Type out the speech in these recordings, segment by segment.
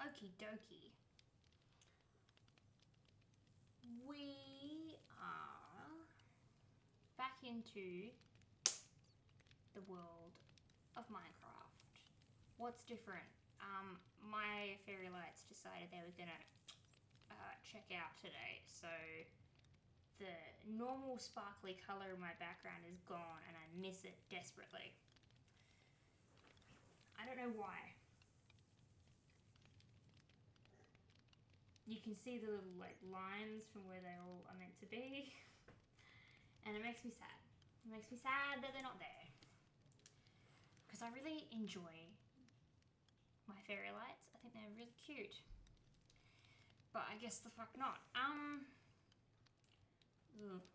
Okie dokie. We are back into the world of Minecraft. What's different? My fairy lights decided they were gonna check out today, so the normal sparkly color in my background is gone and I miss it desperately. I don't know why. You can see the little like lines from where they all are meant to be and it makes me sad. It makes me sad that they're not there because I really enjoy my fairy lights. I think they're really cute, but I guess the fuck not. Ugh,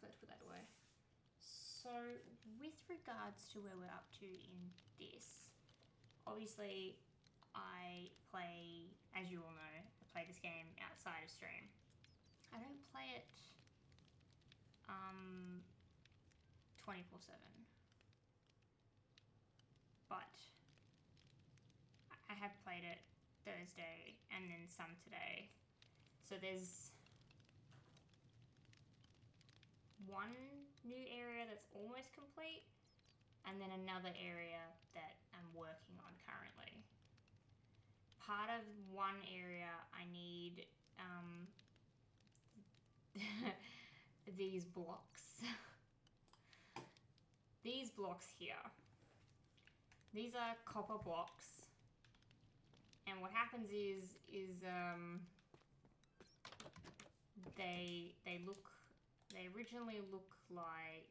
let's put that away. So with regards to where we're up to in this, obviously I play, as you all know, I play this game outside of stream. I don't play it 24/7, but I have played it Thursday and then some today. So there's one new area that's almost complete and then another area that I'm working on currently. Part of one area I need these blocks. These blocks here. These are copper blocks. And what happens is they originally look like,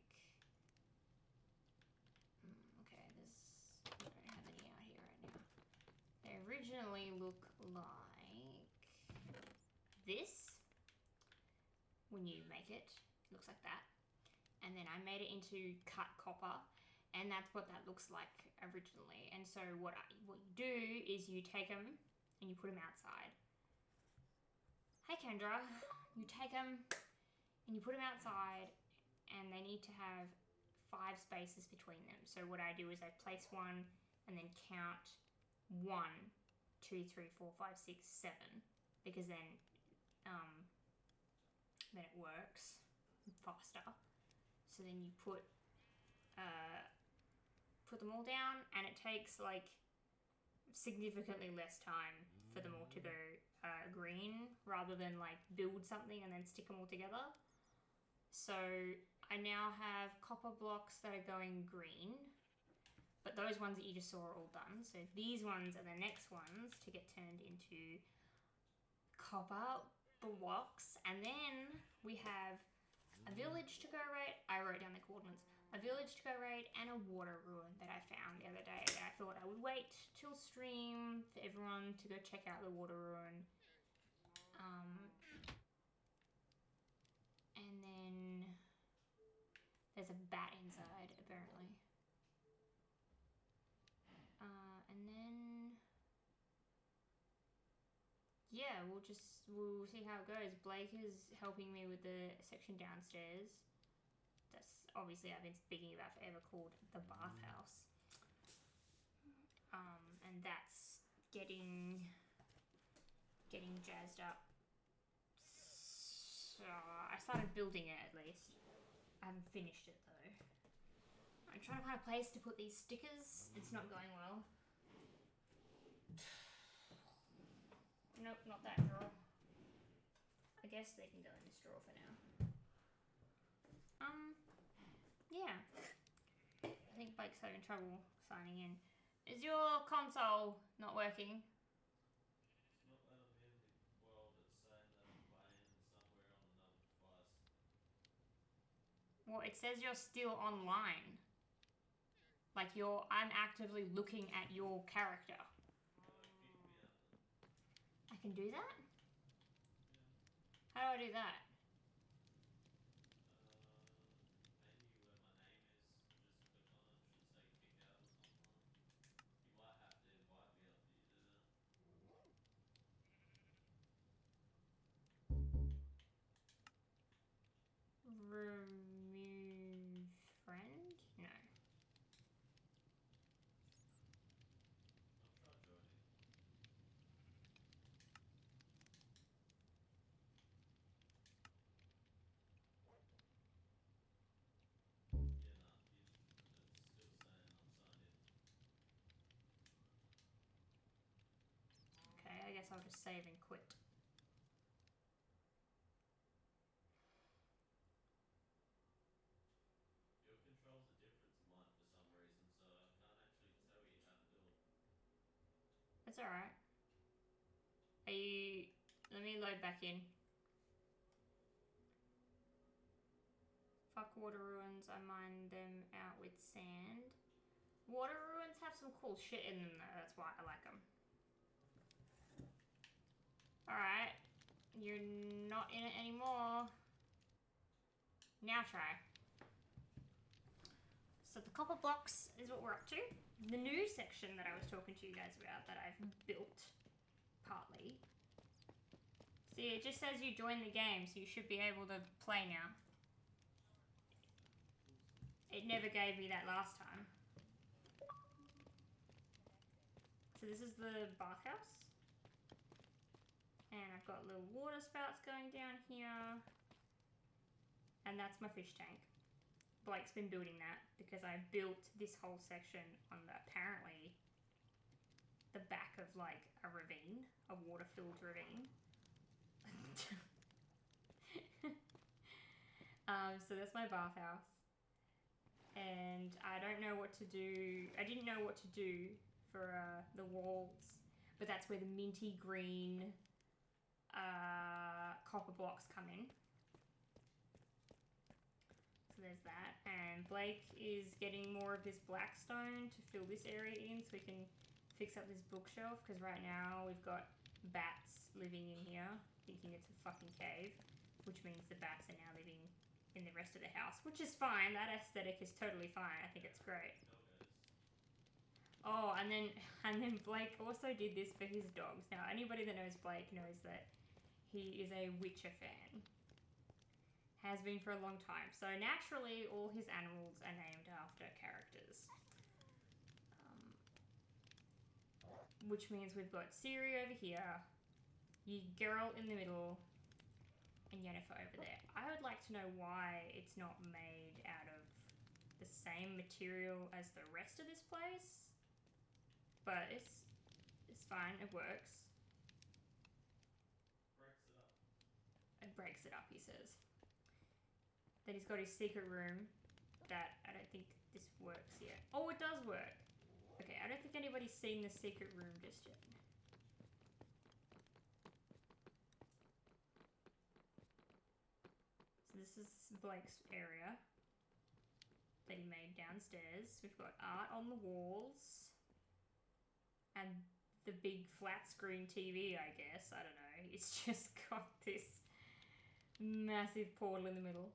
okay, I don't have any out here right now. They originally look like this. When you make it, it looks like that. And then I made it into cut copper, and that's what that looks like originally. And so what you do is you take them and you put them outside. Hey Kendra, you take them and you put them outside, and they need to have 5 spaces between them. So what I do is I place one and then count 1, 2, 3, 4, 5, 6, 7, because then it works faster. So then you put them all down, and it takes like significantly less time for them all to go green, rather than like build something and then stick them all together. So I now have copper blocks that are going green, but those ones that you just saw are all done. So these ones are the next ones to get turned into copper blocks. And then we have a village to go raid. I wrote down the coordinates. A village to go raid and a water ruin that I found the other day. And I thought I would wait till stream for everyone to go check out the water ruin. And then there's a bat inside, apparently. And then yeah, we'll see how it goes. Blake is helping me with the section downstairs. That's obviously I've been speaking about forever, called the bathhouse. And that's getting jazzed up. So I started building it at least. I haven't finished it though. I'm trying to find a place to put these stickers. It's not going well. Nope, not that drawer. I guess they can go in this drawer for now. Yeah. I think Blake's having trouble signing in. Is your console not working? It's not when I'm in the world, it's saying that I'm playing somewhere on another device. Well, it says you're still online. Like I'm actively looking at your character. Kick me out then. I can do that? Yeah. How do I do that? Menu where my name is, just click on it, should say kick out or something like that. You might have to invite me after you do that. Remove friend? No. I'll try joining. guess I'll just save and quit. Your controls are different to mine for some reason, so I can't actually tell you how to do it. That's alright. Are you... Let me load back in. Fuck water ruins, I mine them out with sand. Water ruins have some cool shit in them though, that's why I like them. Alright, you're not in it anymore. Now try. So the copper blocks is what we're up to. The new section that I was talking to you guys about that I've built, partly. See, it just says you joined the game, so you should be able to play now. It never gave me that last time. So this is the bathhouse. And I've got little water spouts going down here. And that's my fish tank. Blake's been building that because I built this whole section on the, apparently, the back of like a ravine, a water-filled ravine. So that's my bathhouse. And I don't know what to do. I didn't know what to do for the walls, but that's where the minty green copper blocks come in. So there's that. And Blake is getting more of this black stone to fill this area in so we can fix up this bookshelf, because right now we've got bats living in here thinking it's a fucking cave, which means the bats are now living in the rest of the house, which is fine. That aesthetic is totally fine. I think it's great. Oh, and then Blake also did this for his dogs. Now, anybody that knows Blake knows that he is a Witcher fan. Has been for a long time. So naturally, all his animals are named after characters. Which means we've got Ciri over here, Geralt in the middle, and Yennefer over there. I would like to know why it's not made out of the same material as the rest of this place. But it's fine, it works. Breaks it up. It breaks it up, he says. Then he's got his secret room that I don't think this works yet. Oh, it does work. Okay, I don't think anybody's seen the secret room just yet. So this is Blake's area that he made downstairs. We've got art on the walls. And the big flat screen TV, I guess. I don't know. It's just got this massive portal in the middle.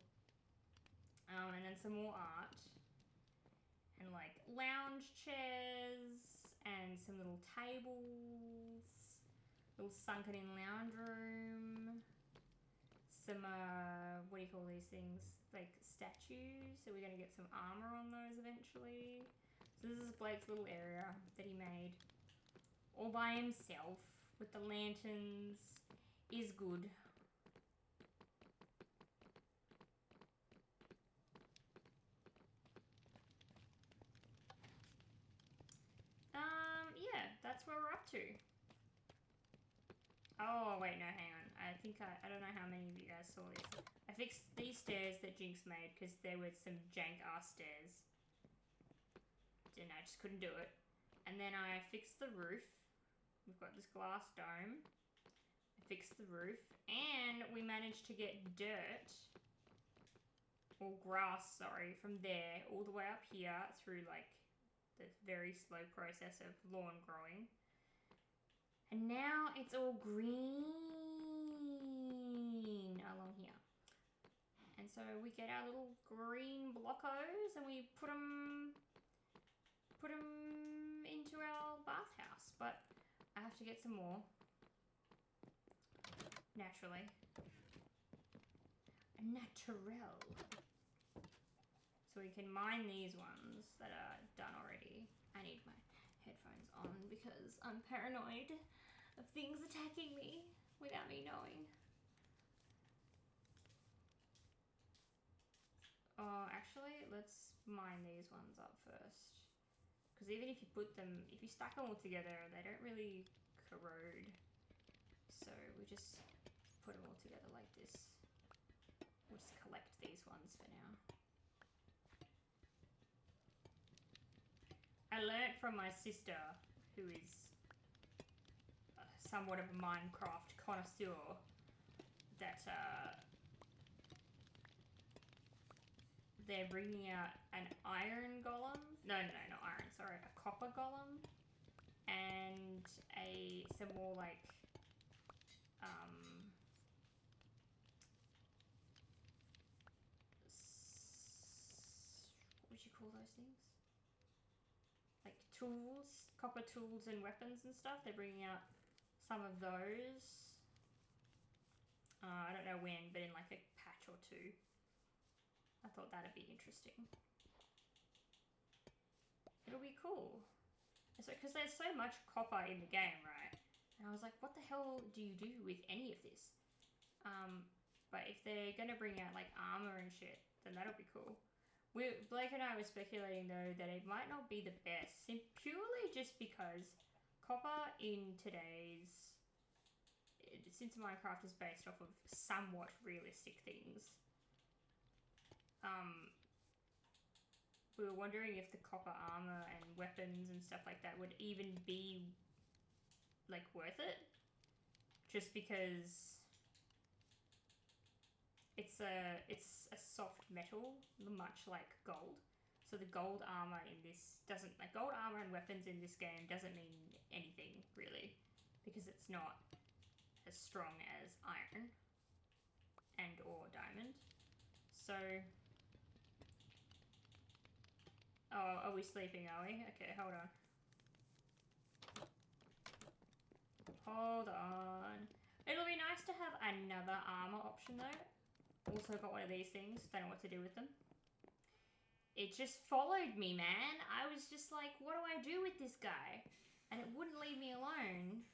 And then some more art. And like lounge chairs. And some little tables. Little sunken in lounge room. Some, what do you call these things? Like statues. So we're going to get some armor on those eventually. So this is Blake's little area that he made all by himself with the lanterns. Is good. Yeah, that's where we're up to. Oh, wait, no, hang on. I think I don't know how many of you guys saw this. I fixed these stairs that Jinx made because there were some jank-ass stairs. And I just couldn't do it. And then I fixed the roof. We've got this glass dome. I fixed the roof. And we managed to get dirt, or grass, sorry, from there all the way up here through like the very slow process of lawn growing. And now it's all green along here. And so we get our little green blockos and we put them into our bathhouse. But I have to get some more. Naturally. Naturel. So we can mine these ones that are done already. I need my headphones on because I'm paranoid of things attacking me without me knowing. Oh, actually, let's mine these ones up first. Because even if you stack them all together, they don't really corrode So we just put them all together like this. We'll just collect these ones for now. I learnt from my sister, who is somewhat of a Minecraft connoisseur, that they're bringing out an iron golem. No, not iron. Sorry, a copper golem, and some more like what would you call those things? Like tools, copper tools and weapons and stuff. They're bringing out some of those. I don't know when, but in like a patch or two. I thought that'd be interesting. It'll be cool. Because there's so much copper in the game, right? And I was like, what the hell do you do with any of this? But if they're going to bring out like armor and shit, then that'll be cool. Blake and I were speculating though that it might not be the best, purely just because copper in today's, since Minecraft is based off of somewhat realistic things, we were wondering if the copper armor and weapons and stuff like that would even be like worth it, just because it's a soft metal, much like gold. So the gold armor in this doesn't, like gold armor and weapons in this game doesn't mean anything really, because it's not as strong as iron and or diamond. So oh, are we sleeping, are we? Okay, hold on. Hold on. It'll be nice to have another armor option though. Also got one of these things, don't know what to do with them. It just followed me, man. I was just like, what do I do with this guy? And it wouldn't leave me alone.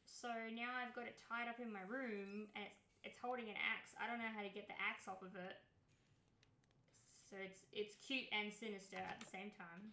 So now I've got it tied up in my room and it's holding an axe. I don't know how to get the axe off of it. So it's cute and sinister at the same time.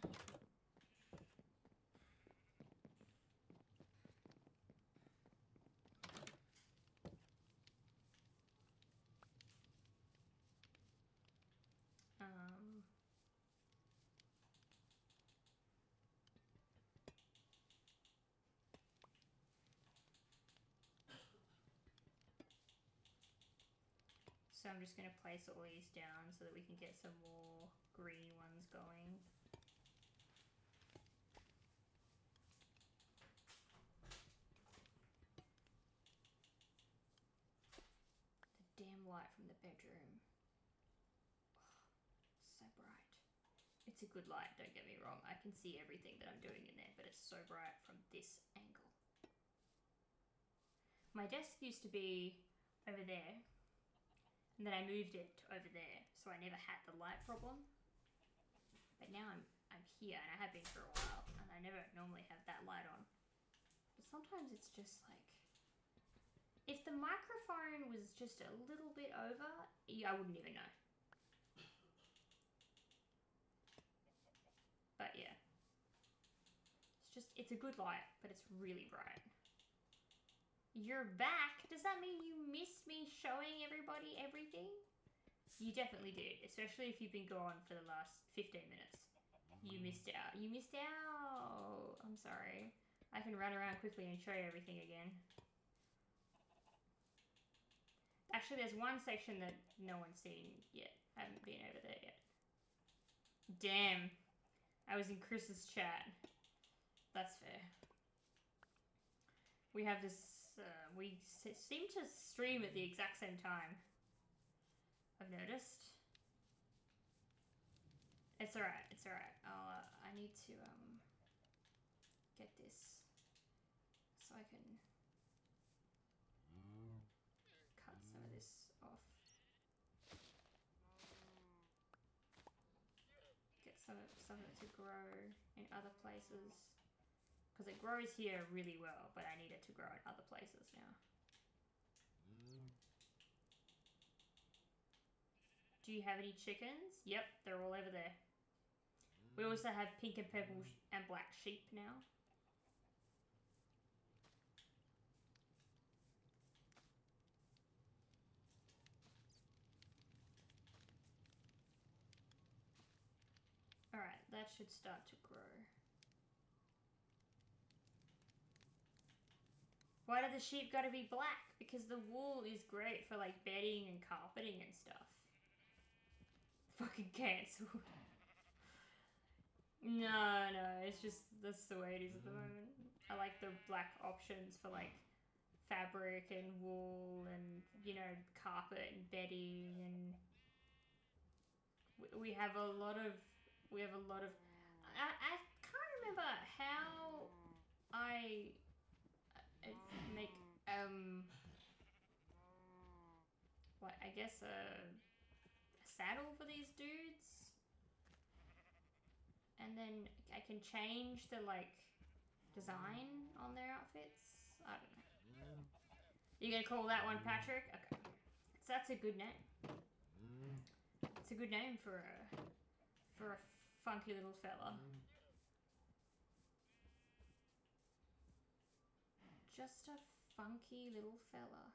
So I'm just going to place all these down so that we can get some more green ones going. The damn light from the bedroom. Oh, so bright. It's a good light, don't get me wrong. I can see everything that I'm doing in there, but it's so bright from this angle. My desk used to be over there. And then I moved it over there, so I never had the light problem. But now I'm here, and I have been for a while, and I never normally have that light on. But sometimes it's just like, if the microphone was just a little bit over, I wouldn't even know. But yeah, it's a good light, but it's really bright. You're back? Does that mean you missed me showing everybody everything? You definitely did, especially if you've been gone for the last 15 minutes. You missed out. You missed out. I'm sorry. I can run around quickly and show you everything again. Actually, there's one section that no one's seen yet. I haven't been over there yet. Damn. I was in Chris's chat. That's fair. We have this... we seem to stream at the exact same time. I've noticed. It's alright, it's alright. I need to get this so I can cut some of this off. Get some of it to grow in other places. Because it grows here really well, but I need it to grow in other places now. Do you have any chickens? Yep, they're all over there. We also have pink and purple and black sheep now. that should start to grow. Why do the sheep gotta be black? Because the wool is great for like bedding and carpeting and stuff. Fucking cancelled. No, it's just that's the way it is at the moment. I like the black options for like fabric and wool and, you know, carpet and bedding, and we have a lot of I can't remember how I make what, I guess a saddle for these dudes, and then I can change the like design on their outfits. I don't know. You gonna call that one Patrick? Okay, so that's a good name. It's a good name for a funky little fella. Just a funky little fella.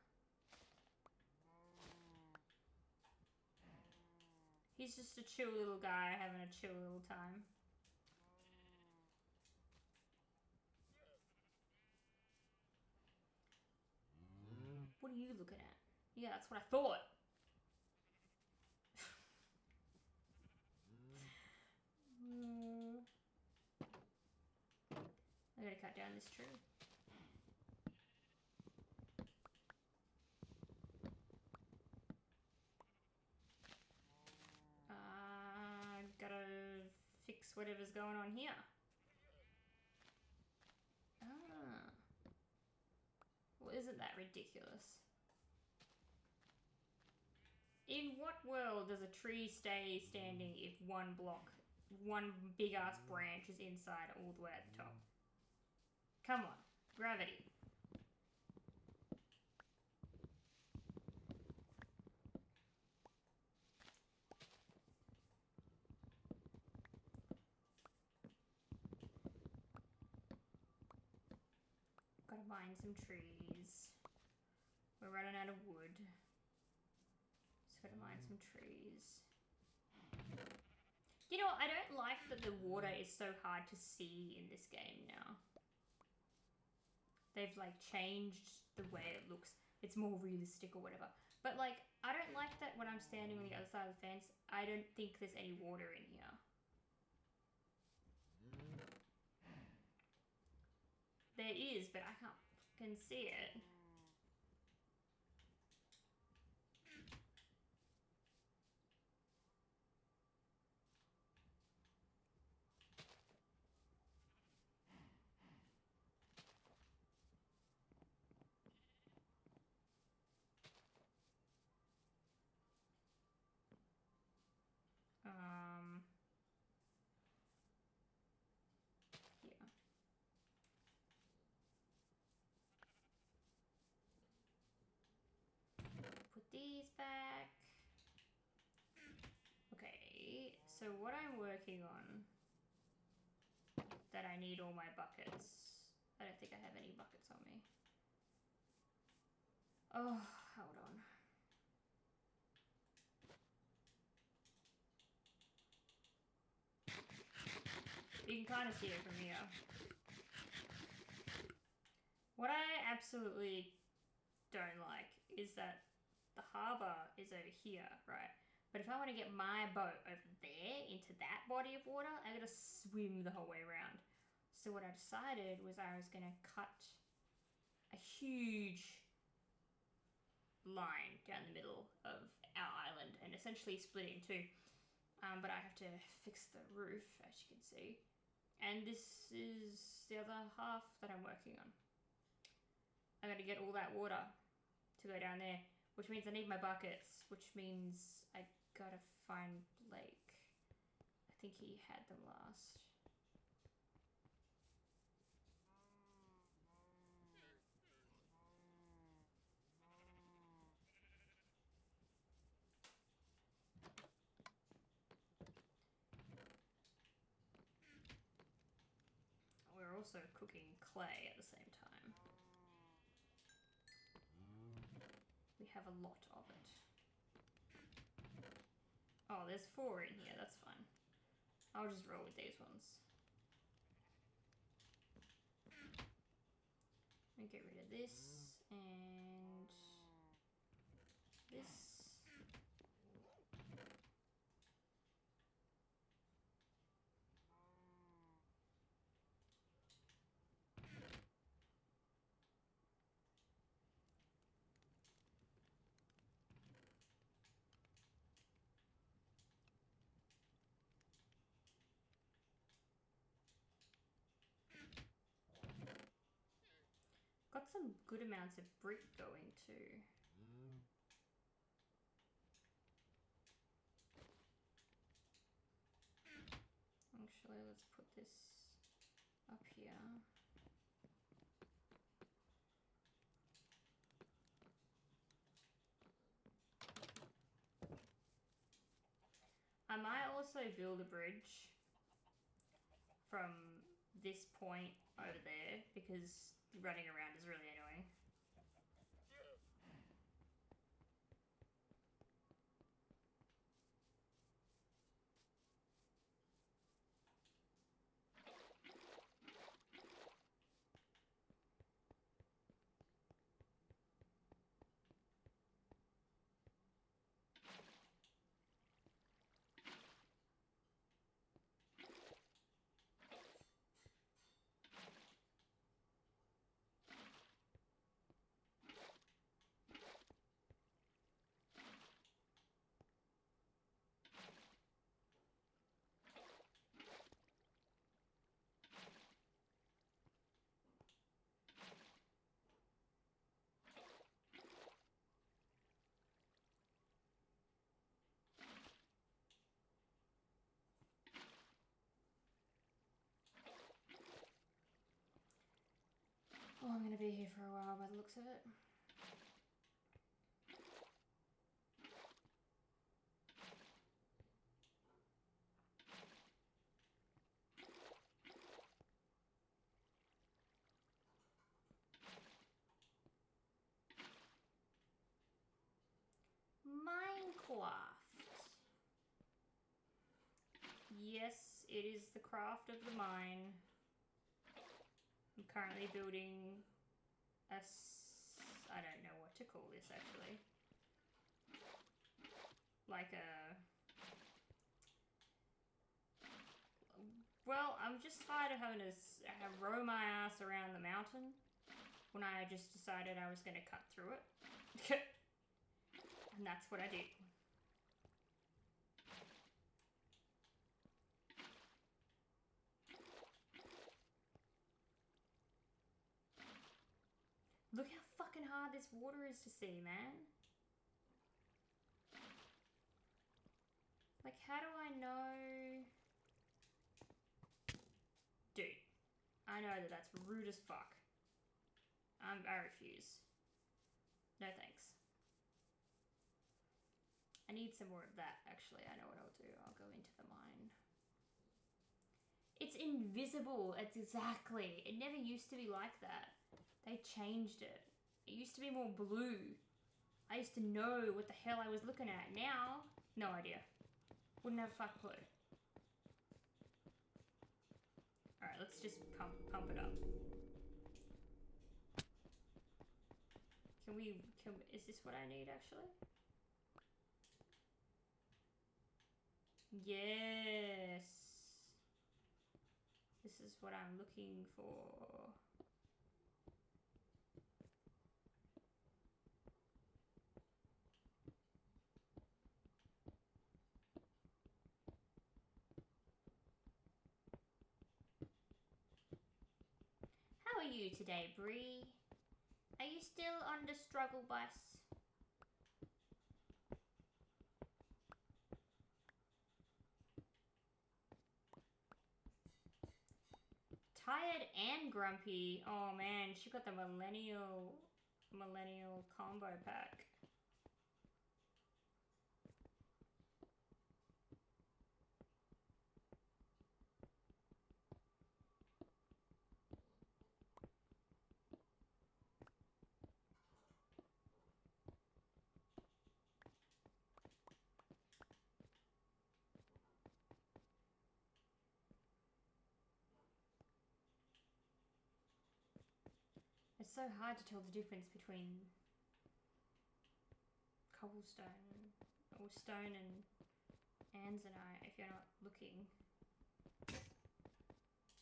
He's just a chill little guy having a chill little time. What are you looking at? Yeah, that's what I thought. I gotta cut down this tree. Gotta fix whatever's going on here. Ah. Well, isn't that ridiculous? In what world does a tree stay standing if one big ass branch is inside all the way at the top? Come on, gravity. Gotta mine some trees. We're running out of wood. Just gotta mine some trees. You know, I don't like that the water is so hard to see in this game now. They've like changed the way it looks. It's more realistic or whatever. But like, I don't like that when I'm standing on the other side of the fence, I don't think there's any water in here. There is, but I can see it. Yeah. Put these back. Okay, so what I'm working on that I need all my buckets. I don't think I have any buckets on me. Oh, hold on. You can kind of see it from here. What I absolutely don't like is that the harbour is over here, right? But if I want to get my boat over there into that body of water, I gotta swim the whole way around. So what I decided was I was gonna cut a huge line down the middle of our island and essentially split it in two. But I have to fix the roof, as you can see. And this is the other half that I'm working on. I'm going to get all that water to go down there, which means I need my buckets, which means I gotta find Blake. I think he had them last. We're also cooking clay at the same time. We have a lot of it. Oh, there's 4 in here, that's fine. I'll just roll with these ones. And get rid of this and this. Got some good amounts of brick going too. Actually, let's put this up here. I might also build a bridge from this point over there because running around is really annoying. Oh, I'm gonna be here for a while by the looks of it. Minecraft. Yes, it is the craft of the mine. I'm currently building I don't know what to call this actually. Like well, I'm just tired of having to row my ass around the mountain when I just decided I was going to cut through it. And that's what I did. Look how fucking hard this water is to see, man. Like, how do I know? Dude, I know that that's rude as fuck. I refuse. No thanks. I need some more of that, actually. I know what I'll do. I'll go into the mine. It's invisible. It's exactly. It never used to be like that. They changed it. It used to be more blue. I used to know what the hell I was looking at. Now, no idea. Wouldn't have a fuck clue. Alright, let's just pump it up. Is this what I need actually? Yes. This is what I'm looking for. How are you today, Bree? Are you still on the struggle bus? Tired and grumpy. Oh man, she got the millennial combo pack. so hard to tell the difference between cobblestone or stone and anzanite if you're not looking.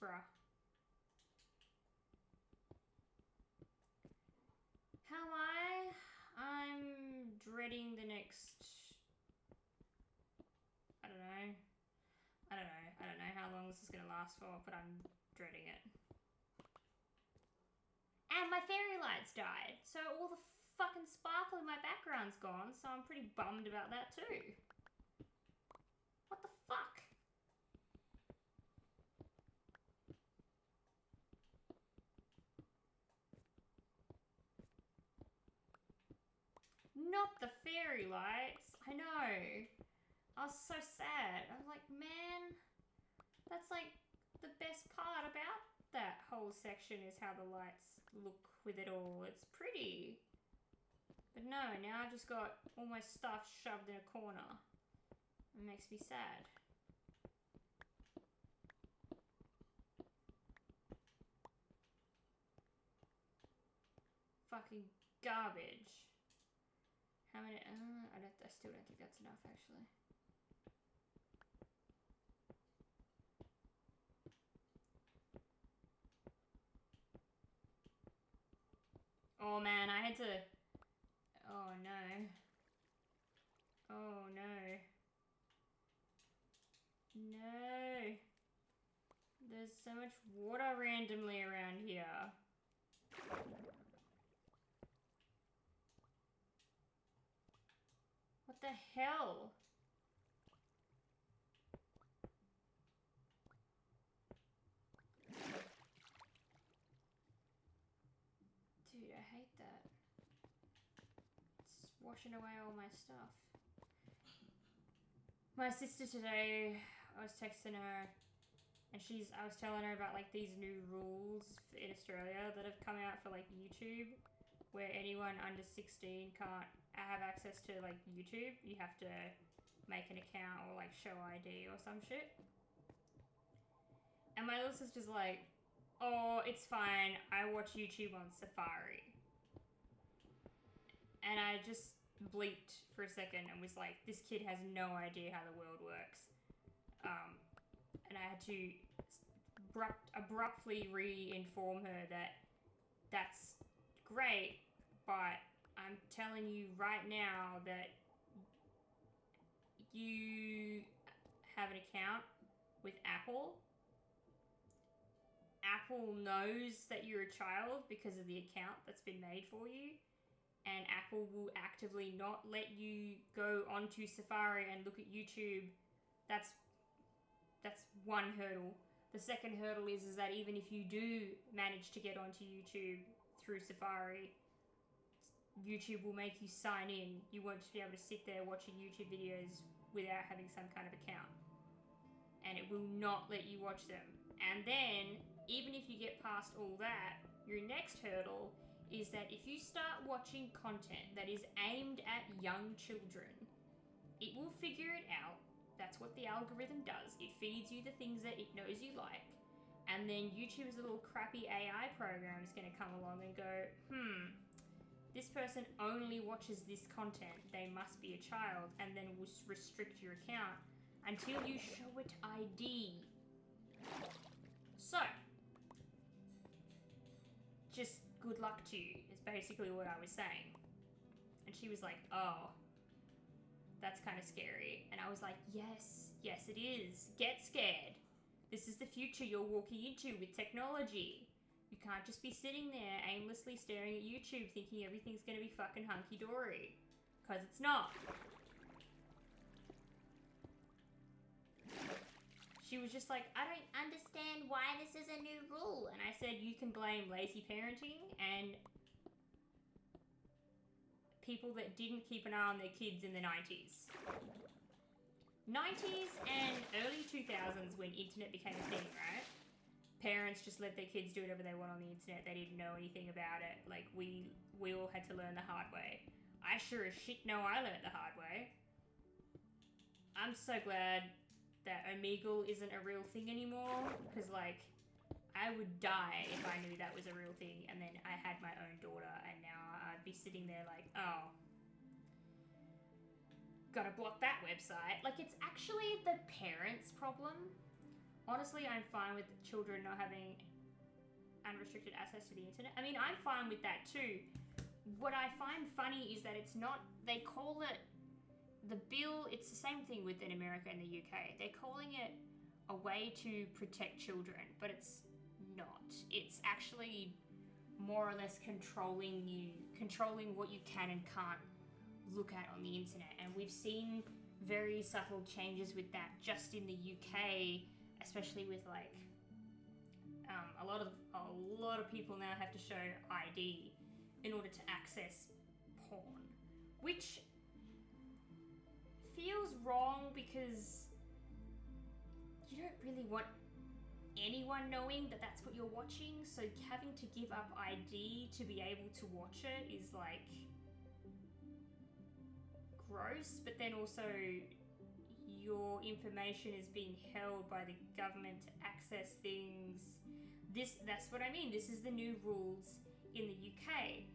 Bruh. How am I? I'm dreading the next... I don't know how long this is going to last for, but I'm dreading it. And my fairy lights died, so all the fucking sparkle in my background's gone, so I'm pretty bummed about that too. What the fuck? Not the fairy lights. I know. I was so sad. I was like, man, that's like the best part about that whole section is how the lights look with it all. It's pretty. But no, now I've just got all my stuff shoved in a corner. It makes me sad. Fucking garbage. How many? I still don't think that's enough, actually. Oh man, I had to... Oh no. Oh no. No. There's so much water randomly around here. What the hell? Dude, I hate that. It's washing away all my stuff. My sister today, I was texting her, and I was telling her about like these new rules in Australia that have come out for like YouTube, where anyone under 16 can't have access to like YouTube. You have to make an account or like show ID or some shit. And my little sister's like, oh, it's fine, I watch YouTube on Safari. And I just bleeped for a second and was like, this kid has no idea how the world works. And I had to abruptly re-inform her that that's great, but I'm telling you right now that you have an account with Apple. Apple knows that you're a child because of the account that's been made for you, and Apple will actively not let you go onto Safari and look at YouTube. That's one hurdle. The second hurdle is that even if you do manage to get onto YouTube through Safari, YouTube will make you sign in. You won't just be able to sit there watching YouTube videos without having some kind of account. And it will not let you watch them. And then, even if you get past all that, your next hurdle is that if you start watching content that is aimed at young children, it will figure it out. That's what the algorithm does. It feeds you the things that it knows you like. And then YouTube's little crappy AI program is going to come along and go, this person only watches this content. They must be a child. And then will restrict your account until you show it ID. So, just good luck to you is basically what I was saying. And she was like, oh, that's kind of scary. And I was like, yes, it is. Get scared. This is the future you're walking into with technology. You can't just be sitting there aimlessly staring at YouTube thinking everything's going to be fucking hunky-dory. Because it's not. She was just like, I don't understand why this is a new rule. And I said, you can blame lazy parenting and people that didn't keep an eye on their kids in the 90s. 90s and early 2000s when internet became a thing, right? Parents just let their kids do whatever they want on the internet. They didn't know anything about it. Like, we all had to learn the hard way. I sure as shit know I learned the hard way. I'm so glad that Omegle isn't a real thing anymore, because, like, I would die if I knew that was a real thing, and then I had my own daughter, and now I'd be sitting there like, oh, gotta block that website. Like, it's actually the parents' problem. Honestly, I'm fine with children not having unrestricted access to the internet. I mean, I'm fine with that too. What I find funny is that it's not, they call it, the bill, it's the same thing with in America and the UK. They're calling it a way to protect children, but it's not. It's actually more or less controlling what you can and can't look at on the internet. And we've seen very subtle changes with that just in the UK, especially with like a lot of people now have to show ID in order to access porn, which feels wrong because you don't really want anyone knowing that that's what you're watching, so having to give up ID to be able to watch it is like gross, but then also your information is being held by the government to access things. That's what I mean. This is the new rules in the UK.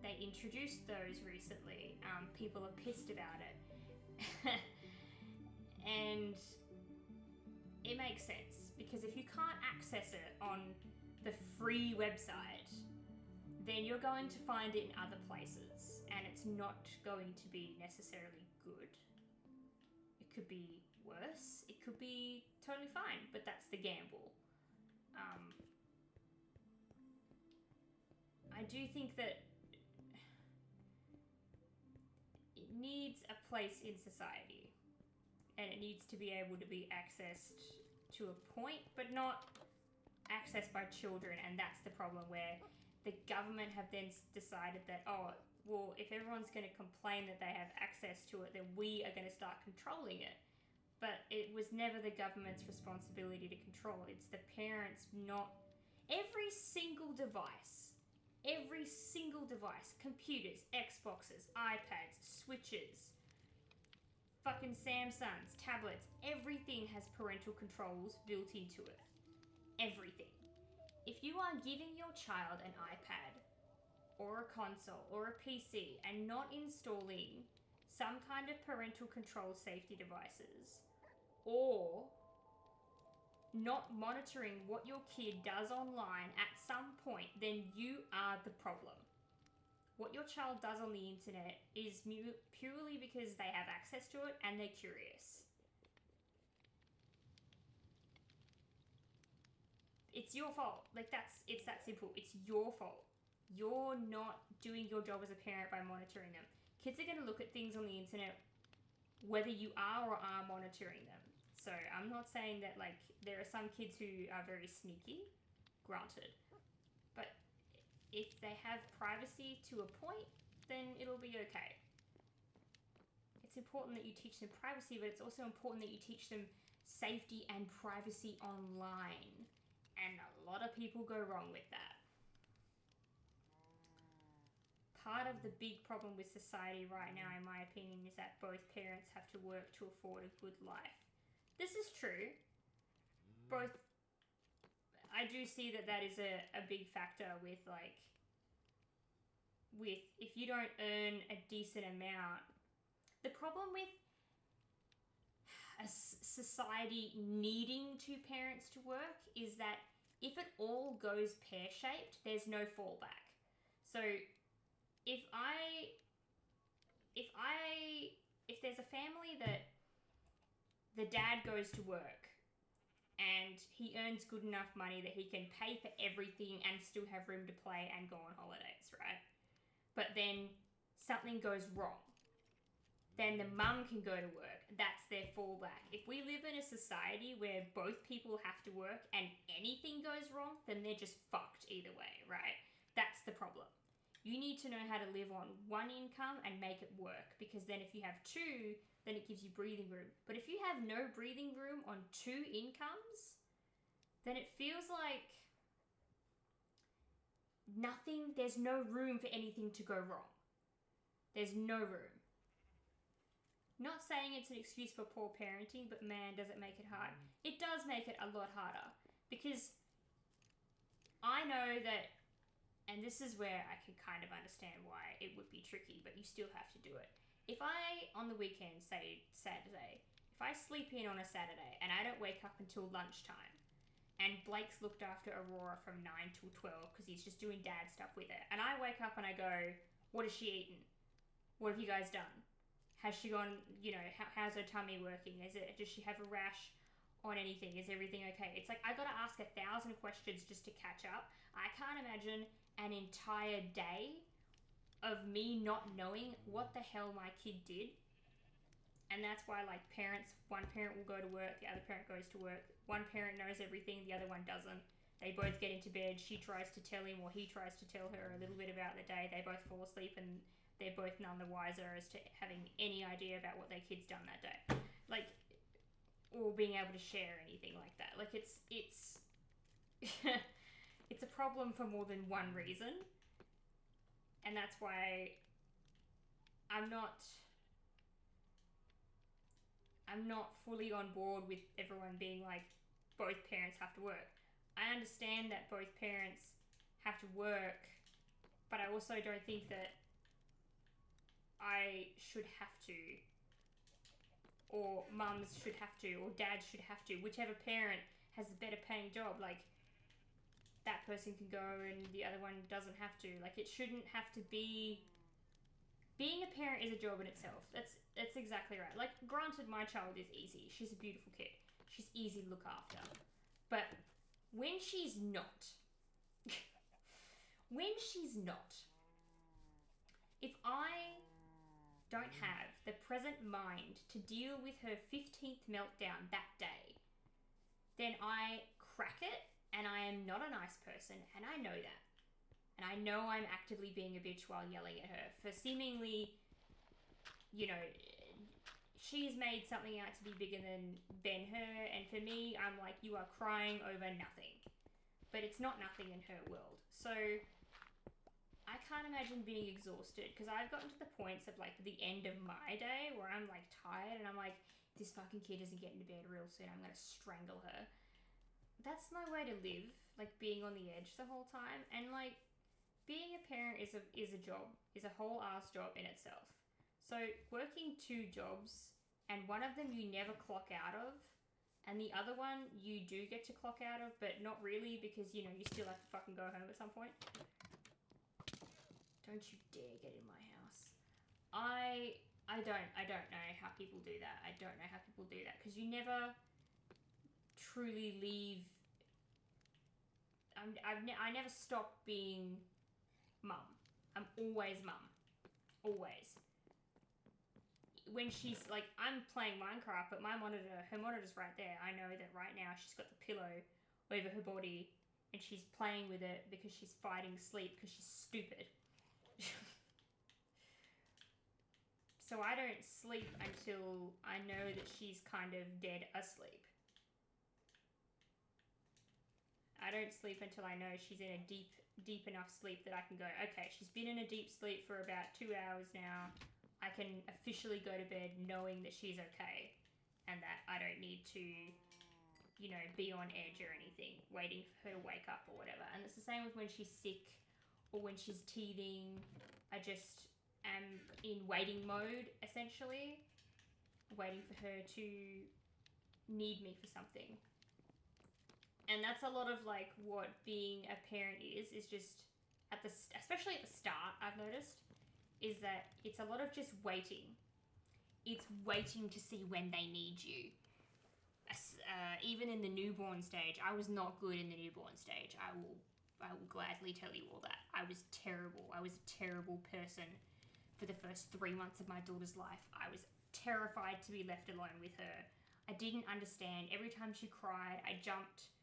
They introduced those recently. People are pissed about it. And it makes sense, because if you can't access it on the free website, then you're going to find it in other places, and it's not going to be necessarily good. It could be worse, it could be totally fine, but that's the gamble. I do think that it needs a place in society, and it needs to be able to be accessed to a point, but not accessed by children. And that's the problem, where the government have then decided that, oh, well, if everyone's going to complain that they have access to it, then we are going to start controlling it. But it was never the government's responsibility to control. It's the parents. Not every single device, computers, Xboxes, iPads, Switches, fucking Samsungs, tablets, everything has parental controls built into it. Everything. If you are giving your child an iPad or a console or a PC and not installing some kind of parental control safety devices, or not monitoring what your kid does online at some point, then you are the problem. What your child does on the internet is purely because they have access to it and they're curious. It's your fault. Like, it's that simple. It's your fault. You're not doing your job as a parent by monitoring them. Kids are going to look at things on the internet whether you are or are monitoring them. So I'm not saying that, like, there are some kids who are very sneaky, granted. But if they have privacy to a point, then it'll be okay. It's important that you teach them privacy, but it's also important that you teach them safety and privacy online. And a lot of people go wrong with that. Part of the big problem with society right now, in my opinion, is that both parents have to work to afford a good life. This is true. I do see that is a big factor with, like, if you don't earn a decent amount. The problem with a society needing two parents to work is that if it all goes pear-shaped, there's no fallback. So if there's a family that the dad goes to work and he earns good enough money that he can pay for everything and still have room to play and go on holidays, right? But then something goes wrong. Then the mum can go to work. That's their fallback. If we live in a society where both people have to work and anything goes wrong, then they're just fucked either way, right? That's the problem. You need to know how to live on one income and make it work, because then if you have two, then it gives you breathing room. But if you have no breathing room on two incomes, then it feels like nothing, there's no room for anything to go wrong. There's no room. Not saying it's an excuse for poor parenting, but man, does it make it hard. It does make it a lot harder, because I know that, and this is where I can kind of understand why it would be tricky, but you still have to do it. If I, on the weekend, say Saturday, if I sleep in on a Saturday and I don't wake up until lunchtime, and Blake's looked after Aurora from 9 till 12 because he's just doing dad stuff with her, and I wake up and I go, what has she eaten? What have you guys done? Has she gone, how's her tummy working? Does she have a rash on anything? Is everything okay? It's like I gotta ask 1,000 questions just to catch up. I can't imagine an entire day of me not knowing what the hell my kid did. And that's why, like, one parent will go to work, the other parent goes to work. One parent knows everything, the other one doesn't. They both get into bed. She tries to tell him, or he tries to tell her a little bit about the day. They both fall asleep, and they're both none the wiser as to having any idea about what their kid's done that day. Like, or being able to share anything like that. Like, it's it's a problem for more than one reason. And that's why I'm not fully on board with everyone being like, both parents have to work. I understand that both parents have to work, but I also don't think that I should have to, or mums should have to, or dads should have to. Whichever parent has the better paying job, like, that person can go and the other one doesn't have to. Like, it shouldn't have to be... Being a parent is a job in itself. That's exactly right. Like, granted, my child is easy. She's a beautiful kid. She's easy to look after. But when she's not, if I don't have the present mind to deal with her 15th meltdown that day, then I crack it, and I am not a nice person, and I know that. And I know I'm actively being a bitch while yelling at her for seemingly, she's made something out to be bigger than Ben-Hur, and for me, I'm like, you are crying over nothing. But it's not nothing in her world. So I can't imagine being exhausted, because I've gotten to the points of, like, the end of my day where I'm, like, tired, and I'm like, this fucking kid isn't getting to bed real soon, I'm gonna strangle her. That's no way to live, like, being on the edge the whole time. And, like, being a parent is a job, is a whole ass job in itself. So working 2 jobs, and one of them you never clock out of, and the other one you do get to clock out of, but not really, because, you still have to fucking go home at some point. Don't you dare get in my house. I don't know how people do that. I don't know how people do that, because you never truly leave. I never stop being mum. I'm always mum. Always. When she's like, I'm playing Minecraft, but her monitor's right there. I know that right now she's got the pillow over her body and she's playing with it because she's fighting sleep because she's stupid. So I don't sleep until I know that she's kind of dead asleep. I don't sleep until I know she's in a deep enough sleep that I can go, okay, she's been in a deep sleep for about 2 hours now. I can officially go to bed knowing that she's okay and that I don't need to, be on edge or anything, waiting for her to wake up or whatever. And it's the same with when she's sick or when she's teething. I just am in waiting mode, essentially, waiting for her to need me for something. And that's a lot of, like, what being a parent is just, especially at the start, I've noticed, is that it's a lot of just waiting. It's waiting to see when they need you. Even in the newborn stage, I was not good in the newborn stage. I will gladly tell you all that. I was terrible. I was a terrible person for the first 3 months of my daughter's life. I was terrified to be left alone with her. I didn't understand. Every time she cried, I jumped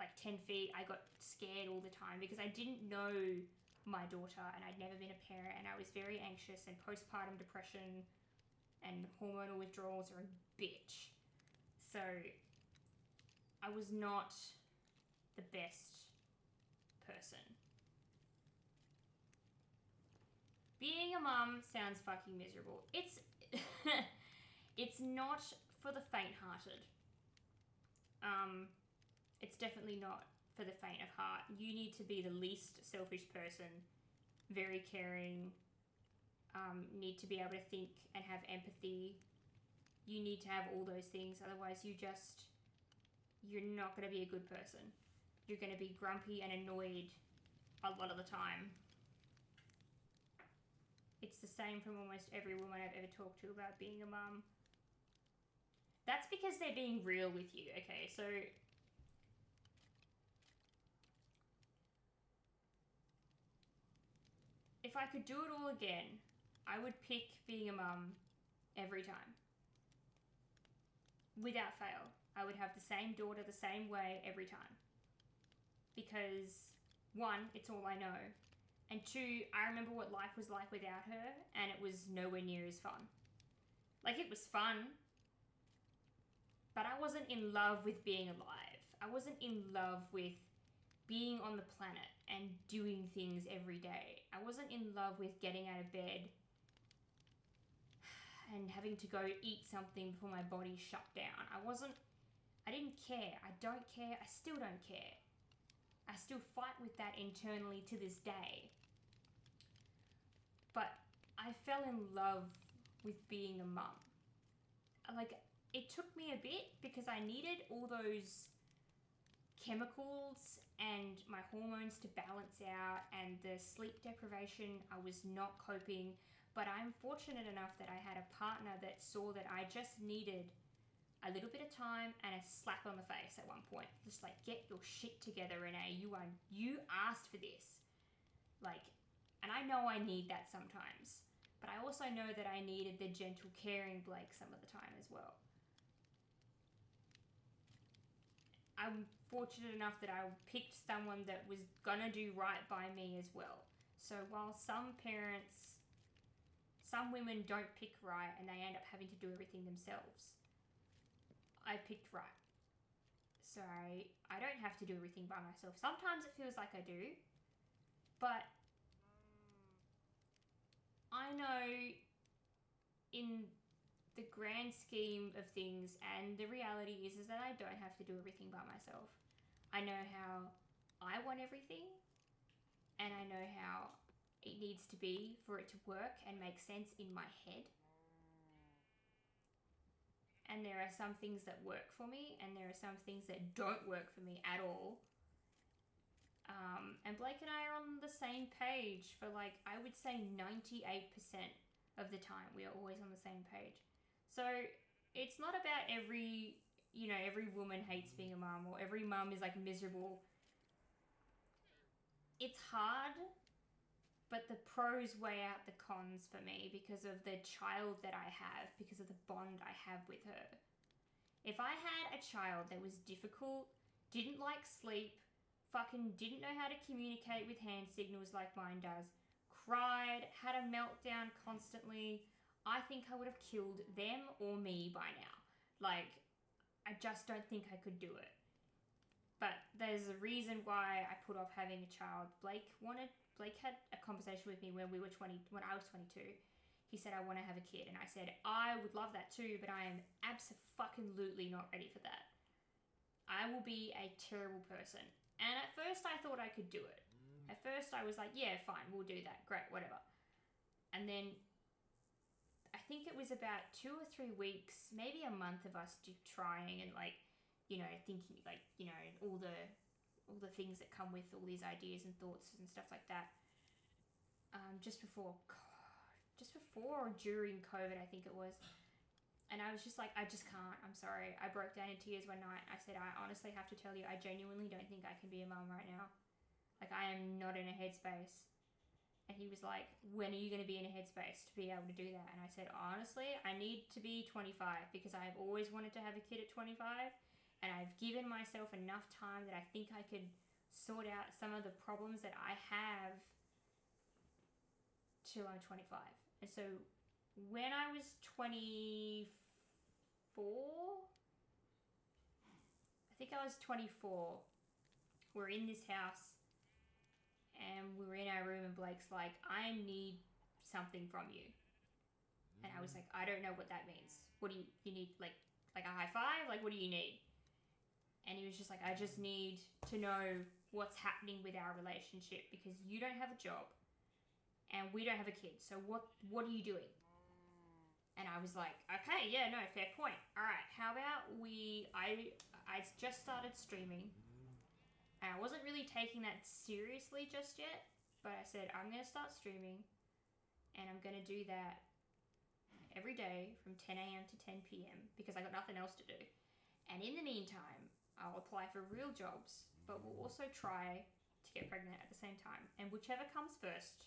like 10 feet. I got scared all the time because I didn't know my daughter and I'd never been a parent, and I was very anxious, and postpartum depression and hormonal withdrawals are a bitch. So I was not the best person. Being a mum sounds fucking miserable. It's it's not for the faint-hearted. It's definitely not for the faint of heart. You need to be the least selfish person, very caring, need to be able to think and have empathy. You need to have all those things, otherwise you're not going to be a good person. You're going to be grumpy and annoyed a lot of the time. It's the same from almost every woman I've ever talked to about being a mum. That's because they're being real with you, okay? So if I could do it all again, I would pick being a mum every time. Without fail. I would have the same daughter the same way every time. Because, one, it's all I know. And two, I remember what life was like without her, and it was nowhere near as fun. Like, it was fun, but I wasn't in love with being alive. I wasn't in love with being on the planet and doing things every day. I wasn't in love with getting out of bed and having to go eat something before my body shut down. I didn't care. I don't care. I still don't care. I still fight with that internally to this day. But I fell in love with being a mum. Like, it took me a bit because I needed all those chemicals and my hormones to balance out, and the sleep deprivation, I was not coping. But I'm fortunate enough that I had a partner that saw that I just needed a little bit of time and a slap on the face at one point. Just like, get your shit together, Renee. You asked for this. Like, and I know I need that sometimes. But I also know that I needed the gentle, caring Blake some of the time as well. I'm fortunate enough that I picked someone that was gonna do right by me as well. So while some women don't pick right and they end up having to do everything themselves, I picked right. So I don't have to do everything by myself. Sometimes it feels like I do, but I know in the grand scheme of things, and the reality is that I don't have to do everything by myself. I know how I want everything, and I know how it needs to be for it to work and make sense in my head. And there are some things that work for me, and there are some things that don't work for me at all. And Blake and I are on the same page for, like, I would say 98% of the time. We are always on the same page. So it's not about every woman hates being a mum, or every mum is like miserable. It's hard, but the pros weigh out the cons for me because of the child that I have, because of the bond I have with her. If I had a child that was difficult, didn't like sleep, fucking didn't know how to communicate with hand signals like mine does, cried, had a meltdown constantly, I think I would have killed them or me by now. Like, I just don't think I could do it. But there's a reason why I put off having a child. Blake had a conversation with me when I was 22. He said, I want to have a kid. And I said, I would love that too, but I am abso-fucking-lutely not ready for that. I will be a terrible person. And at first I thought I could do it. At first I was like, yeah, fine, we'll do that. Great, whatever. And then I think it was about 2 or 3 weeks, maybe a month of us trying and, like, thinking, like, all the things that come with all these ideas and thoughts and stuff like that. Just before or during COVID, I think it was. And I was just like, I just can't. I'm sorry. I broke down in tears one night. I said, I honestly have to tell you, I genuinely don't think I can be a mum right now. Like, I am not in a headspace. And he was like, when are you going to be in a headspace to be able to do that? And I said, honestly, I need to be 25 because I've always wanted to have a kid at 25. And I've given myself enough time that I think I could sort out some of the problems that I have till I'm 25. And so when I was 24, I think I was 24, we're in this house and we were in our room and Blake's like, I need something from you. And I was like, I don't know what that means. What do you need? Like a high five? Like, what do you need? And he was just like, I just need to know what's happening with our relationship because you don't have a job and we don't have a kid. So what are you doing? And I was like, okay, yeah, no, fair point. All right, how about I just started streaming and I wasn't really taking that seriously just yet, but I said, I'm going to start streaming and I'm going to do that every day from 10 a.m. to 10 p.m. because I got nothing else to do. And in the meantime, I'll apply for real jobs, but we'll also try to get pregnant at the same time. And whichever comes first,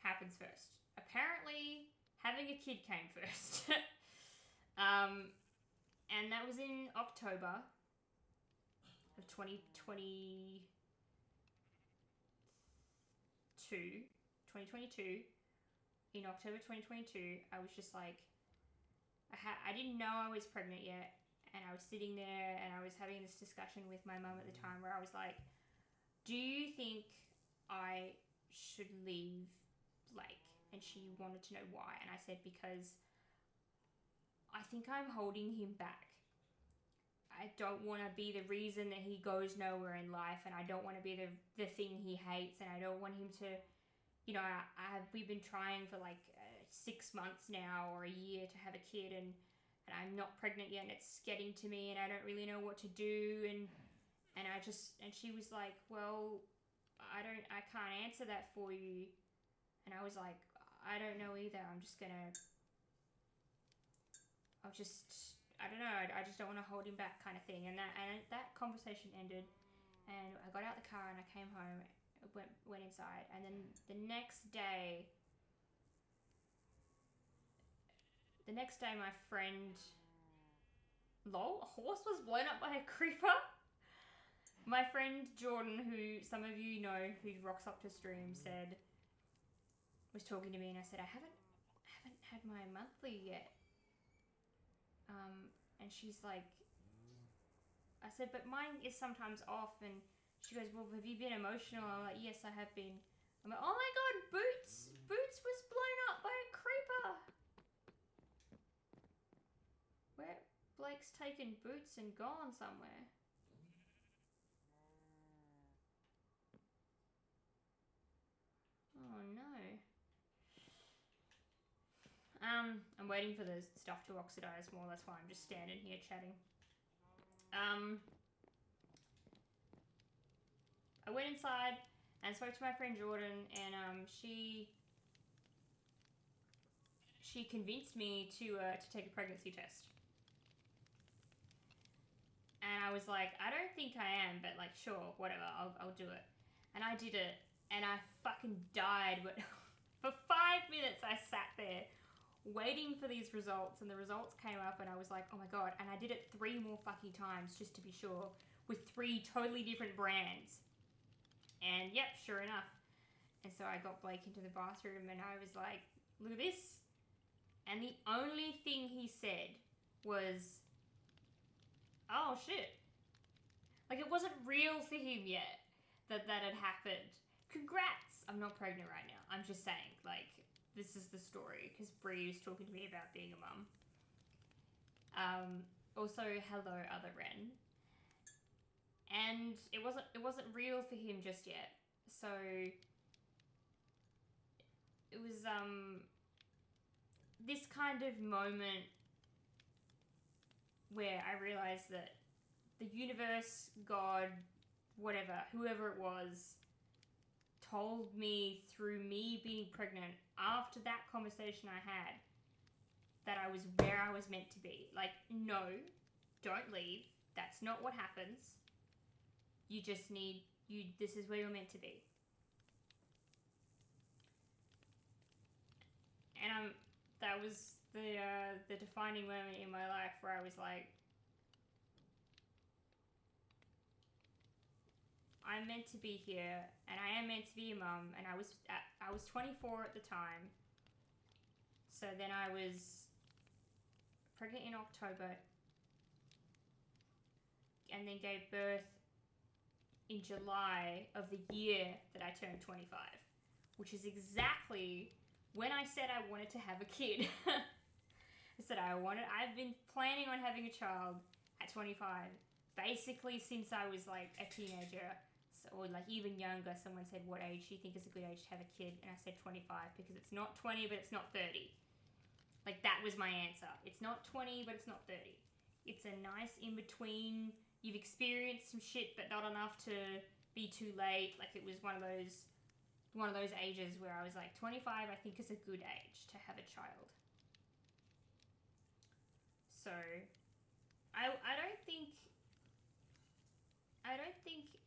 happens first. Apparently, having a kid came first. And that was in October of 2022. In October 2022, I was just like, I didn't know I was pregnant yet. And I was sitting there and I was having this discussion with my mum at the time where I was like, do you think I should leave Blake? And she wanted to know why. And I said, because I think I'm holding him back. I don't want to be the reason that he goes nowhere in life. And I don't want to be the thing he hates. And I don't want him to, you know, we've been trying for like 6 months now or a year to have a kid. And I'm not pregnant yet and it's getting to me and I don't really know what to do and she was like, well, I can't answer that for you. And I was like, I don't know either. I don't know. I just don't want to hold him back kind of thing. And that conversation ended and I got out the car and I came home, went inside. And then the next day, my friend, a horse was blown up by a creeper. My friend Jordan, who some of you know, who rocks up to stream, was talking to me, and I said, I haven't had my monthly yet. And she's like, I said, but mine is sometimes off, and she goes, well, have you been emotional? I'm like, yes, I have been. I'm like, oh my god, Boots was blown up by a creeper. Where Blake's taken Boots and gone somewhere. Oh no. I'm waiting for the stuff to oxidize more. That's why I'm just standing here chatting. I went inside and spoke to my friend Jordan, and she convinced me to take a pregnancy test. And I was like, I don't think I am, but like, sure, whatever, I'll do it. And I did it, and I fucking died. But for 5 minutes, I sat there waiting for these results, and the results came up, and I was like, oh my god. And I did it 3 more fucking times just to be sure, with 3 totally different brands. And yep, sure enough. And so I got Blake into the bathroom, and I was like, look at this. And the only thing he said was, oh shit. Like, it wasn't real for him yet that had happened. Congrats! I'm not pregnant right now. I'm just saying, like, this is the story, because Bree was talking to me about being a mum. Also, hello, other Ren. And it wasn't real for him just yet. So it was this kind of moment where I realized that the universe, God, whatever, whoever it was, told me through me being pregnant after that conversation I had that I was where I was meant to be. Like, no, don't leave. That's not what happens. You just this is where you're meant to be. And that was the defining moment in my life where I was like, I'm meant to be here, and I am meant to be a mum. And I was 24 at the time, so then I was pregnant in October, and then gave birth in July of the year that I turned 25, which is exactly when I said I wanted to have a kid. I said I've been planning on having a child at 25, basically since I was like a teenager, or like even younger. Someone said, what age do you think is a good age to have a kid? And I said 25, because it's not 20, but it's not 30. Like, that was my answer. It's not 20, but it's not 30. It's a nice in between. You've experienced some shit, but not enough to be too late. Like, it was one of those ages where I was like, 25 I think is a good age to have a child. So I don't think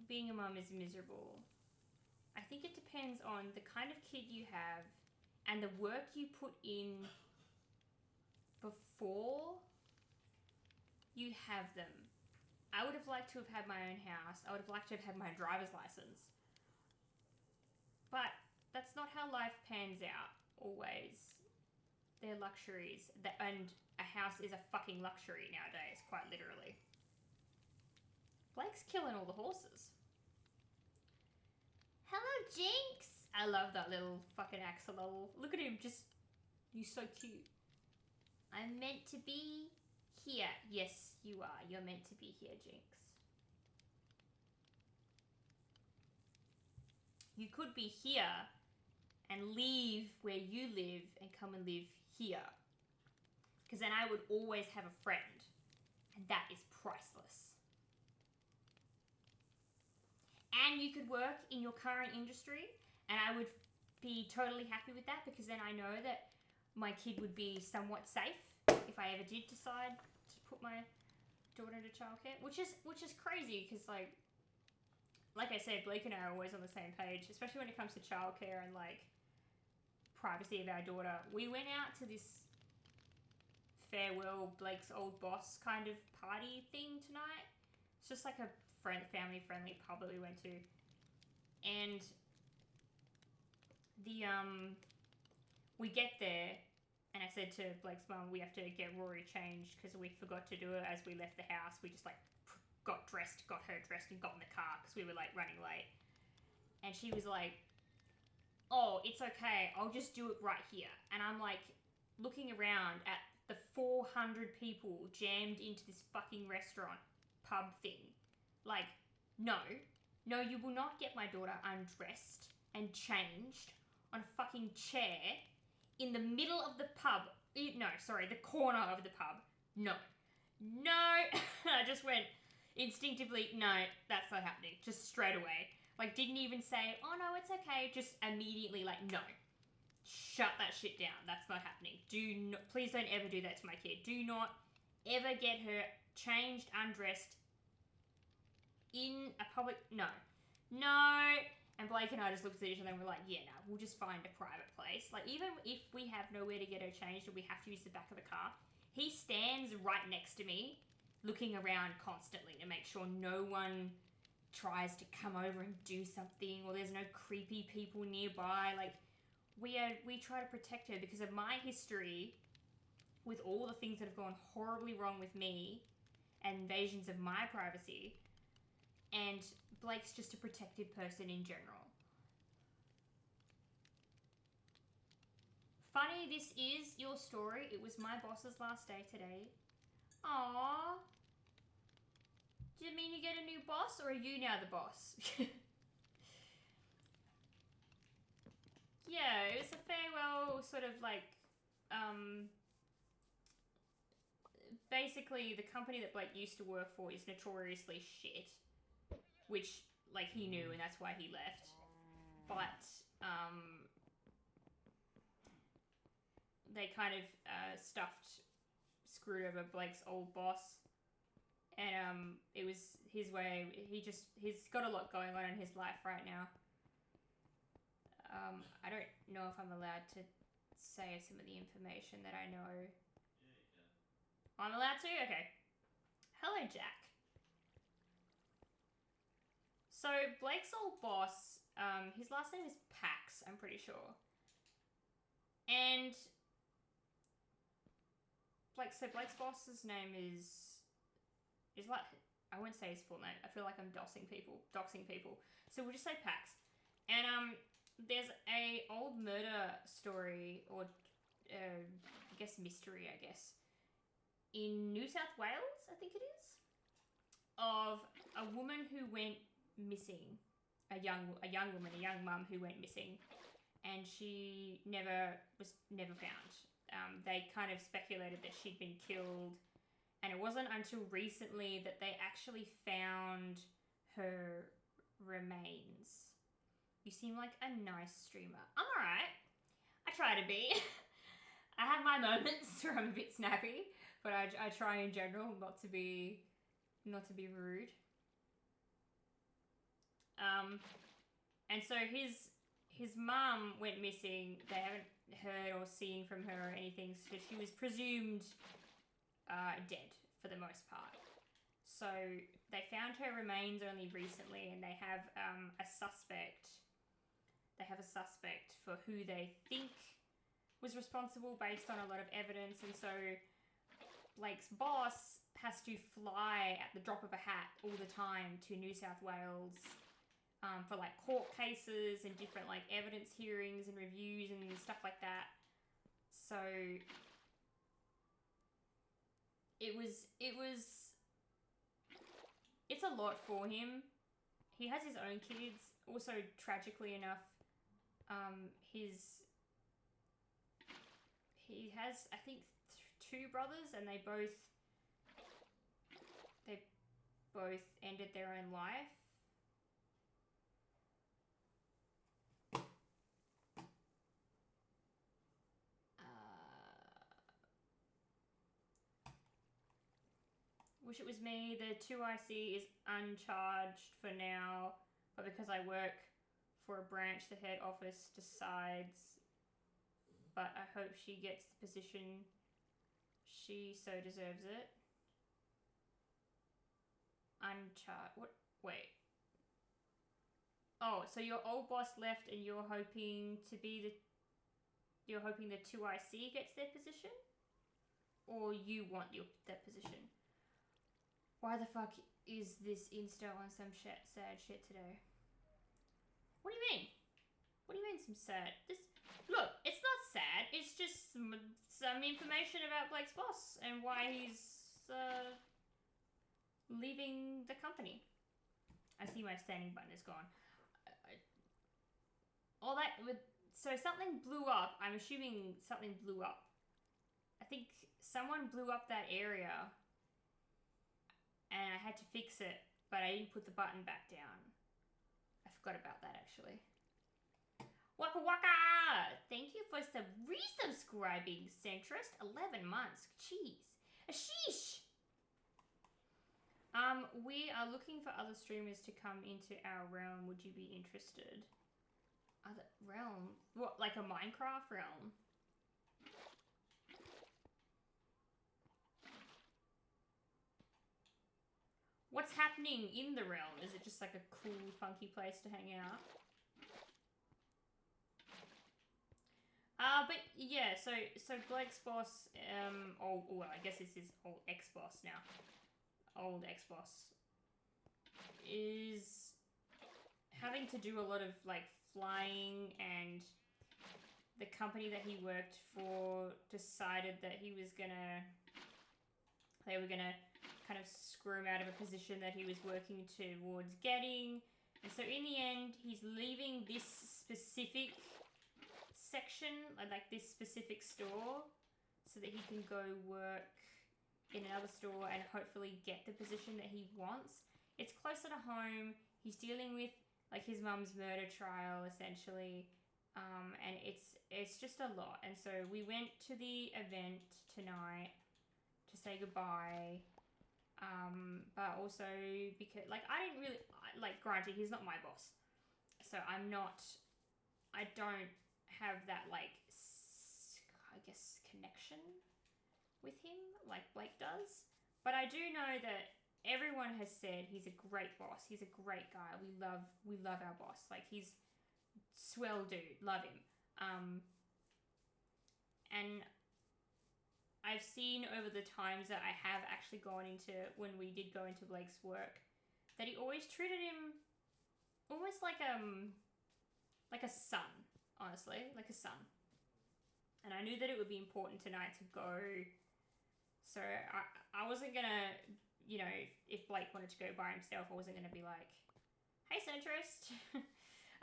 being a mum is miserable. I think it depends on the kind of kid you have and the work you put in before you have them. I would have liked to have had my own house. I would have liked to have had my driver's license. But that's not how life pans out, always. They're luxuries. And a house is a fucking luxury nowadays, quite literally. Blake's killing all the horses. Hello, Jinx! I love that little fucking axolotl. Look at him, just... He's so cute. I'm meant to be here. Yes, you are. You're meant to be here, Jinx. You could be here and leave where you live and come and live here. Because then I would always have a friend. And that is priceless. And you could work in your current industry, and I would be totally happy with that, because then I know that my kid would be somewhat safe if I ever did decide to put my daughter into childcare, which is crazy, because like I said, Blake and I are always on the same page, especially when it comes to childcare and like privacy of our daughter. We went out to this farewell Blake's old boss kind of party thing tonight. It's just like a family friendly pub that we went to, and we get there. And I said to Blake's mum, we have to get Rory changed because we forgot to do it as we left the house. We just like got her dressed and got in the car because we were like running late. And she was like, oh, it's okay. I'll just do it right here. And I'm like looking around at the 400 people jammed into this fucking restaurant pub thing. Like, no, you will not get my daughter undressed and changed on a fucking chair in the middle of the pub. The corner of the pub. No. I just went instinctively, no, that's not happening. Just straight away. Like, didn't even say, oh no, it's okay. Just immediately like, no. Shut that shit down. That's not happening. Please don't ever do that to my kid. Do not ever get her changed, undressed in a public, no. And Blake and I just looked at each other and we're like, yeah, no, we'll just find a private place. Like, even if we have nowhere to get her changed and we have to use the back of the car, he stands right next to me looking around constantly to make sure no one tries to come over and do something, or there's no creepy people nearby. Like, we try to protect her because of my history with all the things that have gone horribly wrong with me and invasions of my privacy. And Blake's just a protective person in general. Funny, this is your story. It was my boss's last day today. Aww. Do you mean you get a new boss, or are you now the boss? Yeah, it was a farewell sort of like, basically the company that Blake used to work for is notoriously shit. Which, like, he knew, and that's why he left. But, they kind of, screwed over Blake's old boss. And, it was his way. He's got a lot going on in his life right now. I don't know if I'm allowed to say some of the information that I know. Yeah, you can. I'm allowed to? Okay. Hello, Jack. So, Blake's old boss, his last name is Pax, I'm pretty sure. And, Blake's boss's name is like, I won't say his full name. I feel like I'm doxing people. So we'll just say Pax. And, there's a old murder story, or, I guess mystery, in New South Wales, I think it is. of a woman who went missing, a young woman, a young mum who went missing, and she was never found. They kind of speculated that she'd been killed, and it wasn't until recently that they actually found her remains. You seem like a nice streamer. I'm alright. I try to be. I have my moments where I'm a bit snappy, but I try in general not to be rude. And so his mum went missing. They haven't heard or seen from her or anything, so she was presumed dead for the most part. So they found her remains only recently, and they have a suspect. They have a suspect for who they think was responsible based on a lot of evidence, and so Blake's boss has to fly at the drop of a hat all the time to New South Wales for like court cases and different like evidence hearings and reviews and stuff like that. So it's a lot for him. He has his own kids. Also, tragically enough, he has, I think, two brothers, and they both ended their own life. Wish it was me. The 2IC is uncharged for now, but because I work for a branch, the head office decides. But I hope she gets the position. She so deserves it. What? Wait. Oh, so your old boss left, and you're hoping the 2IC gets their position, or you want that position? Why the fuck is this Insta on some sad shit today? What do you mean? What do you mean some sad? Look, it's not sad. It's just some information about Blake's boss and why he's leaving the company. I see my standing button is gone. So something blew up. I'm assuming something blew up. I think someone blew up that area, and I had to fix it, but I didn't put the button back down. I forgot about that, actually. Waka waka! Thank you for resubscribing, Centrist. 11 months. Jeez. Sheesh! We are looking for other streamers to come into our realm. Would you be interested? Other realm? What, like a Minecraft realm? What's happening in the realm? Is it just like a cool, funky place to hang out? But yeah, so Blake's boss, well, I guess it's his old ex-boss now. Old ex-boss is having to do a lot of like flying, and the company that he worked for decided that they were gonna kind of screw him out of a position that he was working towards getting. And so in the end, he's leaving this specific section, like this specific store, so that he can go work in another store and hopefully get the position that he wants. It's closer to home. He's dealing with like his mum's murder trial, essentially. And it's just a lot. And so we went to the event tonight to say goodbye. But also because, like, I didn't really, like, granted, he's not my boss. So I don't have that, like, I guess, connection with him like Blake does. But I do know that everyone has said he's a great boss. He's a great guy. We love our boss. Like, he's swell dude. Love him. And I've seen over the times that I have actually gone into, when we did go into Blake's work, that he always treated him almost like a son, honestly, like a son. And I knew that it would be important tonight to go, so I wasn't gonna you know, if Blake wanted to go by himself, I wasn't going to be like, hey, centrist.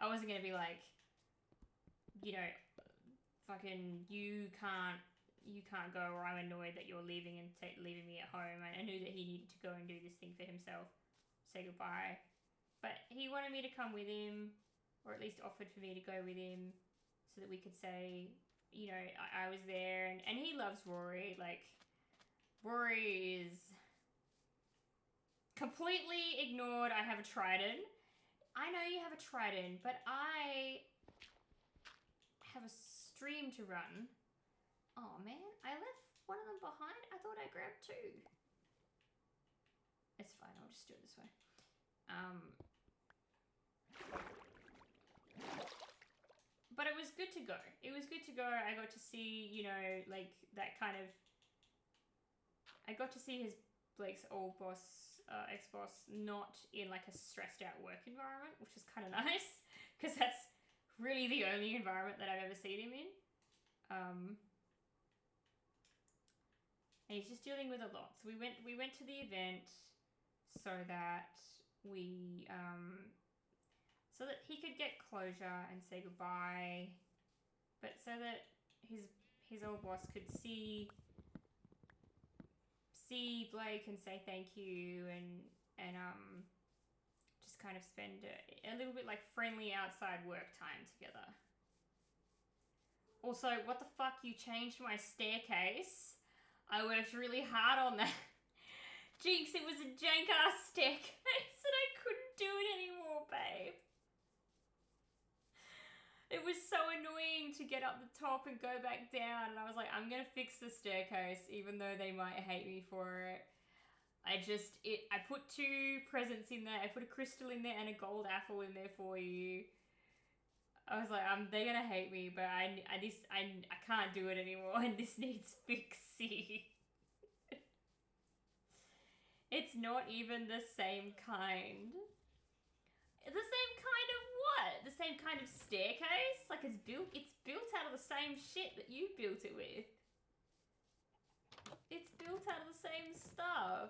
I wasn't going to be like, you know, fucking, you can't go, or I'm annoyed that you're leaving and leaving me at home. I knew that he needed to go and do this thing for himself, say goodbye. But he wanted me to come with him, or at least offered for me to go with him, so that we could say, you know, I was there. And he loves Rory. Like, Rory is completely ignored. I have a trident. I know you have a trident, but I have a stream to run. Oh man, I left one of them behind. I thought I grabbed two. It's fine, I'll just do it this way. But it was good to go. It was good to go. I got to see, you know, like that kind of... I got to see Blake's old boss, ex-boss, not in like a stressed out work environment, which is kind of nice, because that's really the only environment that I've ever seen him in. And he's just dealing with a lot. So we went to the event so that so that he could get closure and say goodbye, but so that his old boss could see Blake and say thank you and just kind of spend a little bit like friendly outside work time together. Also, what the fuck, you changed my staircase? I worked really hard on that. Jinx, it was a jank-ass staircase and I couldn't do it anymore, babe. It was so annoying to get up the top and go back down, and I was like, I'm gonna fix the staircase even though they might hate me for it. I put 2 presents in there. I put a crystal in there and a gold apple in there for you. I was like, they're gonna hate me, but I can't do it anymore, and this needs fixing. It's not even the same kind. The same kind of what? The same kind of staircase? Like it's built out of the same shit that you built it with. It's built out of the same stuff.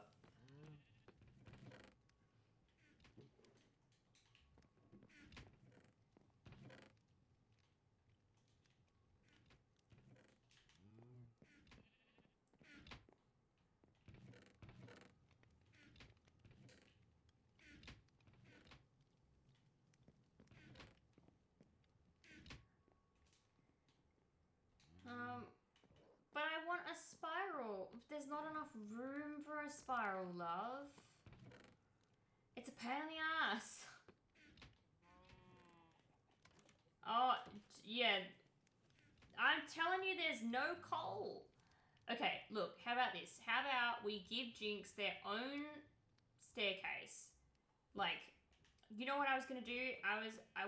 But I want a spiral. There's not enough room for a spiral, love. It's a pain in the ass. Oh, yeah. I'm telling you, there's no coal. Okay, look, how about this? How about we give Jinx their own staircase? Like, you know what I was going to do? I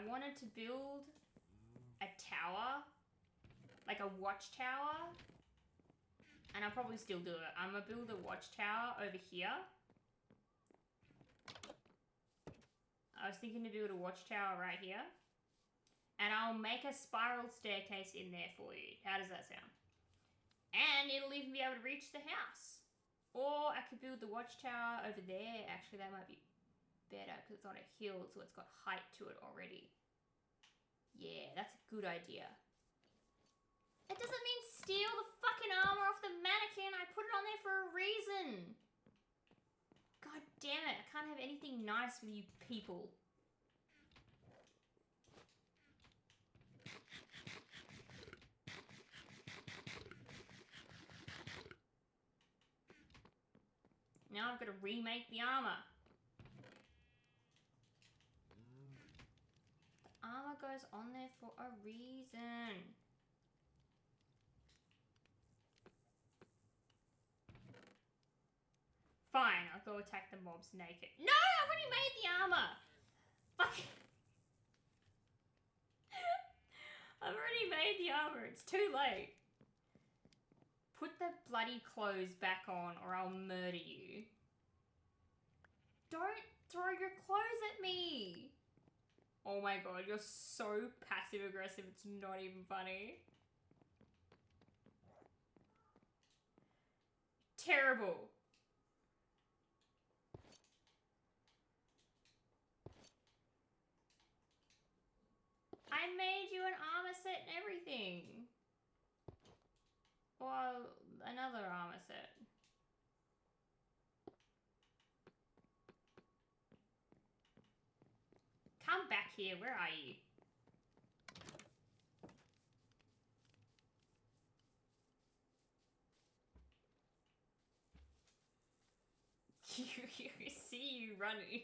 wanted to build a tower, like a watchtower, and I'll probably still do it. I'm going to build a watchtower over here. I was thinking to do a watchtower right here. And I'll make a spiral staircase in there for you. How does that sound? And it'll even be able to reach the house. Or I could build the watchtower over there. Actually, that might be better because it's on a hill, so it's got height to it already. Yeah, that's a good idea. It doesn't mean steal the fucking armor off the mannequin. I put it on there for a reason. God damn it. I can't have anything nice with you people. Now I've got to remake the armor. The armor goes on there for a reason. Fine, I'll go attack the mobs naked. No, I've already made the armor. Fuck. I've already made the armor. It's too late. Put the bloody clothes back on or I'll murder you. Don't throw your clothes at me. Oh my god, you're so passive aggressive, it's not even funny. Terrible. everything. Or another armor set. Come back here. Where are you? You see you running.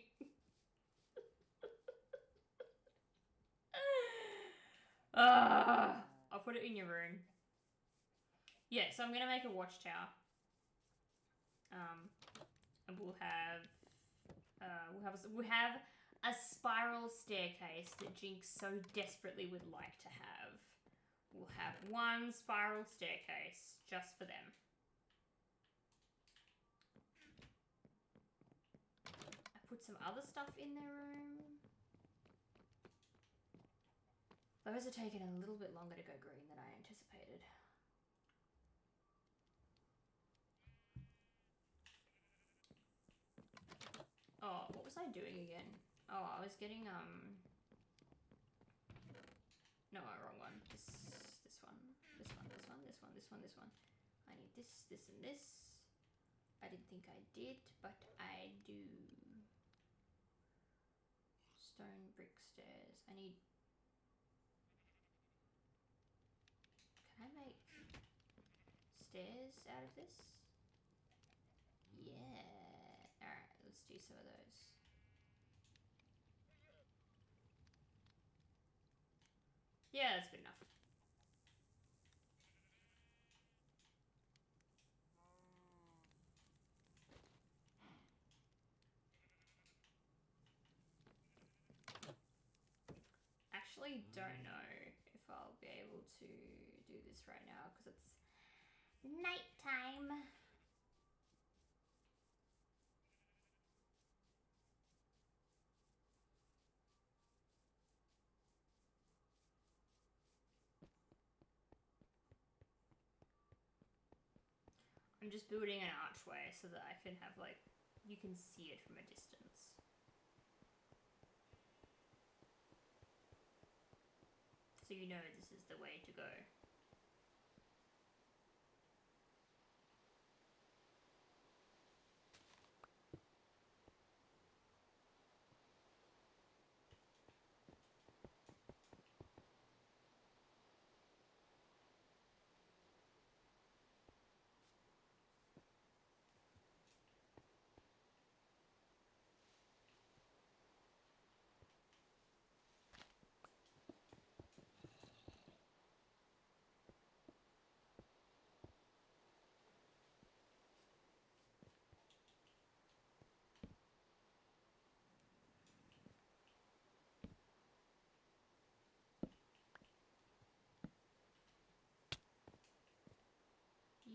I'll put it in your room. Yeah, so I'm gonna make a watchtower. And we'll have a spiral staircase that Jinx so desperately would like to have. We'll have one spiral staircase just for them. I put some other stuff in their room. Those are taking a little bit longer to go green than I anticipated. Oh, what was I doing again? Oh, I was getting, no, wrong one. This one. I need this, and this. I didn't think I did, but I do. Stone brick stairs. I need... Can I make stairs out of this? Yeah. Alright, let's do some of those. Yeah, that's good enough. Actually don't know if I'll be able to do this right now because it's nighttime. I'm just building an archway so that I can have, like, you can see it from a distance. So you know this is the way to go.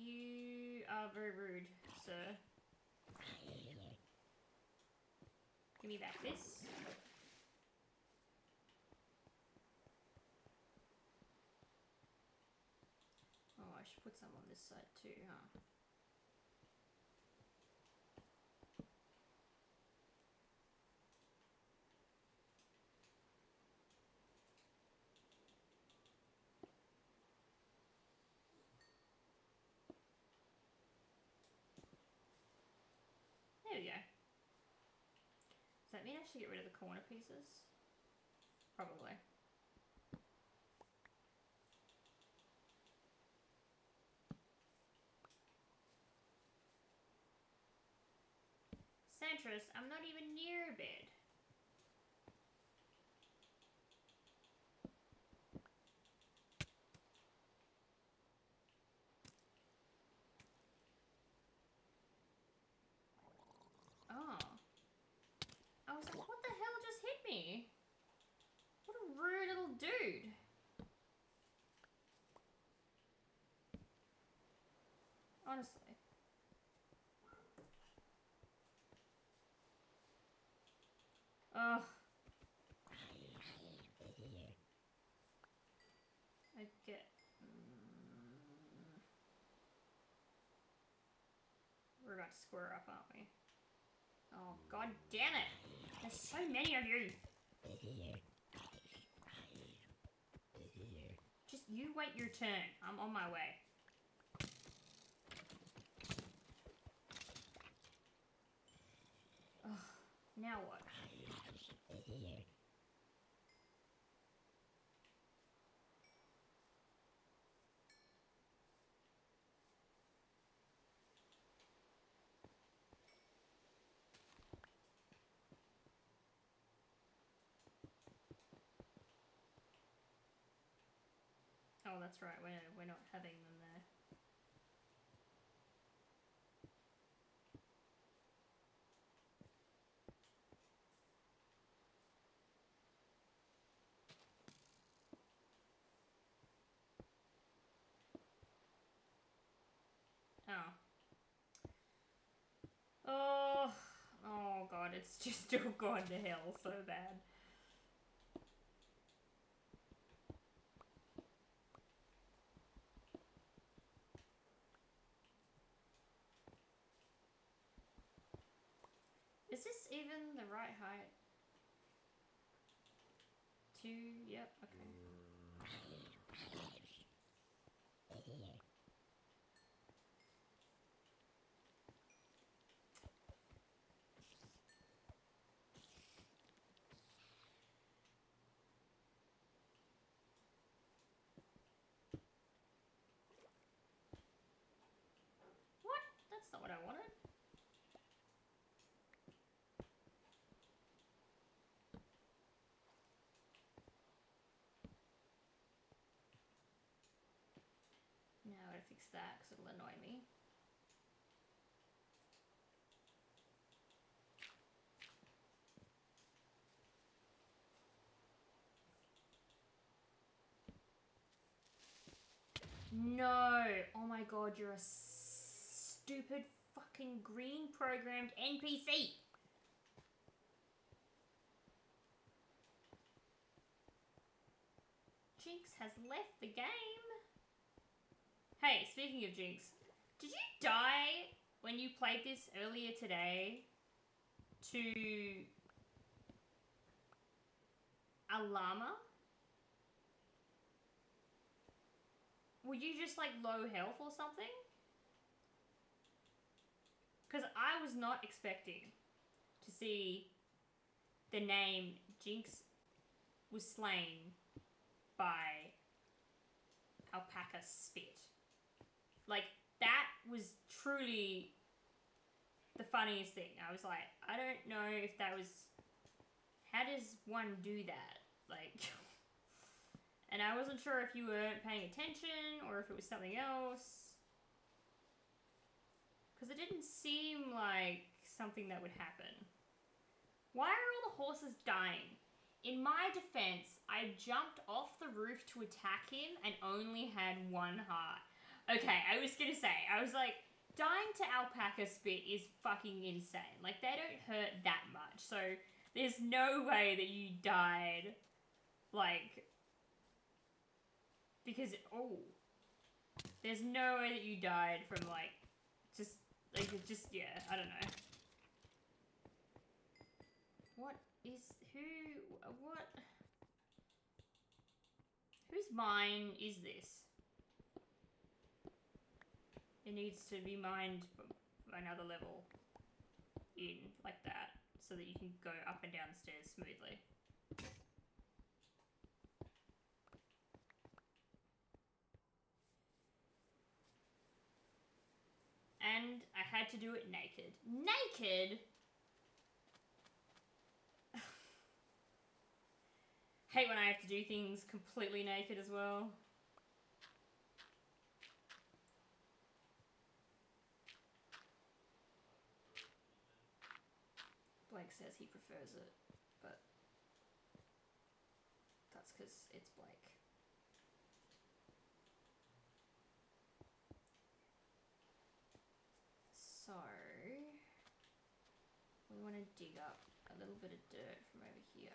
You are very rude, sir. Give me back this. Oh, I should put some on this side too, huh? There we go. Does that mean I should get rid of the corner pieces? Probably. Centris, I'm not even near a bed. Oh. I was like, what the hell just hit me? What a rude little dude. Honestly. Ugh. I get... We're about to square up, aren't we? Oh, god damn it! There's so many of you! Just you wait your turn. I'm on my way. Ugh, now what? Oh, that's right. We're not having them there. Oh. Oh god, it's just still gone to hell so bad. Is this even the right height? 2, yep, okay. What? That's not what I wanted. Now I gotta fix that because it'll annoy me. No! Oh my god, you're a stupid fucking green programmed NPC! Jinx has left the game. Hey, speaking of Jinx, did you die when you played this earlier today to a llama? Were you just like low health or something? Because I was not expecting to see the name Jinx was slain by alpaca spit. Like, that was truly the funniest thing. I was like, I don't know if that was... How does one do that? Like... And I wasn't sure if you weren't paying attention or if it was something else. Because it didn't seem like something that would happen. Why are all the horses dying? In my defense, I jumped off the roof to attack him and only had 1 heart. Okay, I was gonna say, I was like, dying to alpaca spit is fucking insane. Like, they don't hurt that much. So, there's no way that you died, like... Because, there's no way that you died from, like, yeah, I don't know. What? Whose mine is this? It needs to be mined another level in, like that, so that you can go up and down the stairs smoothly. And I had to do it naked. Naked? Hate when I have to do things completely naked as well. Blake says he prefers it, but that's because it's Blake. So, we want to dig up a little bit of dirt from over here.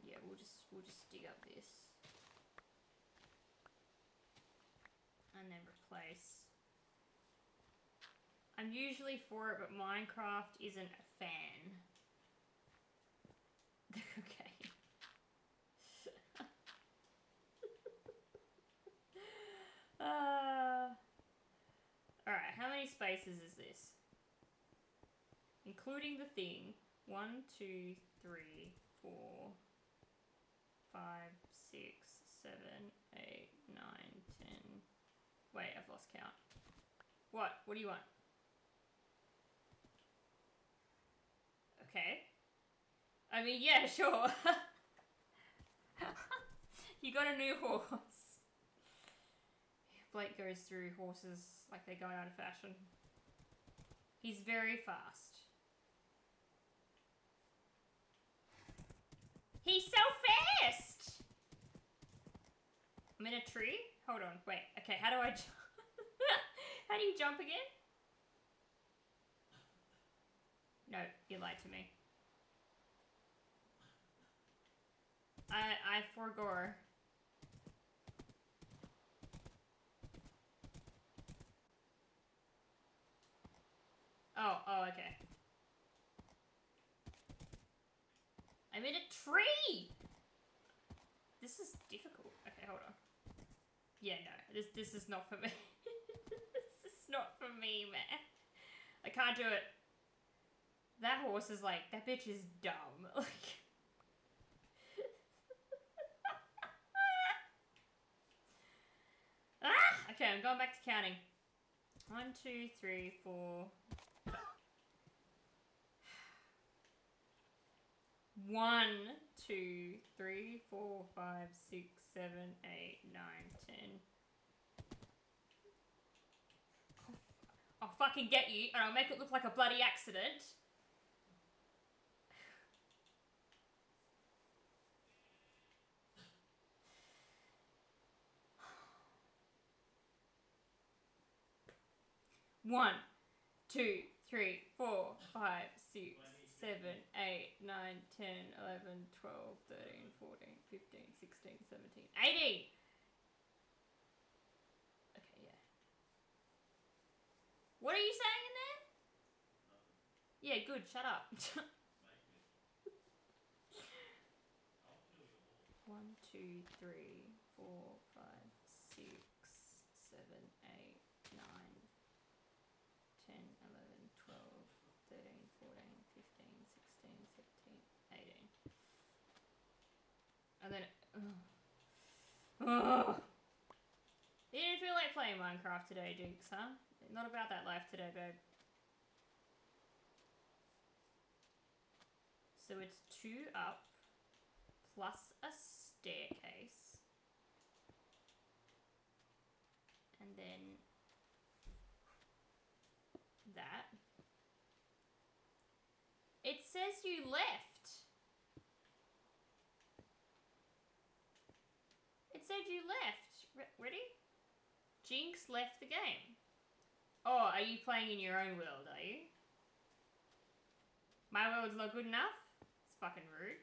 Yeah, we'll just dig up this. And then replace. I'm usually for it, but Minecraft isn't a fan. Okay. spaces is this? Including the thing. 1, 2, 3, 4, 5, 6, 7, 8, 9, 10. Wait, I've lost count. What? What do you want? Okay. I mean, yeah, sure. You got a new horse. Blake goes through horses like they're going out of fashion. He's very fast. He's so fast! I'm in a tree? Hold on, wait. Okay, how do I jump? How do you jump again? No, you lied to me. I forgo. Oh, okay. I'm in a tree! This is difficult. Okay, hold on. Yeah, no, this is not for me. This is not for me, man. I can't do it. That horse is like, that bitch is dumb. Like... Ah! Okay, I'm going back to counting. 1, 2, 3, 4. 1, 2, 3, 4, 5, 6, 7, 8, 9, 10. I'll fucking get you, and I'll make it look like a bloody accident. One, 2, 3, 4, 5, 6, 7, 8, 9, 10, 11, 12, 13, 14, 15, 16, 17, 18! Okay, yeah. What are you saying in there? Nothing. Yeah, good, shut up. Make me. I'll kill your horse. 1, 2, 3, 4, 5, 6, 7, 8, 9, 10, 11, 12, 13, 14, 15, 16, 17, 18. And then... Ugh. You didn't feel like playing Minecraft today, Jinx, huh? Not about that life today, babe. So it's 2 up, plus a staircase. And then... that. It says you left. It said you left. Ready? Jinx left the game. Oh, are you playing in your own world, are you? My world's not good enough? It's fucking rude.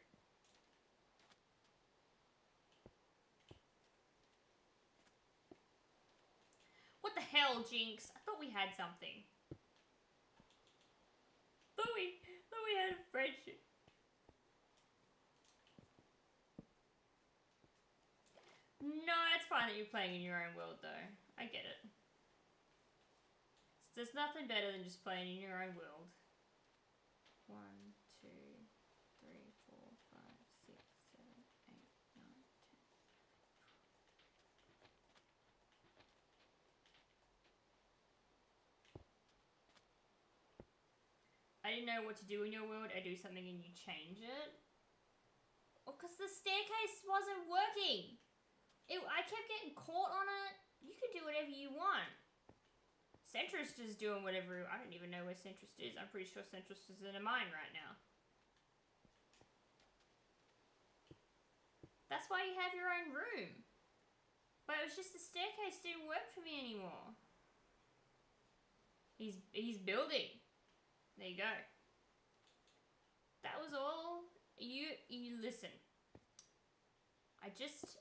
What the hell, Jinx? I thought we had something. Thought we had a friendship. No, it's fine that you're playing in your own world, though. I get it. There's nothing better than just playing in your own world. 1, 2, 3, 4, 5, 6, 7, 8, 9, 10. I didn't know what to do in your world. I do something and you change it. Well, because the staircase wasn't working. I kept getting caught on it. You can do whatever you want. Centrist is doing whatever. I don't even know where Centrist is. I'm pretty sure Centrist is in a mine right now. That's why you have your own room. But it was just the staircase didn't work for me anymore. He's building. There you go. That was all. You listen. I just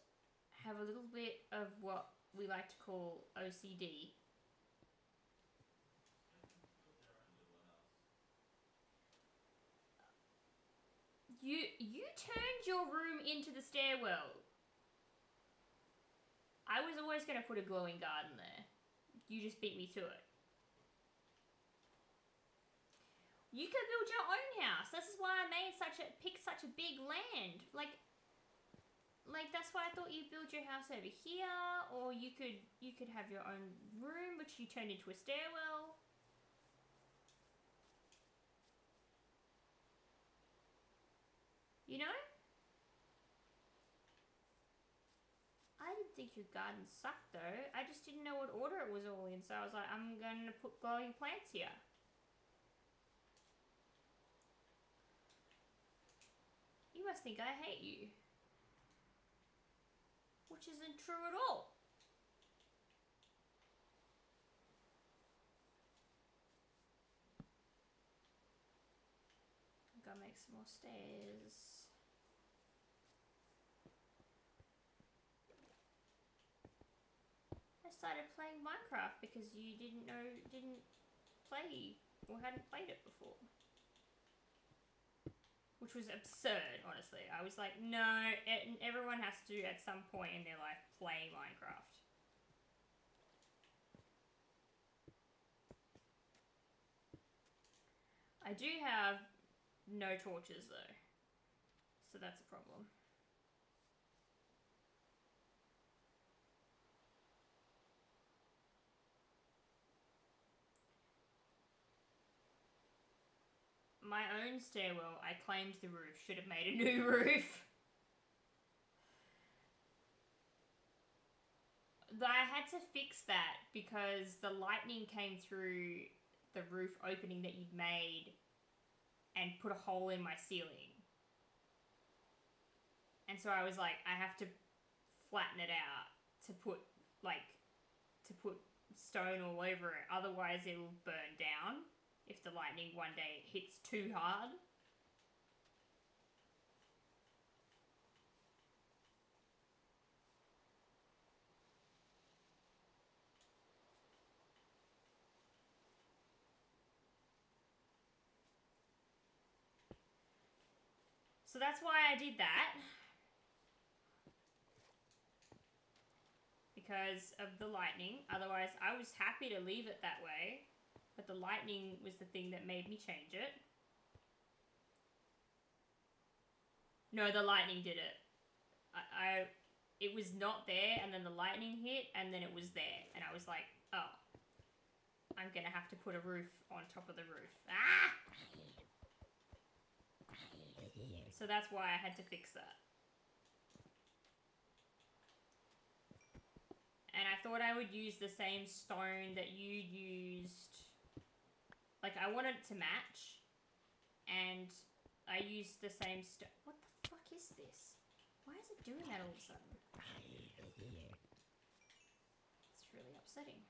have a little bit of what we like to call OCD. You turned your room into the stairwell. I was always going to put a glowing garden there. You just beat me to it. You could build your own house. This is why I picked such a big land. Like that's why I thought you'd build your house over here, or you could have your own room, which you turned into a stairwell. You know? I didn't think your garden sucked though. I just didn't know what order it was all in, so I was like, I'm going to put glowing plants here. You must think I hate you. Which isn't true at all. Gotta make some more stairs. I started playing Minecraft because you didn't play or hadn't played it before. Which was absurd, honestly. I was like, no, everyone has to at some point in their life play Minecraft. I do have no torches though, so that's a problem. My own stairwell, I claimed the roof, should have made a new roof. I had to fix that because the lightning came through the roof opening that you'd made and put a hole in my ceiling. And so I was like, I have to flatten it out to put stone all over it. Otherwise it will burn down if the lightning one day hits too hard. So that's why I did that. Because of the lightning. Otherwise, I was happy to leave it that way. But the lightning was the thing that made me change it. No, the lightning did it. It was not there, and then the lightning hit, and then it was there. And I was like, oh. I'm gonna have to put a roof on top of the roof. Ah! So that's why I had to fix that. And I thought I would use the same stone that you used. Like, I wanted it to match. And I used the same stone. What the fuck is this? Why is it doing that all of a sudden? It's really upsetting.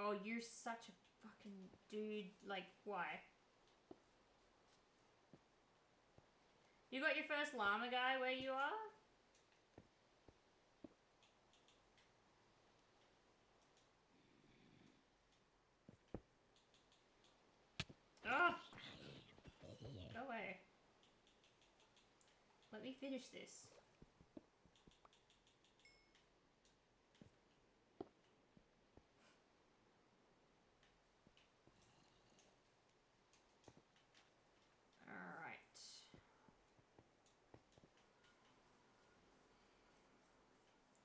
Oh, you're such a fucking dude. Like, why? You got your first llama guy where you are? Oh! Go away. Let me finish this.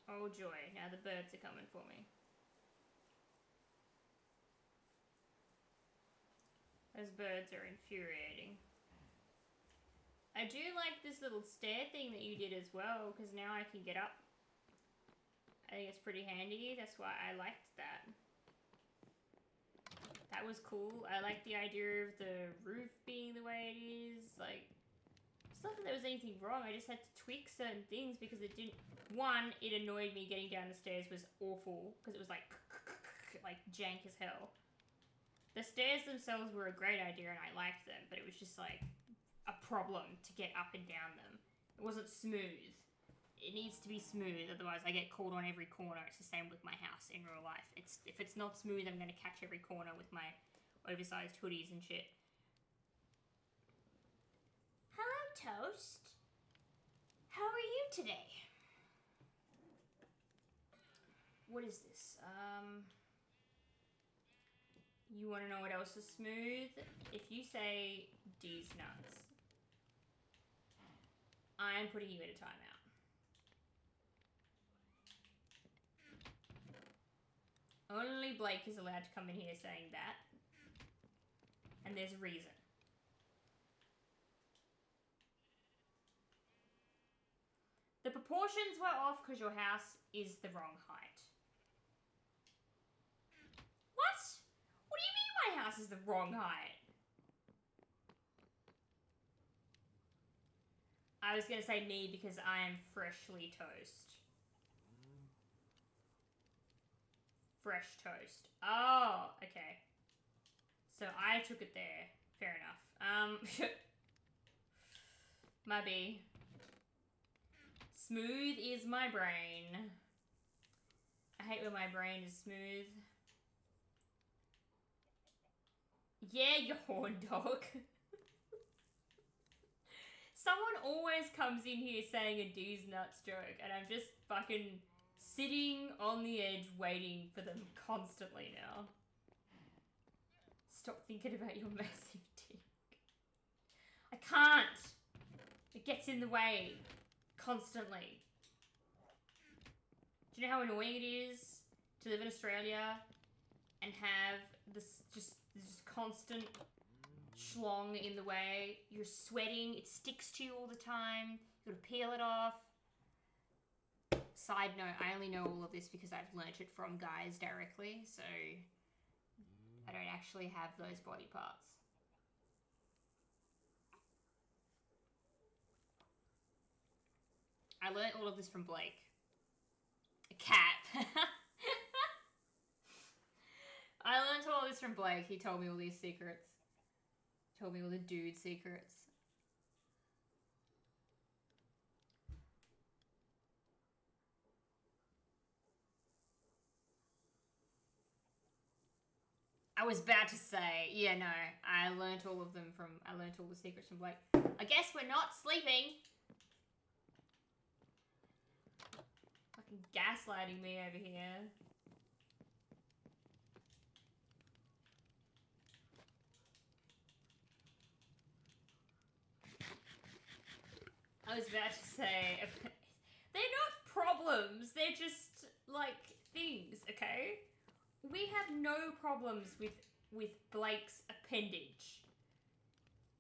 Oh joy, now the birds are coming for me. Those birds are infuriating. I do like this little stair thing that you did as well, because now I can get up. I think it's pretty handy, that's why I liked that. That was cool. I like the idea of the roof being the way it is. Like, it's not that there was anything wrong, I just had to tweak certain things because it didn't... One, it annoyed me getting down the stairs was awful because it was like jank as hell. The stairs themselves were a great idea and I liked them, but it was just like a problem to get up and down them. It wasn't smooth. It needs to be smooth, otherwise I get caught on every corner. It's the same with my house in real life. If it's not smooth, I'm going to catch every corner with my oversized hoodies and shit. Hello, Toast. How are you today? What is this? You want to know what else is smooth? If you say D's nuts, I am putting you in a timeout. Only Blake is allowed to come in here saying that. And there's a reason. The proportions were off because your house is the wrong height. What? What do you mean my house is the wrong height? I was going to say me because I am freshly toast. Fresh toast. Oh, okay. So I took it there. Fair enough. Maybe. Smooth is my brain. I hate when my brain is smooth. Yeah, you horn dog. Someone always comes in here saying a D's nuts joke, and I'm just fucking sitting on the edge waiting for them constantly now. Stop thinking about your massive dick. I can't. It gets in the way constantly. Do you know how annoying it is to live in Australia and have this just constant schlong in the way? You're sweating, it sticks to you all the time, you gotta peel it off. Side note, I only know all of this because I've learnt it from guys directly, so I don't actually have those body parts. I learnt all of this from Blake. A cat. I learnt all of this from Blake. He told me all these secrets. Told me all the dude secrets. I was about to say, yeah, no, I learnt all of them from, I learnt all the secrets from Blake. I guess we're not sleeping. Fucking gaslighting me over here. I was about to say, they're not problems, they're just, like, things, okay? We have no problems with Blake's appendage.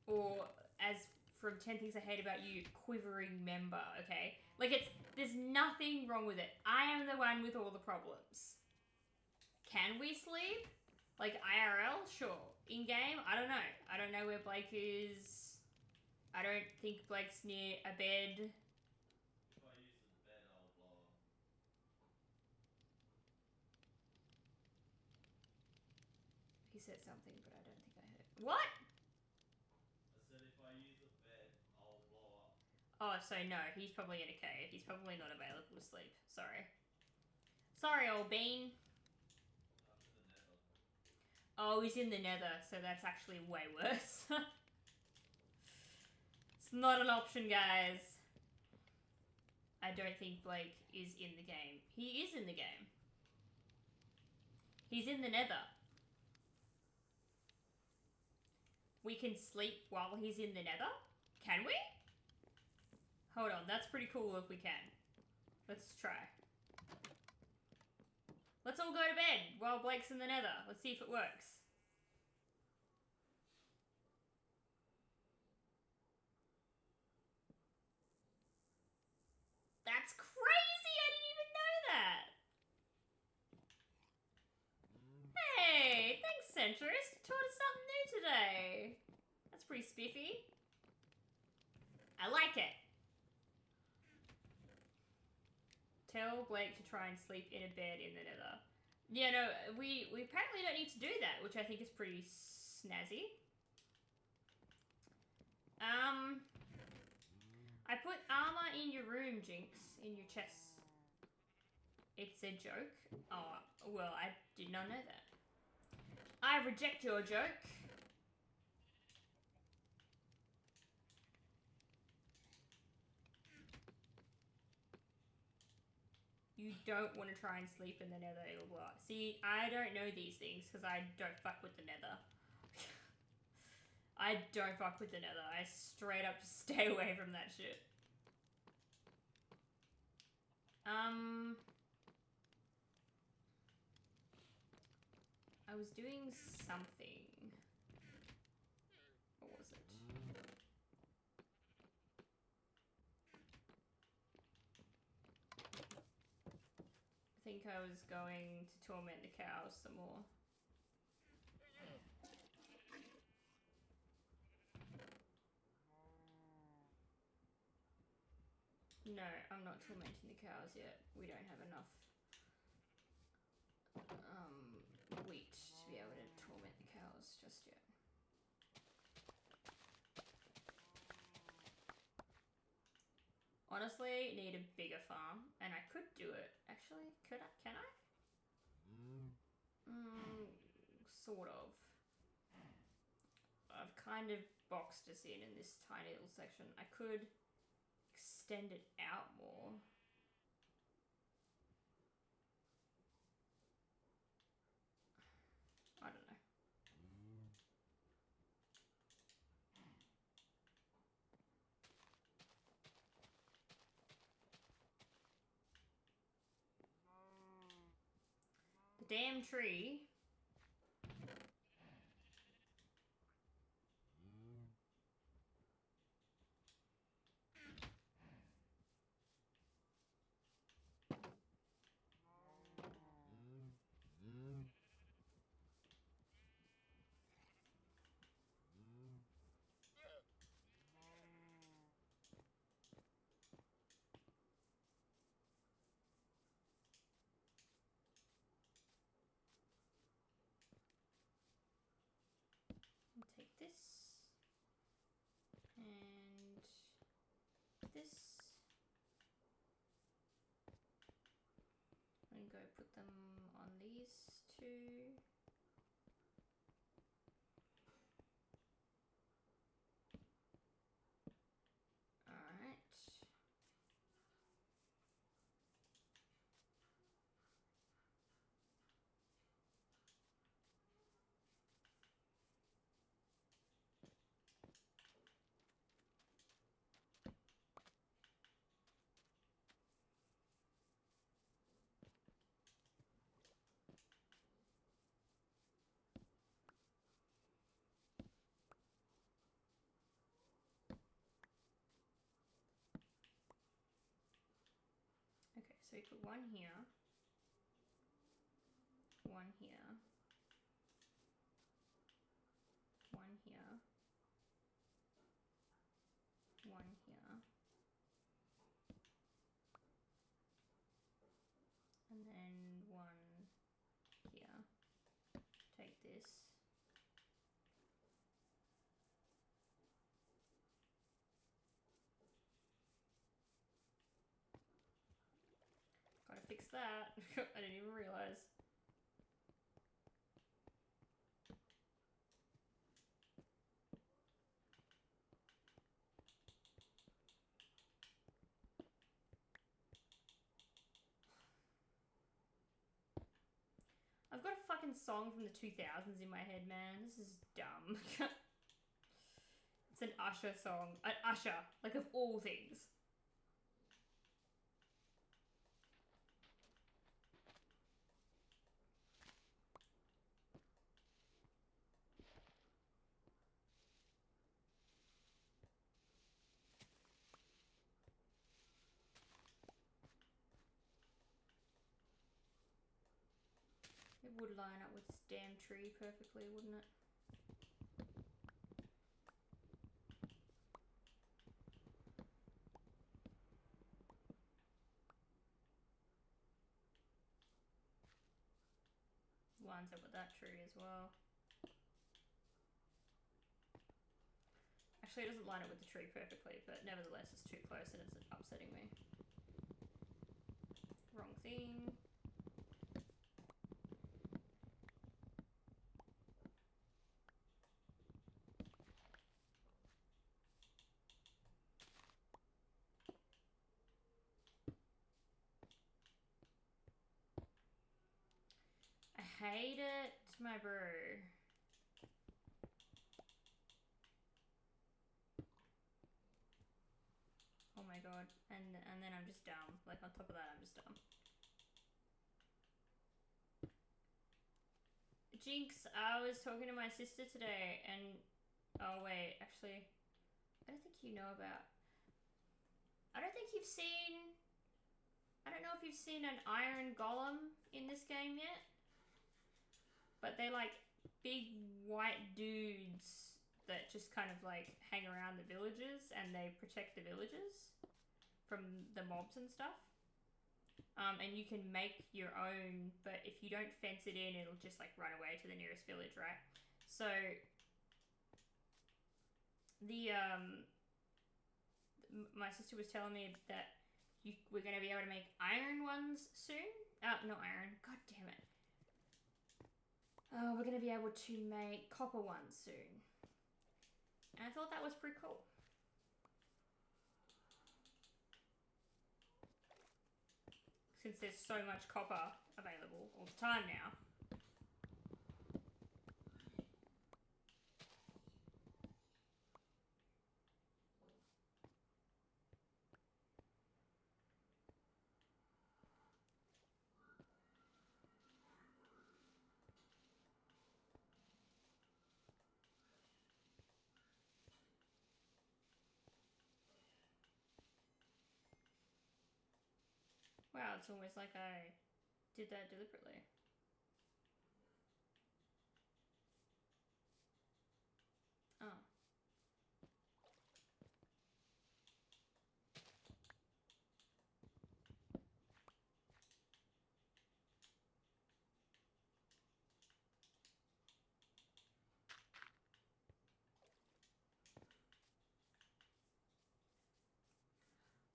Or, as from 10 Things I Hate About You, quivering member, okay? Like, there's nothing wrong with it. I am the one with all the problems. Can we sleep? Like, IRL? Sure. In-game? I don't know. I don't know where Blake is. I don't think Blake's near a bed. If I use the bed, I'll blow up. He said something, but I don't think I heard. What? I said if I use the bed, I'll blow up. Oh, so no, he's probably in a cave. He's probably not available to sleep. Sorry. Sorry, old bean. I'm in the nether. Oh, he's in the nether, so that's actually way worse. It's not an option, guys. I don't think Blake is in the game. He is in the game. He's in the nether. We can sleep while he's in the nether? Can we? Hold on, that's pretty cool if we can. Let's try. Let's all go to bed while Blake's in the nether. Let's see if it works. That's crazy! I didn't even know that! Hey! Thanks, Centrist! You taught us something new today! That's pretty spiffy. I like it! Tell Blake to try and sleep in a bed in the nether. Yeah, no, we apparently don't need to do that, which I think is pretty snazzy. I put armor in your room, Jinx. In your chest. It's a joke? Oh, well, I did not know that. I reject your joke. You don't want to try and sleep in the nether, it'll blow up. See, I don't know these things because I don't fuck with the nether. I don't fuck with the nether. I straight up just stay away from that shit. I was doing something. What was it? I think I was going to torment the cows some more. No, I'm not tormenting the cows yet. We don't have enough wheat to be able to torment the cows just yet. Honestly, need a bigger farm, and I could do it. Actually, could I? Can I? Sort of. I've kind of boxed us in this tiny little section. I could extend it out more. I don't know. The damn tree. I'll take this and this and go put them on these two. Alright. Okay, so we put one here, one here, one here, one here, and then one here. Take this. Gotta fix that. I didn't even realize. I've got a fucking song from the 2000s in my head, man. This is dumb. It's an Usher song. An Usher, like of all things. It would line up with this damn tree perfectly, wouldn't it? Lines up with that tree as well. Actually, it doesn't line up with the tree perfectly, but nevertheless, it's too close and it's upsetting me. Wrong thing. I hate it, my bro. Oh my god. And then I'm just dumb. Like, on top of that, I'm just dumb. Jinx, I was talking to my sister today and... Oh wait, actually... I don't think you know about... I don't think you've seen... I don't know if you've seen an iron golem in this game yet. But they're like big white dudes that just kind of like hang around the villages and they protect the villages from the mobs and stuff. And you can make your own, but if you don't fence it in, it'll just like run away to the nearest village, right? So the my sister was telling me that we're going to be able to make iron ones soon. Not iron. God damn it. We're going to be able to make copper ones soon. And I thought that was pretty cool. Since there's so much copper available all the time now. Wow, it's almost like I did that deliberately. Oh.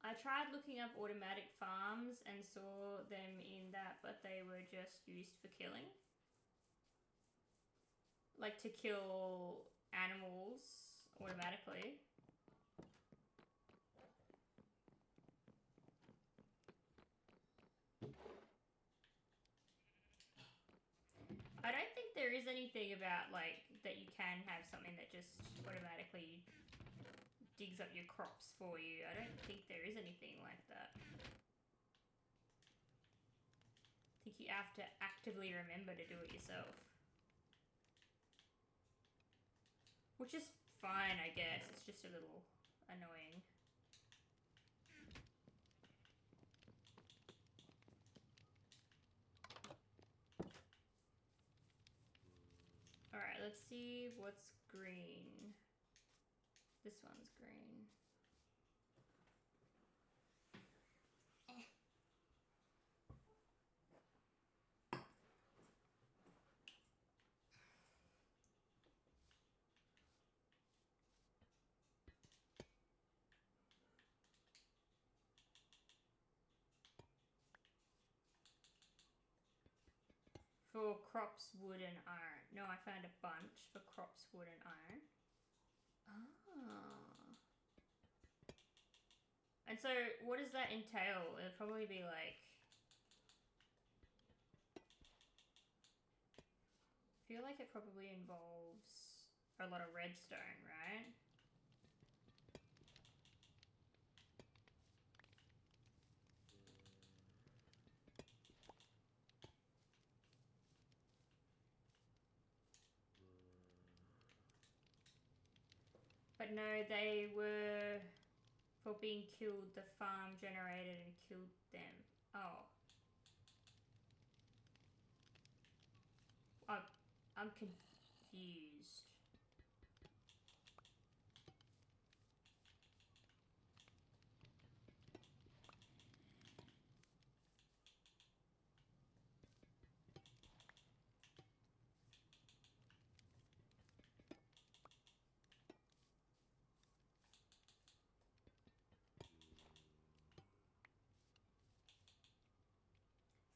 I tried looking up automatic farms and saw them in that, but they were just used for killing. Like to kill animals automatically. I don't think there is anything about like that you can have something that just automatically digs up your crops for you. I don't think there is anything like that. I think you have to actively remember to do it yourself. Which is fine, I guess. It's just a little annoying. Alright, let's see what's green. This one's green. For crops, wood and iron. No, I found a bunch for crops, wood and iron. Ah. And so, what does that entail? It'll probably be like... I feel like it probably involves a lot of redstone, right? But no, they were for being killed. The farm generated and killed them. Oh. I'm confused.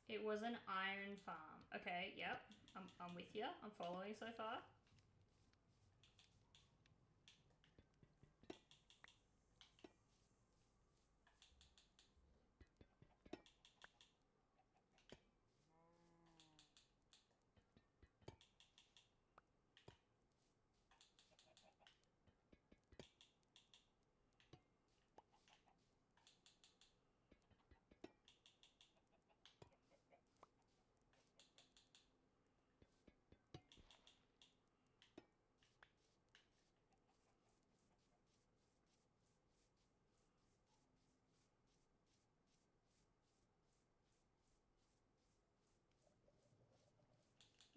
It was an iron farm. Okay, yep. I'm with you. I'm following so far.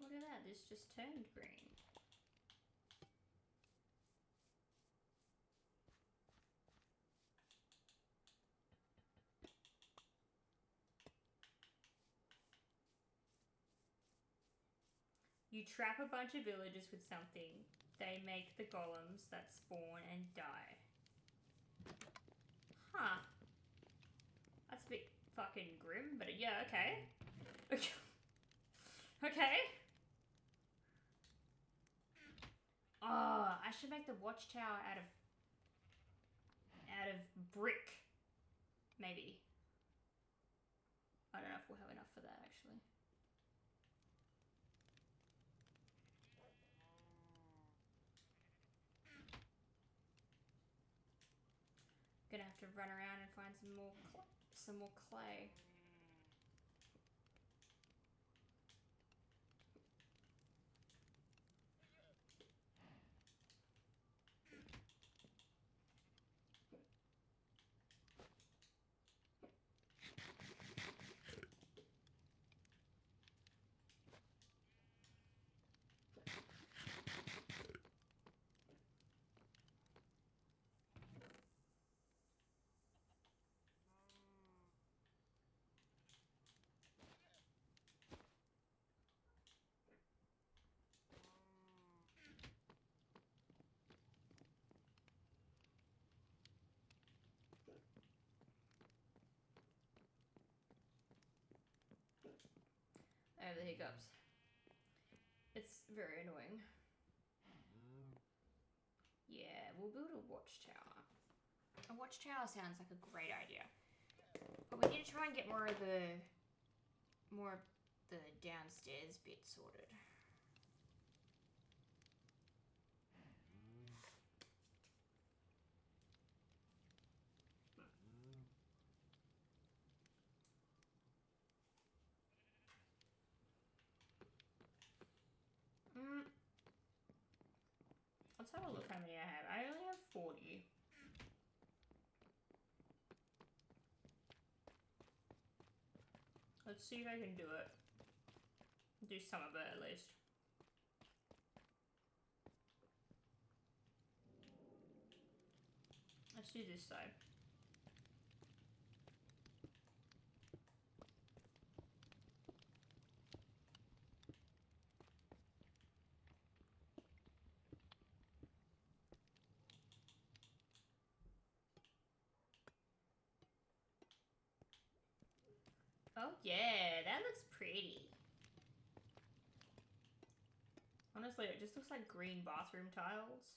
Look at that, this just turned green. You trap a bunch of villagers with something. They make the golems that spawn and die. Huh. That's a bit fucking grim, but yeah, okay. Okay. Oh, I should make the watchtower out of brick. Maybe. I don't know if we'll have enough for that, actually. Gonna have to run around and find some more clay. I have the hiccups. It's very annoying. Yeah, we'll build a watchtower. A watchtower sounds like a great idea. But we need to try and get more of the downstairs bit sorted. Let's have a look how many I have. I only have 40. Let's see if I can do it. Do some of it at least. Let's do this side. Oh yeah, that looks pretty. Honestly, it just looks like green bathroom tiles.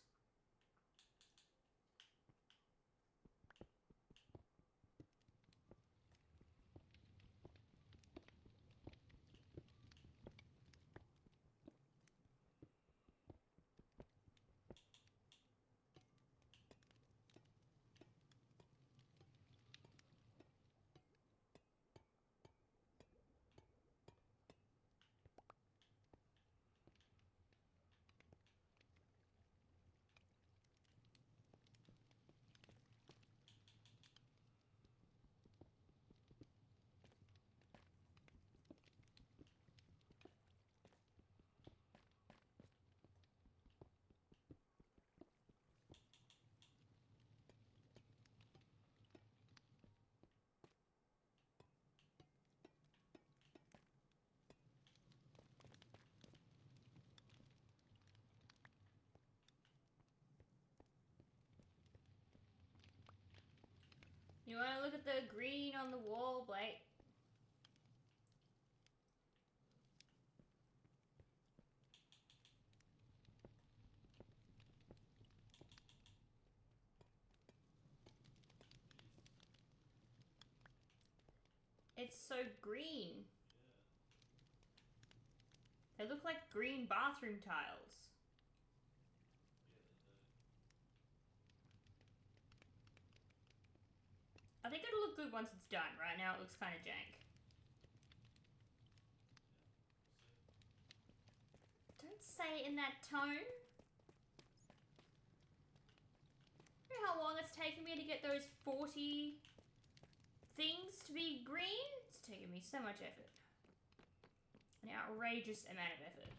You want to look at the green on the wall, Blake? It's so green. Yeah. They look like green bathroom tiles. Yeah, they do. I think it'll look good once it's done. Right now it looks kind of jank. Yeah, we'll see. Don't say it in that tone. You know how long it's taken me to get those 40 things to be green? It's taken me so much effort. An outrageous amount of effort.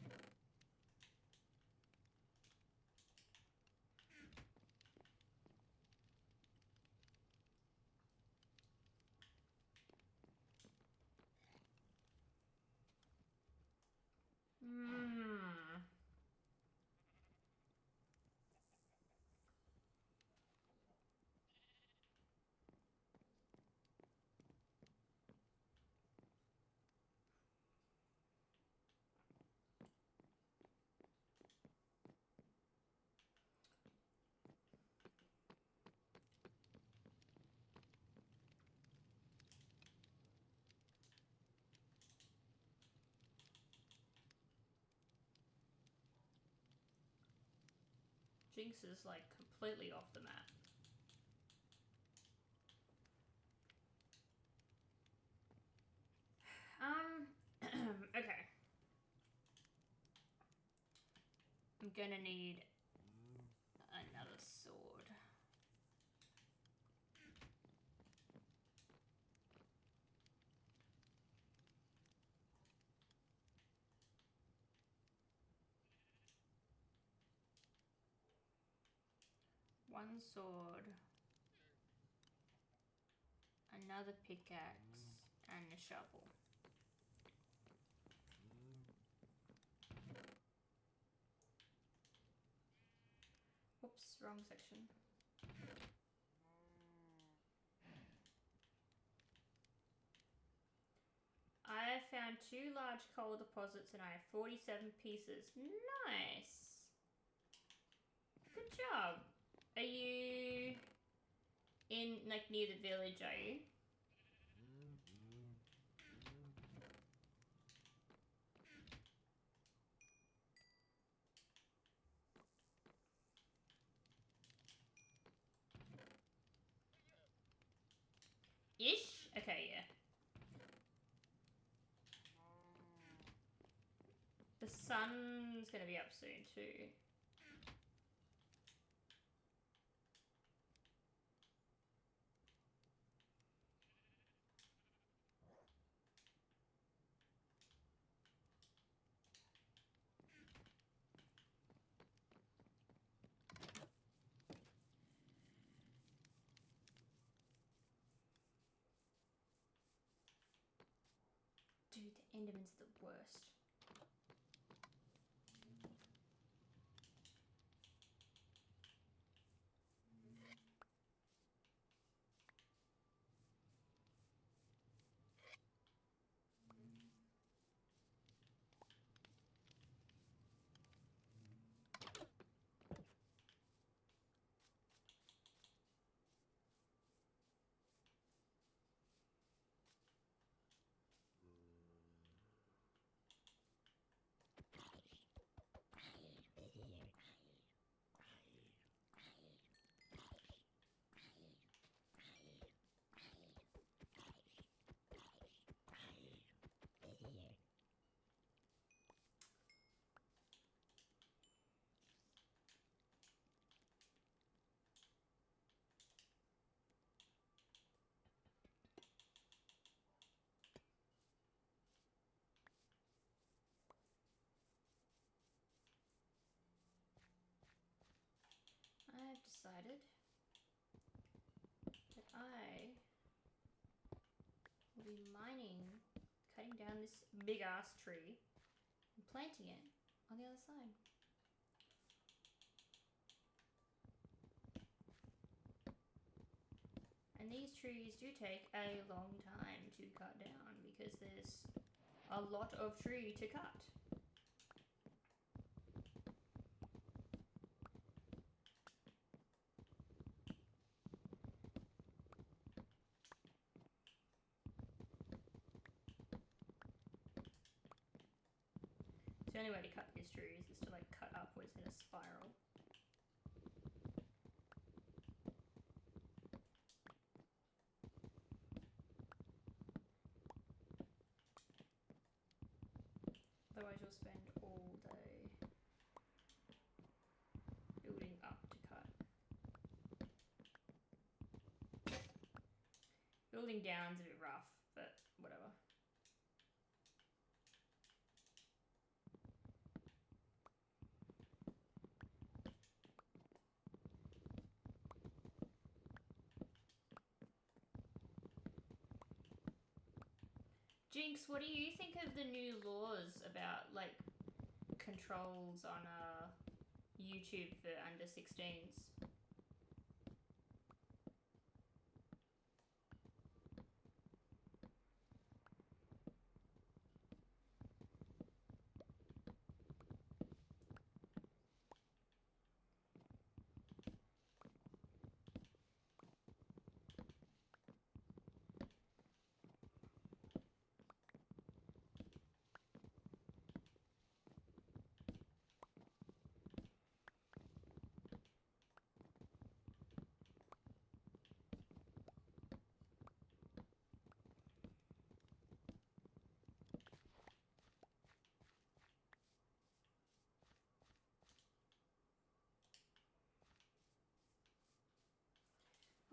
Jinx is like completely off the map. Okay. I'm gonna need another sword. One sword, another pickaxe, and a shovel. Whoops, wrong section. I have found 2 large coal deposits and I have 47 pieces. Nice! Good job. Are you in, like, near the village, are you? Ish? Okay, yeah. The sun's gonna be up soon too. Dude, the Enderman's the worst. I have decided that I will be mining, cutting down this big ass tree and planting it on the other side. And these trees do take a long time to cut down because there's a lot of tree to cut. The only way to cut these trees is to like cut upwards in a spiral. Otherwise you'll spend all day building up to cut. Building down's a bit rough, but whatever. Jinx, what do you think of the new laws about like controls on YouTube for under 16s?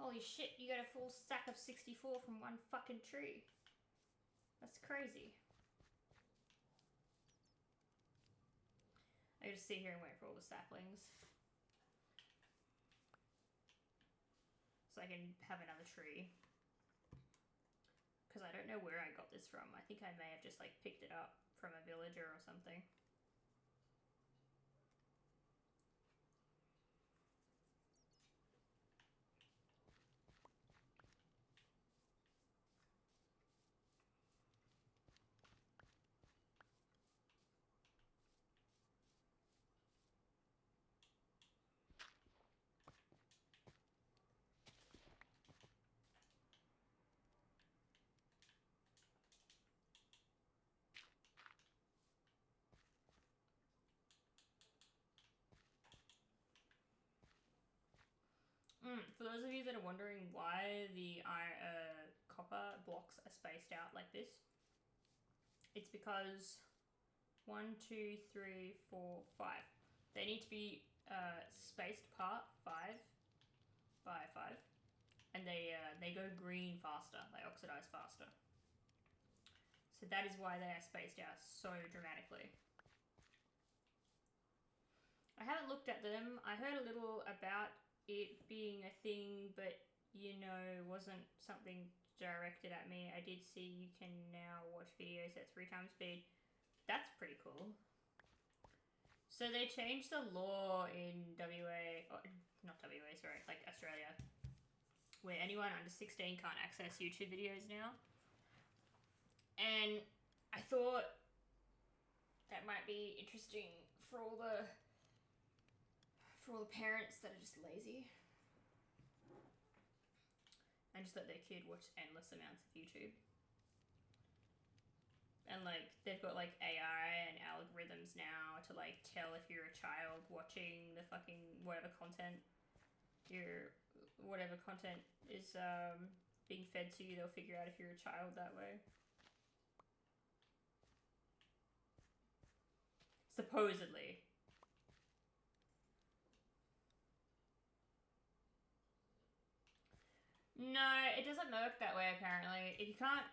Holy shit, you got a full stack of 64 from one fucking tree. That's crazy. I just sit here and wait for all the saplings. So I can have another tree. Because I don't know where I got this from. I think I may have just like picked it up from a villager or something. For those of you that are wondering why the copper blocks are spaced out like this, it's because 1, 2, 3, 4, 5. They need to be spaced apart 5 by 5, and they go green faster. They oxidize faster. So that is why they are spaced out so dramatically. I haven't looked at them. I heard a little about it being a thing, but you know, wasn't something directed at me. I did see you can now watch videos at 3 times speed. That's pretty cool. So they changed the law in WA, or not WA, sorry, like Australia, where anyone under 16 can't access YouTube videos now. And I thought that might be interesting for all the parents that are just lazy and just let their kid watch endless amounts of YouTube. And like they've got like AI and algorithms now to like tell if you're a child watching the fucking whatever content is being fed to you. They'll figure out if you're a child that way. Supposedly. No, it doesn't work that way apparently. If you can't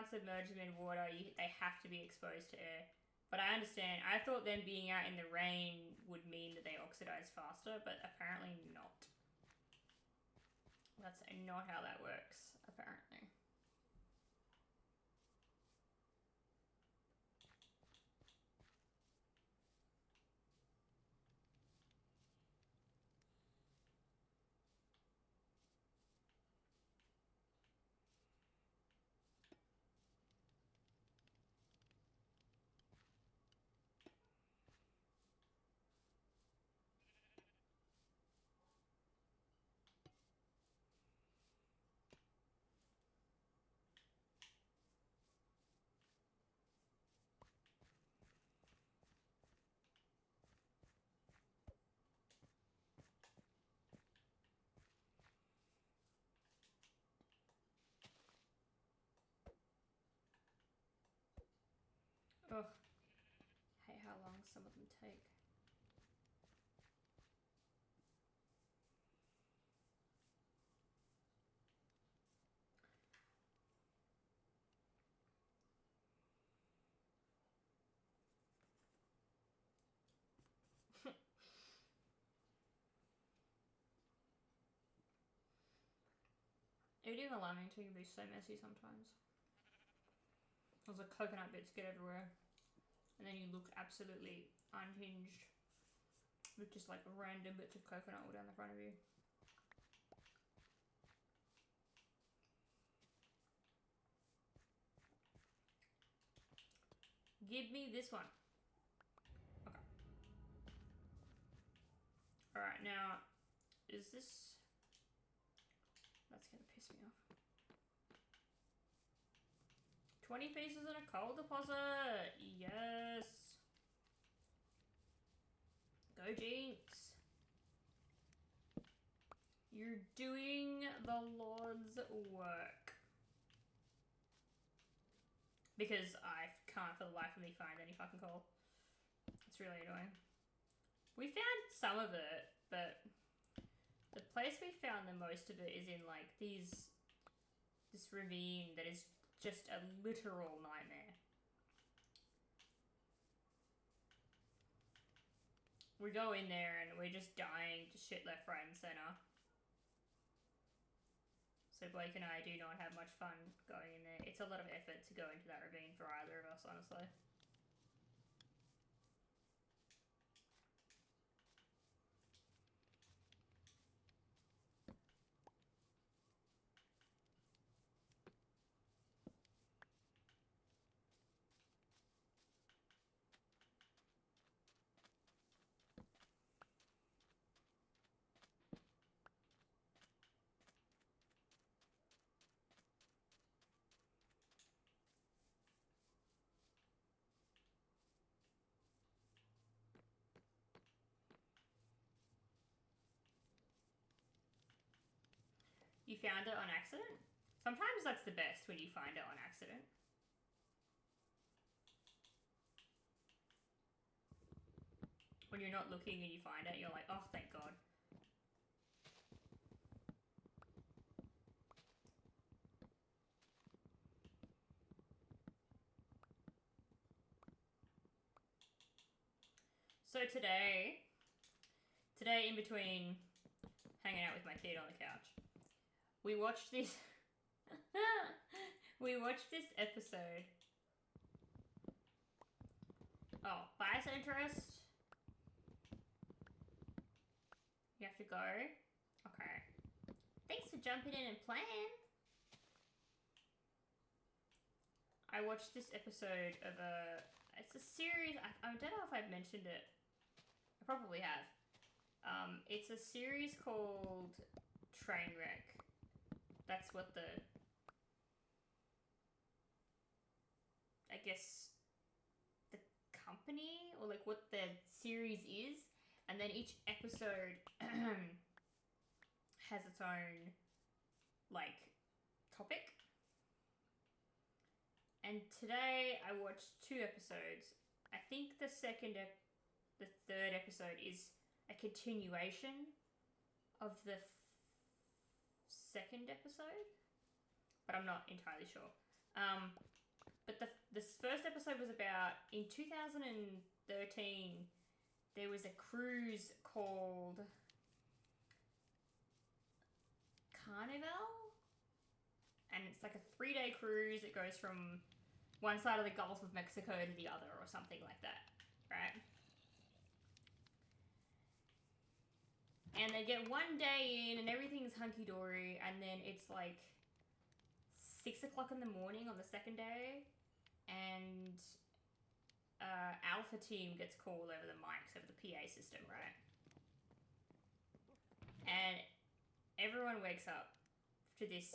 submerge them in water, they have to be exposed to air. But I understand. I thought them being out in the rain would mean that they oxidize faster, but apparently not. That's not how that works, apparently. Ugh. Hate how long some of them take. Eating a lamington can be so messy sometimes. There's like coconut bits get everywhere. And then you look absolutely unhinged with just like random bits of coconut all down the front of you. Give me this one. Okay. Alright, now, is this... That's gonna piss me off. 20 pieces in a coal deposit! Yes! Go Jinx! You're doing the Lord's work. Because I can't for the life of me find any fucking coal. It's really annoying. We found some of it, but the place we found the most of it is in like this ravine that is just a literal nightmare. We go in there and we're just dying to shit left, right and centre. So Blake and I do not have much fun going in there. It's a lot of effort to go into that ravine for either of us, honestly. You found it on accident? Sometimes that's the best when you find it on accident. When you're not looking and you find it, you're like, oh, thank God. So today in between hanging out with my kid on the couch, we watched this episode. Oh, bias interest. You have to go. Okay. Thanks for jumping in and playing. I watched this episode of it's a series. I don't know if I've mentioned it. I probably have. It's a series called Trainwreck. That's what I guess the company or like what the series is, and then each episode has its own like topic. And today I watched 2 episodes. I think the third episode is a continuation of the second episode, but I'm not entirely sure. But this first episode was about, in 2013, there was a cruise called Carnival, and it's like a 3-day cruise. It goes from one side of the Gulf of Mexico to the other or something like that, right? And they get 1 day in and everything's hunky-dory, and then it's like 6 o'clock in the morning on the second day, and Alpha Team gets called over the mics, over the PA system, right? And everyone wakes up to this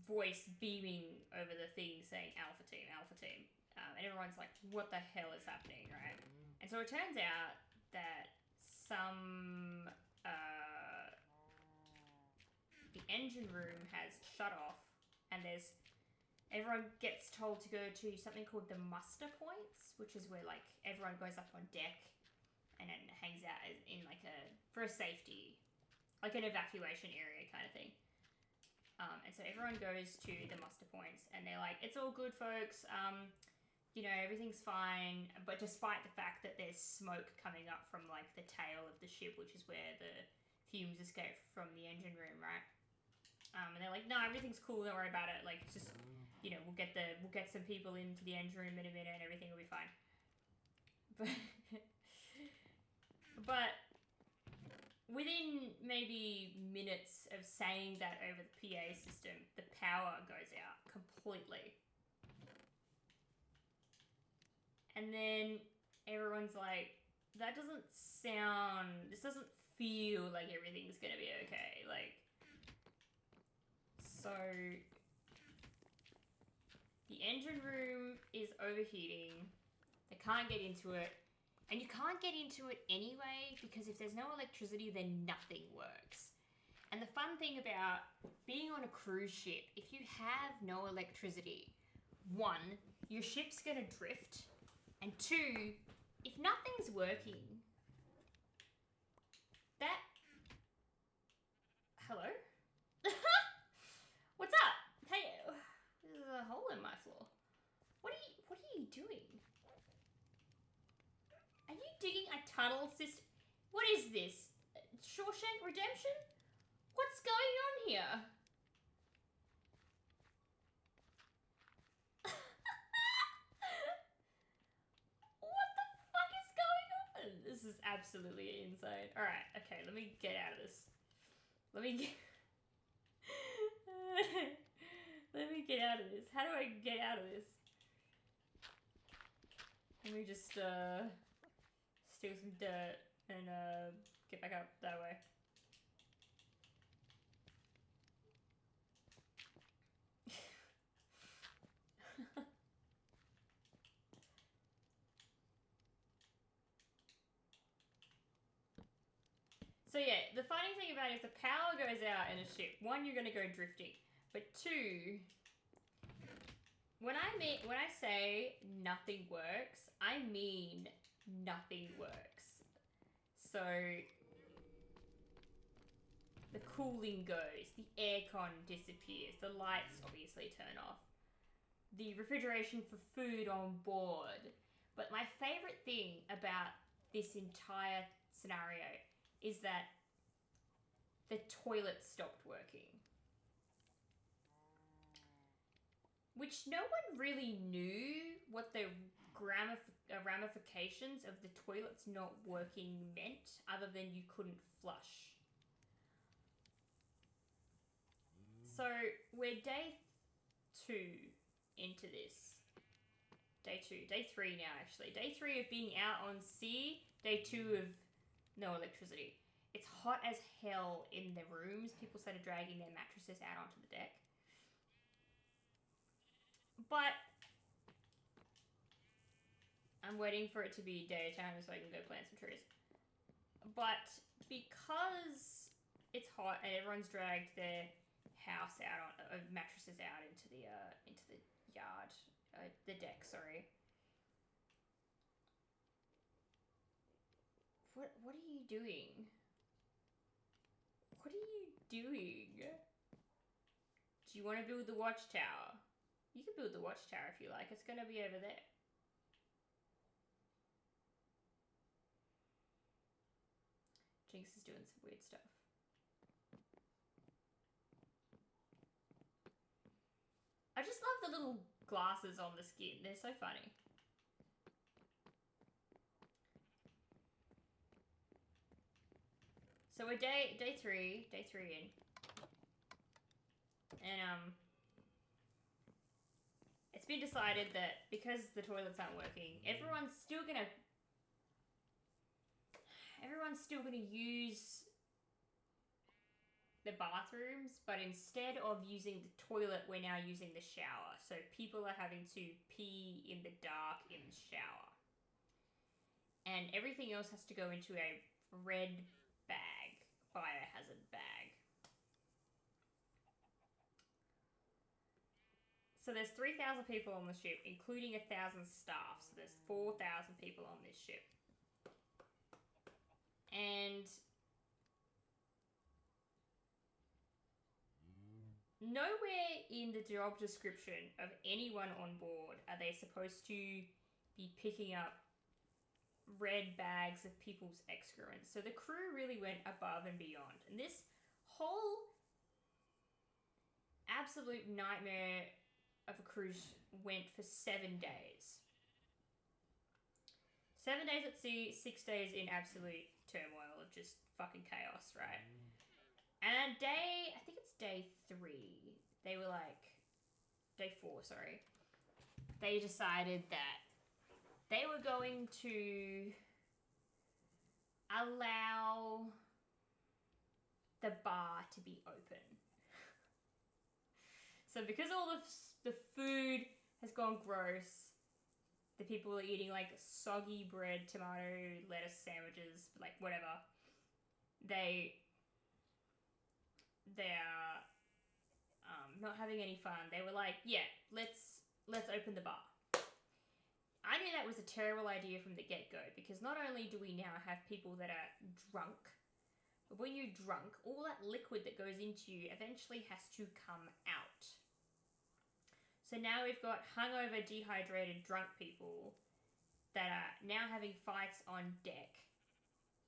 voice beaming over the thing saying Alpha Team, Alpha Team. And everyone's like, what the hell is happening, right? And so it turns out that the engine room has shut off, and and everyone gets told to go to something called the muster points, which is where like everyone goes up on deck and then hangs out in like for a safety, like an evacuation area kind of thing. And so everyone goes to the muster points and they're like, it's all good, folks. You know, everything's fine. But despite the fact that there's smoke coming up from like the tail of the ship, which is where the fumes escape from the engine room, right? And they're like, no, everything's cool. Don't worry about it. Like, just, you know, we'll get some people into the engine room in a minute and everything will be fine. But within maybe minutes of saying that over the PA system, the power goes out completely. And then everyone's like, this doesn't feel like everything's gonna be okay. Like, so the engine room is overheating. They can't get into it. And you can't get into it anyway, because if there's no electricity, then nothing works. And the fun thing about being on a cruise ship, if you have no electricity, 1, your ship's gonna drift, and 2, if nothing's working, hello? What's up? Hey, there's a hole in my floor. What are you doing? Are you digging a tunnel system? What is this? Shawshank Redemption? What's going on here? What the fuck is going on? This is absolutely insane. Alright, okay, let me get out of this. Let me get out of this. How do I get out of this? Let me just steal some dirt and get back up that way. So yeah, the funny thing about it is the power goes out in a ship. 1, you're gonna go drifting, but 2, when I say nothing works, I mean nothing works. So the cooling goes, the aircon disappears, the lights obviously turn off, the refrigeration for food on board. But my favorite thing about this entire scenario is that the toilet stopped working. Which no one really knew what the ramifications of the toilets not working meant, other than you couldn't flush. So we're day 2 into this. Day 3 now actually. Day 3 of being out on sea, day 2 of no electricity. It's hot as hell in the rooms. People started dragging their mattresses out onto the deck. But I'm waiting for it to be daytime so I can go plant some trees. But because it's hot and everyone's dragged their house out on mattresses out into the yard, the deck. Sorry. What are you doing? What are you doing? Do you want to build the watchtower? You can build the watchtower if you like. It's going to be over there. Jinx is doing some weird stuff. I just love the little glasses on the skin. They're so funny. So we're day 3 in. And it's been decided that because the toilets aren't working, everyone's still gonna use the bathrooms, but instead of using the toilet, we're now using the shower. So people are having to pee in the dark in the shower. And everything else has to go into a red bag, biohazard bag. So there's 3,000 people on the ship, including 1,000 staff. So there's 4,000 people on this ship. And nowhere in the job description of anyone on board are they supposed to be picking up red bags of people's excrement. So the crew really went above and beyond. And this whole absolute nightmare of a cruise went for 7 days. 7 days at sea, 6 days in absolute turmoil of just fucking chaos, right? And I think it's day 3, they were like, day 4, sorry. They decided that they were going to allow the bar to be open. So because all the food has gone gross, the people are eating like soggy bread, tomato, lettuce sandwiches, like whatever. They are not having any fun. They were like, yeah, let's open the bar. I knew that was a terrible idea from the get-go because not only do we now have people that are drunk, but when you're drunk, all that liquid that goes into you eventually has to come out. So now we've got hungover, dehydrated, drunk people that are now having fights on deck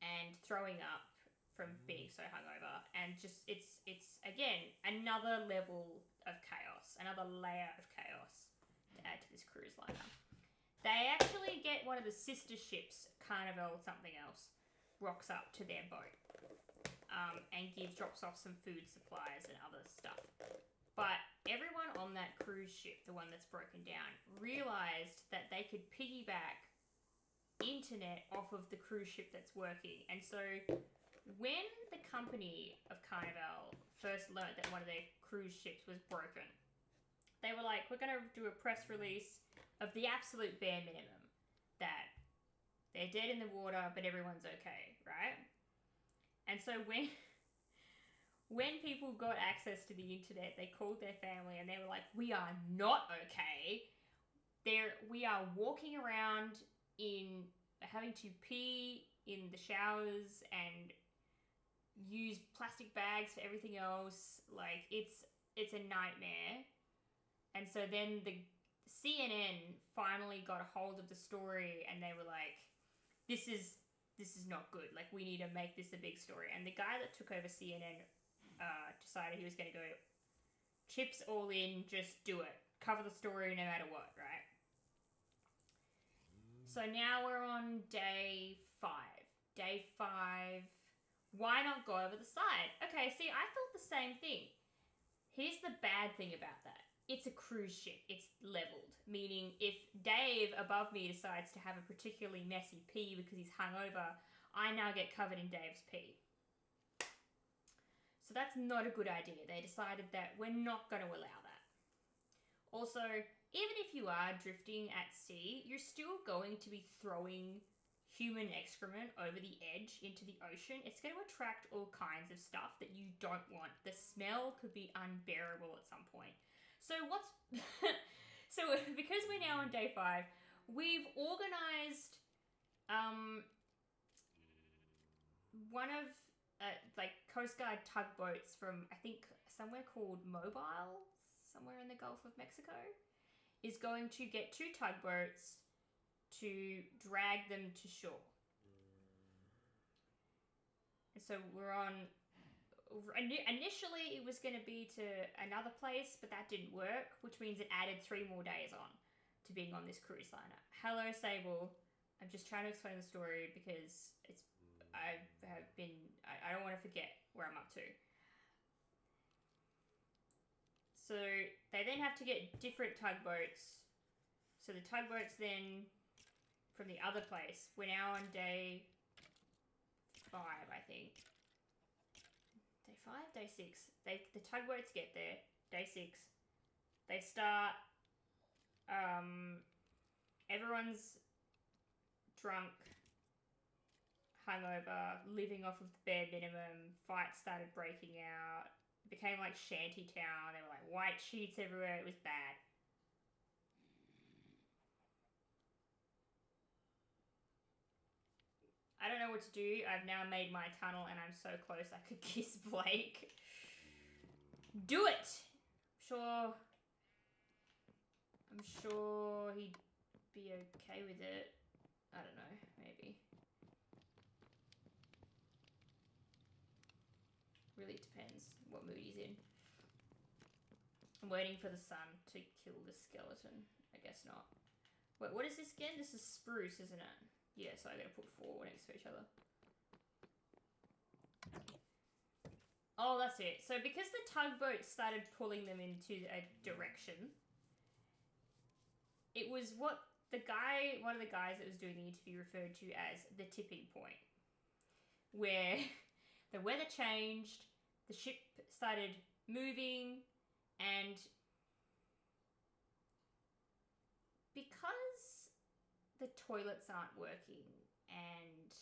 and throwing up from being so hungover, and just it's again another level of chaos, another layer of chaos to add to this cruise liner. They actually get one of the sister ships, Carnival something else, rocks up to their boat and drops off some food supplies and other stuff. But everyone on that cruise ship, the one that's broken down, realised that they could piggyback internet off of the cruise ship that's working. And so when the company of Carnival first learnt that one of their cruise ships was broken, they were like, we're going to do a press release of the absolute bare minimum, that they're dead in the water, but everyone's okay, right? And so when people got access to the internet, they called their family and they were like, we are not okay. We are walking around in having to pee in the showers and use plastic bags for everything else. Like, it's a nightmare. And so then the CNN finally got a hold of the story and they were like, this is not good. Like, we need to make this a big story. And the guy that took over CNN decided he was going to go chips all in, just do it. Cover the story no matter what, right? So now we're on day 5. Day 5, why not go over the side? Okay, see, I thought the same thing. Here's the bad thing about that. It's a cruise ship. It's leveled, meaning if Dave above me decides to have a particularly messy pee because he's hungover, I now get covered in Dave's pee. So that's not a good idea. They decided that we're not going to allow that. Also, even if you are drifting at sea, you're still going to be throwing human excrement over the edge into the ocean. It's going to attract all kinds of stuff that you don't want. The smell could be unbearable at some point. So because we're now on day 5, we've organised one of Coast Guard tugboats from, I think, somewhere called Mobile, somewhere in the Gulf of Mexico, is going to get 2 tugboats to drag them to shore. And so we're on... Initially, it was going to be to another place, but that didn't work, which means it added 3 more days on to being on this cruise liner. Hello, Sable. I'm just trying to explain the story because I don't want to forget where I'm up to. So they then have to get different tugboats. So the tugboats then from the other place, we're now on day 5, I think. Day 5? Day 6. The tugboats get there. Day 6. They start. Everyone's drunk, hungover, living off of the bare minimum. Fights started breaking out. It became like shanty town. There were like white sheets everywhere. It was bad. know what to do. I've now made my tunnel and I'm so close I could kiss Blake. Do it! I'm sure he'd be okay with it. I don't know, maybe. Really depends what mood he's in. I'm waiting for the sun to kill the skeleton. I guess not. Wait, what is this again? This is spruce, isn't it? Yeah, so I gotta put 4 next to each other. Oh, that's it. So because the tugboat started pulling them into a direction, it was what one of the guys that was doing the interview referred to as the tipping point, where the weather changed, the ship started moving, and because the toilets aren't working and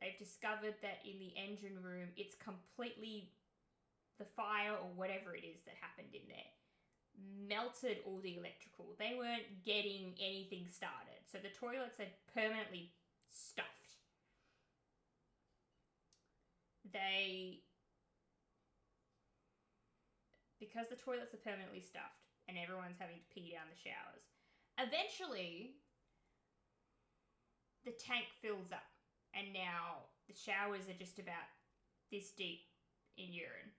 they've discovered that in the engine room it's completely, the fire or whatever it is that happened in there melted all the electrical. They weren't getting anything started. So the toilets are permanently stuffed. Because the toilets are permanently stuffed and everyone's having to pee down the showers, eventually the tank fills up and now the showers are just about this deep in urine.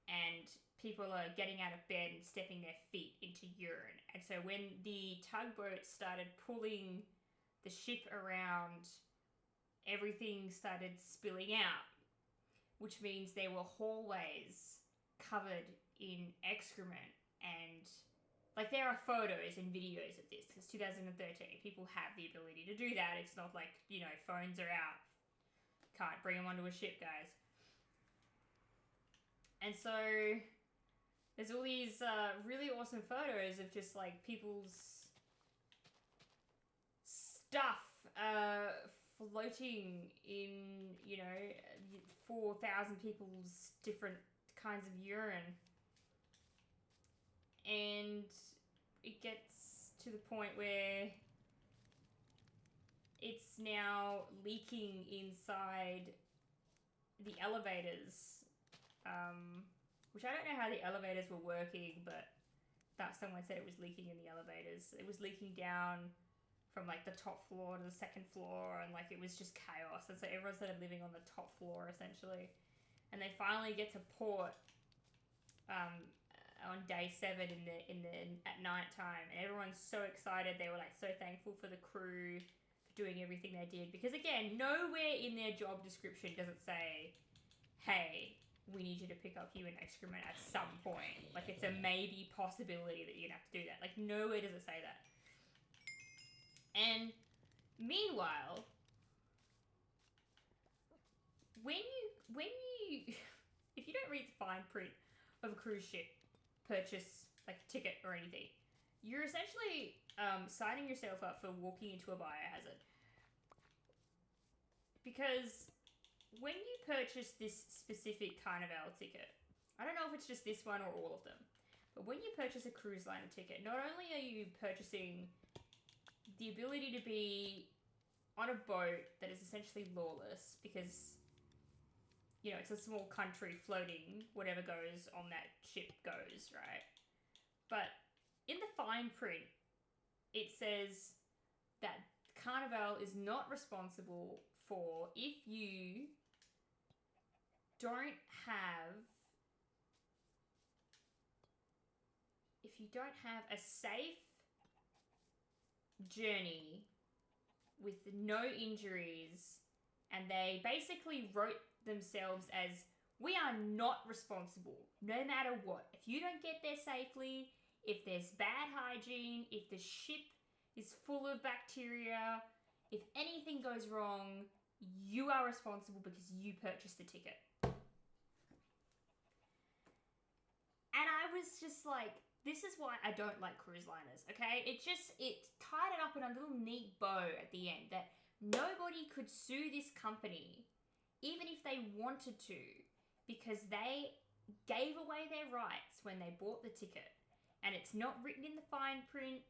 And people are getting out of bed and stepping their feet into urine. And so when the tugboat started pulling the ship around, everything started spilling out, which means there were hallways covered in excrement. And like, there are photos and videos of this. It's 2013. People have the ability to do that. It's not like, you know, phones are out. Can't bring them onto a ship, guys. And so there's all these really awesome photos of just like people's stuff floating in, you know, 4,000 people's different kinds of urine. And it gets to the point where it's now leaking inside the elevators. Which I don't know how the elevators were working, but someone said it was leaking in the elevators. It was leaking down from like the top floor to the second floor, and like it was just chaos. And so everyone started living on the top floor essentially. And they finally get to port on day 7 at night time, and everyone's so excited. They were like so thankful for the crew for doing everything they did, because again, nowhere in their job description does it say, hey, we need you to pick up human excrement at some point. Like, it's a maybe possibility that you're gonna have to do that. Like, nowhere does it say that. And meanwhile, when you if you don't read the fine print of a cruise ship purchase, like a ticket or anything, you're essentially signing yourself up for walking into a biohazard. Because when you purchase this specific Carnival ticket, I don't know if it's just this one or all of them, but when you purchase a cruise liner ticket, not only are you purchasing the ability to be on a boat that is essentially lawless, because, you know, it's a small country floating, whatever goes on that ship goes, right? But in the fine print, it says that Carnival is not responsible for if you don't have a safe journey with no injuries, and they basically wrote themselves as, we are not responsible no matter what. If you don't get there safely, if there's bad hygiene, if the ship is full of bacteria, if anything goes wrong, you are responsible because you purchased the ticket. And I was just like, this is why I don't like cruise liners, okay? It tied it up in a little neat bow at the end that nobody could sue this company, even if they wanted to, because they gave away their rights when they bought the ticket. And it's not written in the fine print.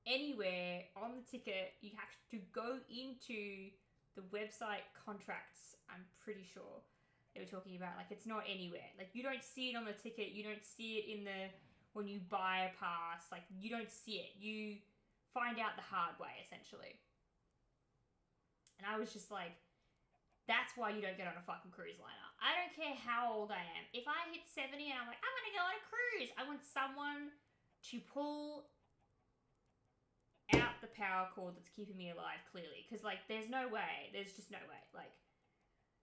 anywhere on the ticket. You have to go into the website contracts, I'm pretty sure they were talking about. Like, it's not anywhere. Like, you don't see it on the ticket. You don't see it in the, when you buy a pass. Like, you don't see it. You find out the hard way, essentially. And I was just like, that's why you don't get on a fucking cruise liner. I don't care how old I am. If I hit 70 and I'm like, I'm going to go on a cruise, I want someone to pull out the power cord that's keeping me alive, clearly. Because, like, there's no way. There's just no way. Like,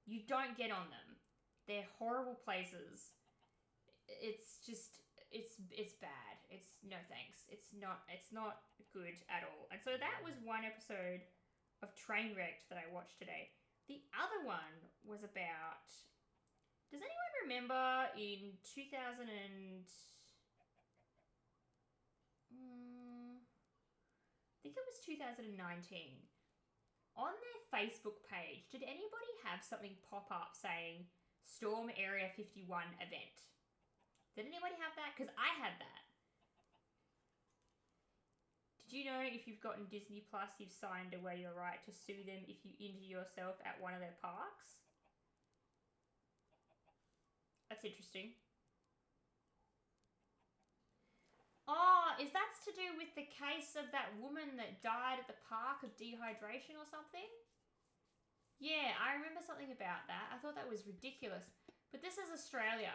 you don't get on them. They're horrible places. It's just, it's bad. It's no thanks. It's not good at all. And so that was one episode of Trainwrecked that I watched today. The other one was about, does anyone remember in 2000 and, I think it was 2019, on their Facebook page, did anybody have something pop up saying Storm Area 51 event? Did anybody have that? Because I had that. Did you know if you've gotten Disney Plus, you've signed away your right to sue them if you injure yourself at one of their parks? That's interesting. Oh, is that to do with the case of that woman that died at the park of dehydration or something? Yeah, I remember something about that. I thought that was ridiculous. But this is Australia,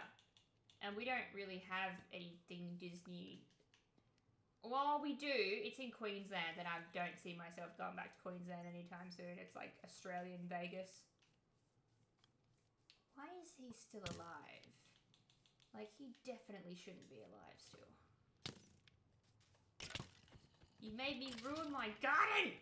and we don't really have anything Disney. Well, we do. It's in Queensland, and I don't see myself going back to Queensland anytime soon. It's like Australian Vegas. Why is he still alive? Like, he definitely shouldn't be alive still. You made me ruin my garden!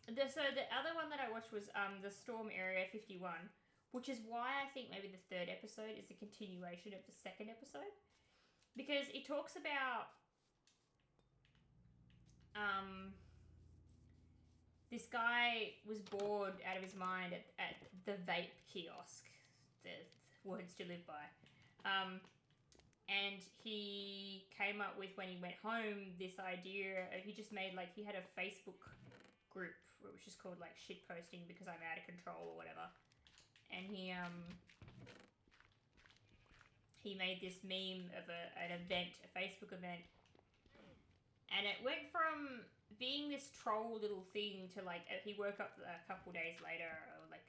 So the other one that I watched was the Storm Area 51, which is why I think maybe the third episode is a continuation of the second episode. Because it talks about this guy was bored out of his mind at the vape kiosk, the words to live by. And he came up with, when he went home, this idea. He just made, like, he had a Facebook group, which is called, like, shit posting because I'm out of control or whatever. And he made this meme of an event, a Facebook event. And it went from being this troll little thing to, like, he woke up a couple days later, or, like,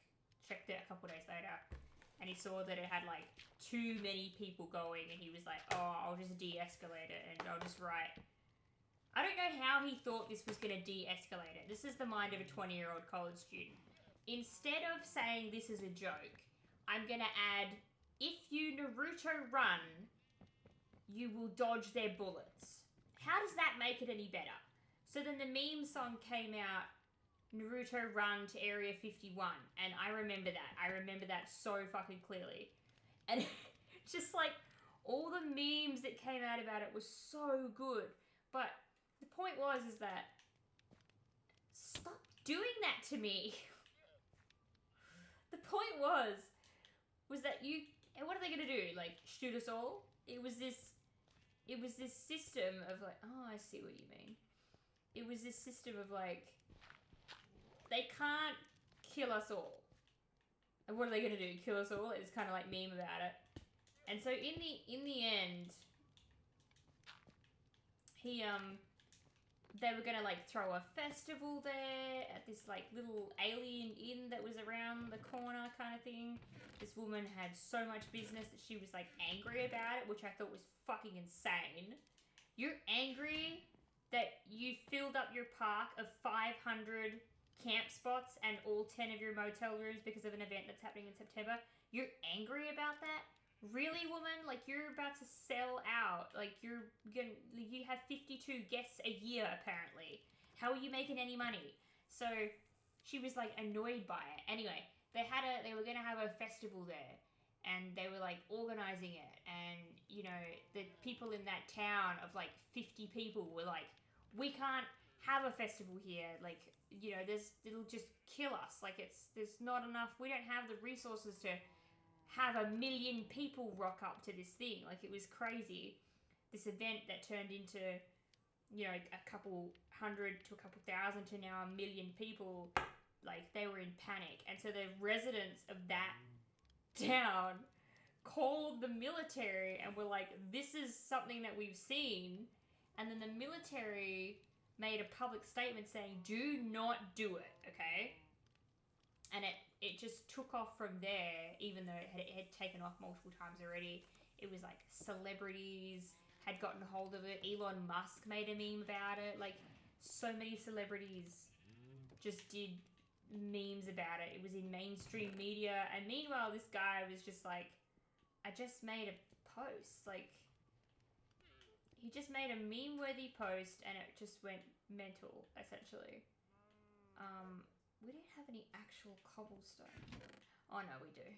checked it a couple days later, and he saw that it had, like, too many people going, and he was like, oh, I'll just de-escalate it, and I'll just write. I don't know how he thought this was going to de-escalate it. This is the mind of a 20-year-old college student. Instead of saying this is a joke, I'm going to add, if you Naruto run, you will dodge their bullets. How does that make it any better? So then the meme song came out, Naruto Run to Area 51, and I remember that. I remember that so fucking clearly. And just like, all the memes that came out about it was so good. But the point is that, stop doing that to me. The point was that what are they going to do? Like, shoot us all? It was this system of like, oh, I see what you mean. It was this system of like, they can't kill us all. And what are they going to do? Kill us all? It's kind of like meme about it. And so in the end, they were going to like throw a festival there at this like little alien inn that was around the corner kind of thing. This woman had so much business that she was like angry about it, which I thought was fucking insane. You're angry that you filled up your park of 500 camp spots and all 10 of your motel rooms because of an event that's happening in September. You're angry about that? Really, woman? Like, you're about to sell out. Like, you have 52 guests a year, apparently. How are you making any money? So she was like annoyed by it. Anyway, they were going to have a festival there, and they were like organizing it, and you know, the people in that town of like 50 people were like, we can't have a festival here. Like, you know, it'll just kill us. Like, there's not enough. We don't have the resources to have 1 million people rock up to this thing. Like, it was crazy. This event that turned into, you know, a couple hundred to a couple thousand to now 1 million people. Like, they were in panic. And so the residents of that town called the military and were like, this is something that we've seen. And then the military made a public statement saying, do not do it, okay? And it just took off from there, even though it had taken off multiple times already. It was like celebrities had gotten hold of it. Elon Musk made a meme about it. Like, so many celebrities just did memes about it. It was in mainstream media. And meanwhile, this guy was just like, I just made a post. Like, he just made a meme-worthy post and it just went mental, essentially. We don't have any actual cobblestone. Oh no, we do.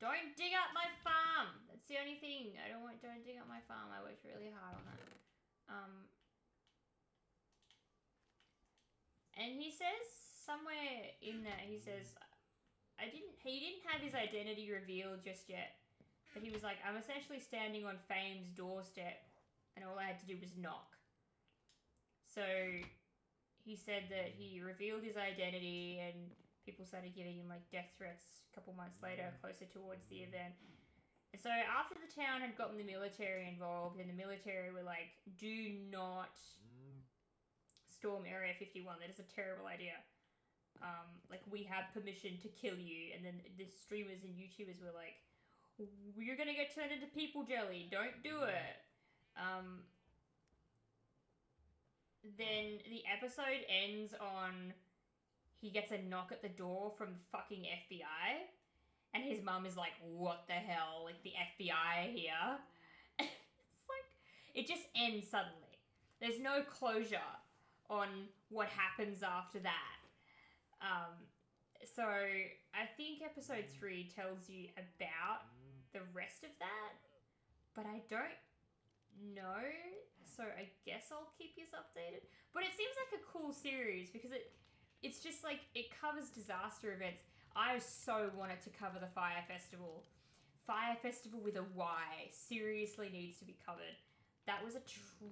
Don't dig up my farm! That's the only thing. Don't dig up my farm. I worked really hard on that. And he says somewhere in there, he says, he didn't have his identity revealed just yet. But he was like, I'm essentially standing on fame's doorstep and all I had to do was knock. So he said that he revealed his identity and people started giving him like death threats a couple months later, closer towards the event. And so after the town had gotten the military involved and the military were like, do not storm Area 51. That is a terrible idea. Like, we have permission to kill you. And then the streamers and YouTubers were like, you're gonna get turned into people jelly. Don't do it. Then the episode ends on he gets a knock at the door from the fucking FBI. And his mum is like, what the hell? Like, the FBI are here. It's like, it just ends suddenly. There's no closure on what happens after that. So I think episode 3 tells you about the rest of that, but I don't know, so I guess I'll keep you updated. But it seems like a cool series because it's just like, it covers disaster events. I so wanted to cover the Fire Festival. Fire Festival with a Y seriously needs to be covered. That was a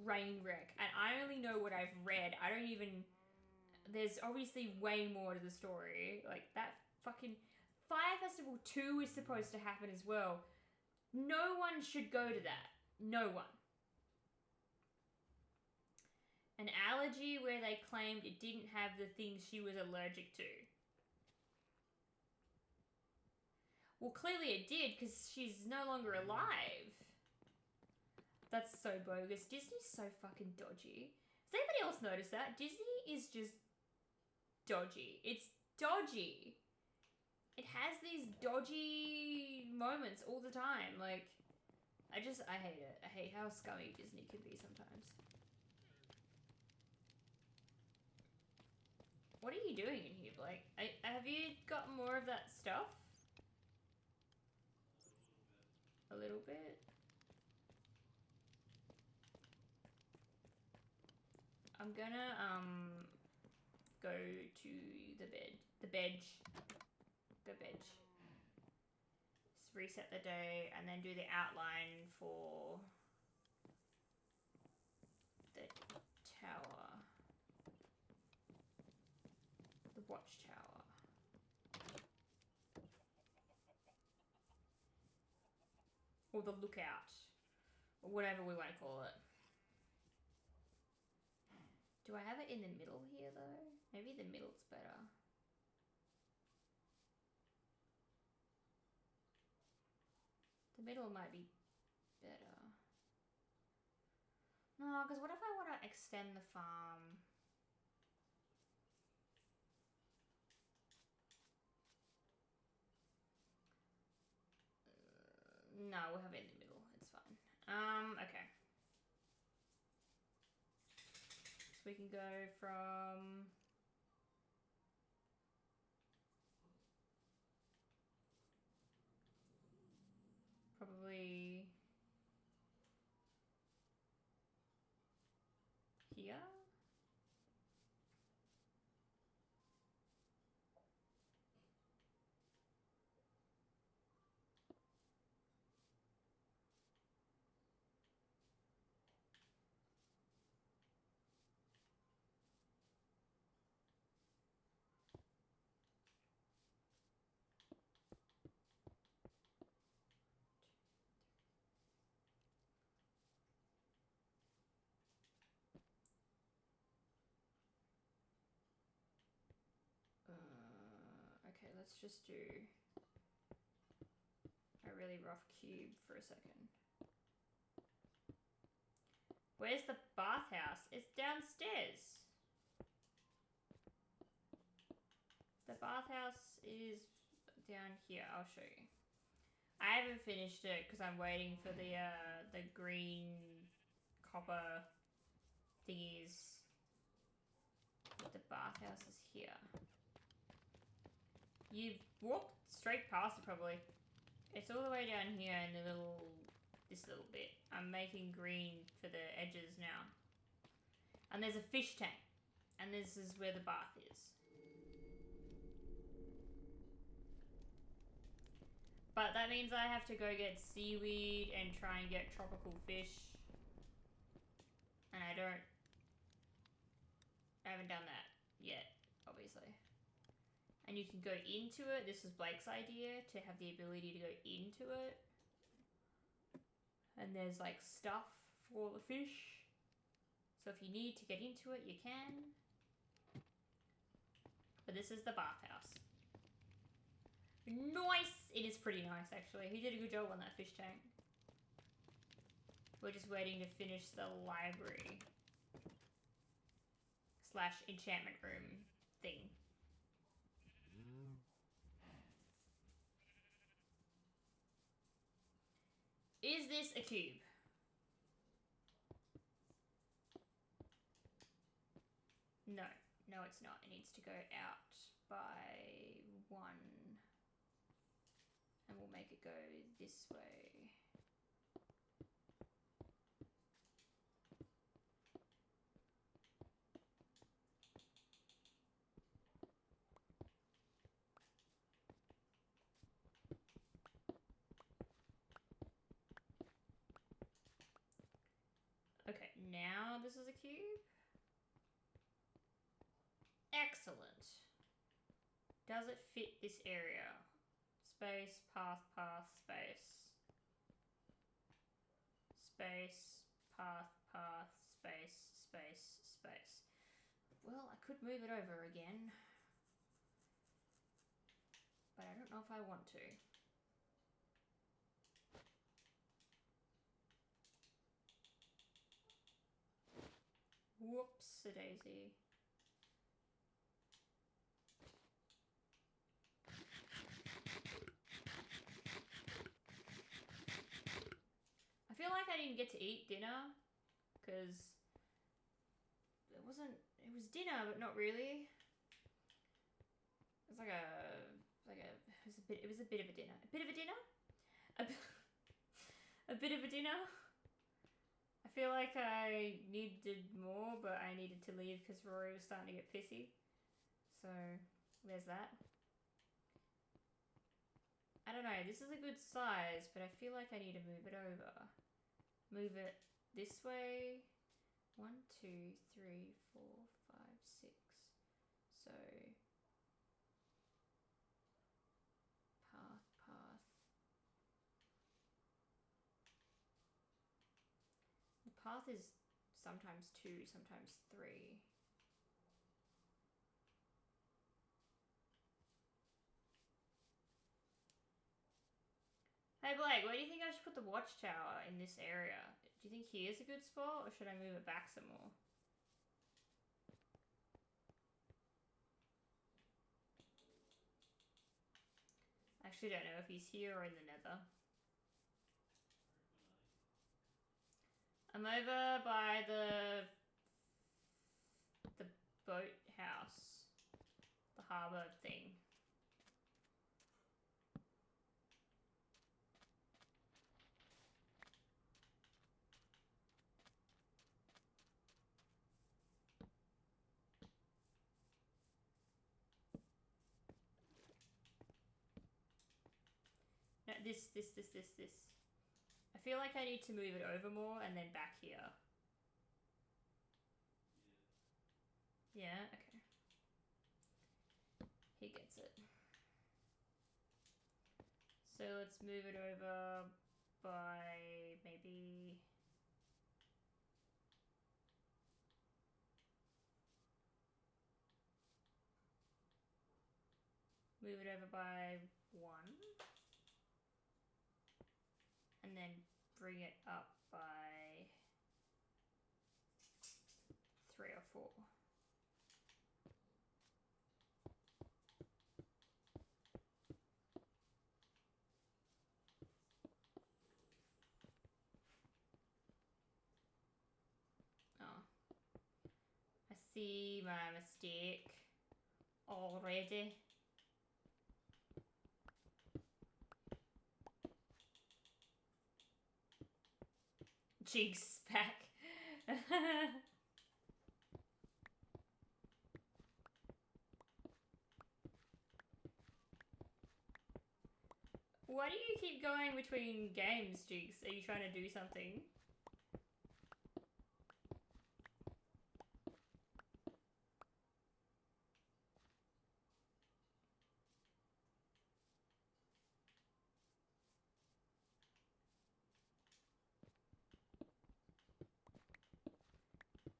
train wreck, and I only know what I've read. There's obviously way more to the story. Like, that fucking Fire Festival 2 is supposed to happen as well. No one should go to that. No one. An allergy where they claimed it didn't have the things she was allergic to. Well, clearly it did, because she's no longer alive. That's so bogus. Disney's so fucking dodgy. Has anybody else noticed that? Disney is just dodgy. It's dodgy. It has these dodgy moments all the time. Like, I hate it. I hate how scummy Disney can be sometimes. What are you doing in here, Blake? Have you got more of that stuff? A little bit? I'm gonna, go to the bed. The bench. Just reset the day and then do the outline for the tower. The watchtower. Or the lookout. Or whatever we want to call it. Do I have it in the middle here though? Maybe the middle's better. The middle might be better. No, because what if I want to extend the farm? No, we'll have it in the middle. It's fine. Okay. So we can go from probably let's just do a really rough cube for a second. Where's the bathhouse? It's downstairs. The bathhouse is down here. I'll show you. I haven't finished it because I'm waiting for the green copper thingies. But the bathhouse is here. You've walked straight past it probably. It's all the way down here in this little bit. I'm making green for the edges now. And there's a fish tank. And this is where the bath is. But that means I have to go get seaweed and try and get tropical fish. And I haven't done that yet, obviously. And you can go into it. This was Blake's idea, to have the ability to go into it. And there's like stuff for the fish. So if you need to get into it, you can. But this is the bathhouse. Nice! It is pretty nice, actually. He did a good job on that fish tank. We're just waiting to finish the library / enchantment room thing. Is this a cube? No. No, it's not. It needs to go out by 1. And we'll make it go this way. Okay, now this is a cube. Excellent. Does it fit this area? Space, path, path, space. Space, path, path, space, space, space. Well, I could move it over again. But I don't know if I want to. Whoops-a-daisy. I feel like I didn't get to eat dinner because it was dinner, but not really. It was it was a bit of a dinner. A bit of a dinner? A bit of a dinner? I feel like I needed more, but I needed to leave because Rory was starting to get pissy. So, there's that. I don't know, this is a good size, but I feel like I need to move it over. Move it this way. 1, 2, 3, 4, 5, 6. So, path, path. The path is sometimes 2, sometimes 3. Hey Blake, where do you think I should put the watchtower in this area? Do you think here's a good spot, or should I move it back some more? I actually don't know if he's here or in the nether. I'm over by the boat house. The harbour thing. No, this. I feel like I need to move it over more and then back here. Yeah, okay. He gets it. So let's move it over by maybe... Move it over by 1. And then bring it up by 3 or 4. Oh. I see my mistake already. Jinx back. Why do you keep going between games, Jinx? Are you trying to do something?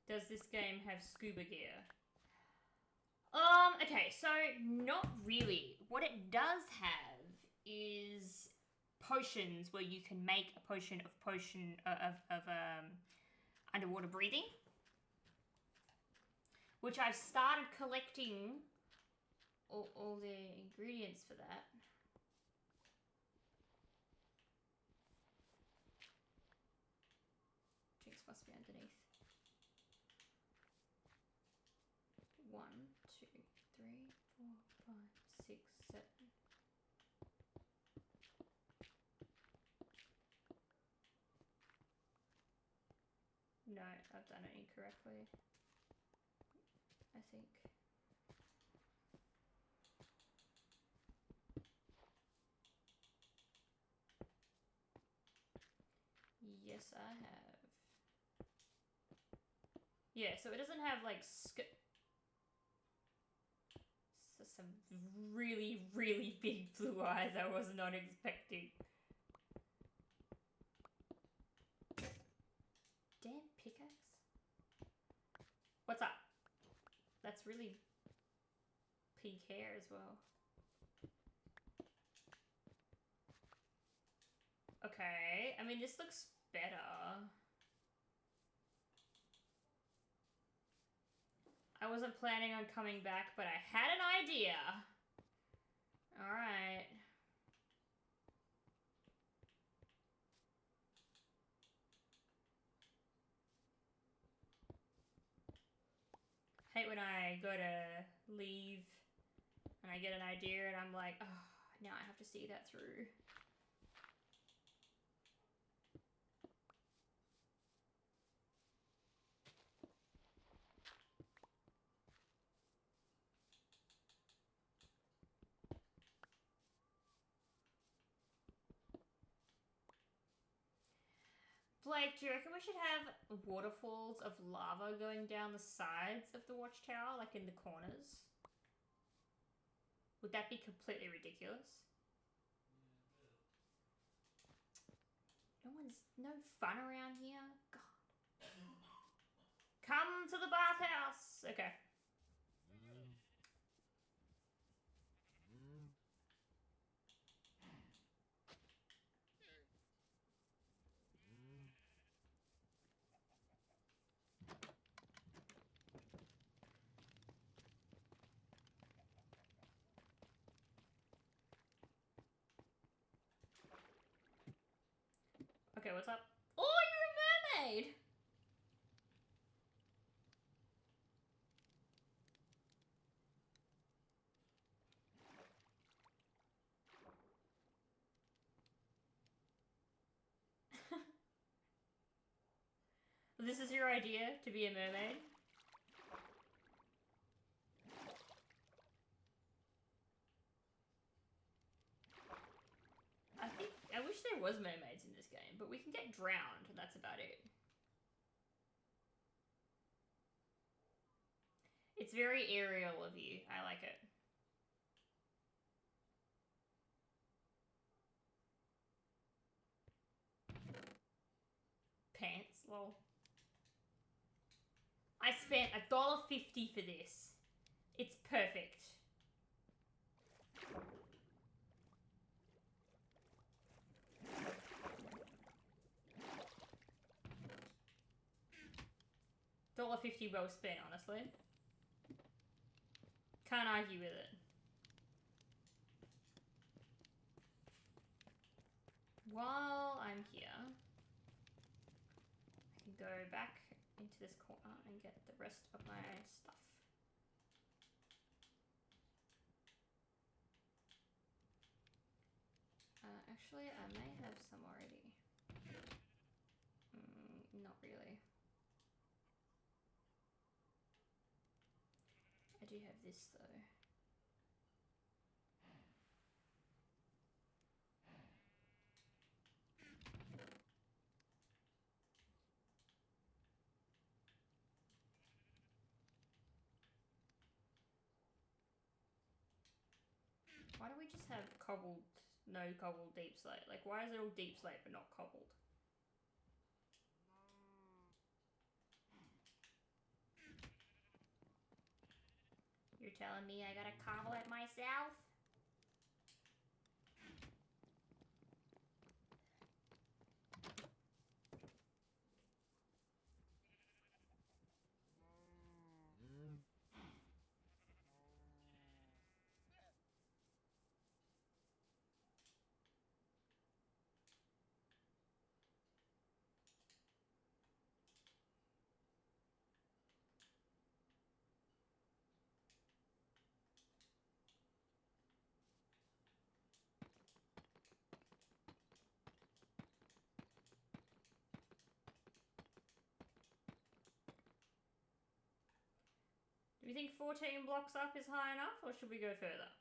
Does this game have scuba gear? Okay, so not really. What it does have is potions where you can make a potion of underwater breathing, which I've started collecting all the ingredients for that. Jinx must be underneath. 1, 2, 3, 4, 5, 6, 7. No, I've done it incorrectly. I think. Yes, I have. Yeah, so it doesn't have like some really, really big blue eyes I was not expecting. Damn pickaxe. What's up? That's really pink hair as well. Okay, I mean, this looks better. I wasn't planning on coming back, but I had an idea. Alright. Hate when I go to leave and I get an idea and I'm like, oh, now I have to see that through. Blake, do you reckon we should have waterfalls of lava going down the sides of the watchtower, like in the corners? Would that be completely ridiculous? No fun around here? God. Come to the bathhouse! Okay. Okay, what's up? Oh, you're a mermaid! This is your idea, to be a mermaid? I wish there was mermaids in this game, but we can get drowned, and that's about it. It's very aerial of you. I like it. Pants, lol. I spent $1.50 for this. It's perfect. $1.50 well spent, honestly. Can't argue with it. While I'm here, I can go back into this corner and get the rest of my stuff. Actually, I may have some already. Not really. I do have this though. Why do we just have cobbled, no cobbled deep slate? Like, why is it all deep slate but not cobbled? You're telling me I gotta cobble it myself? Do you think 14 blocks up is high enough, or should we go further?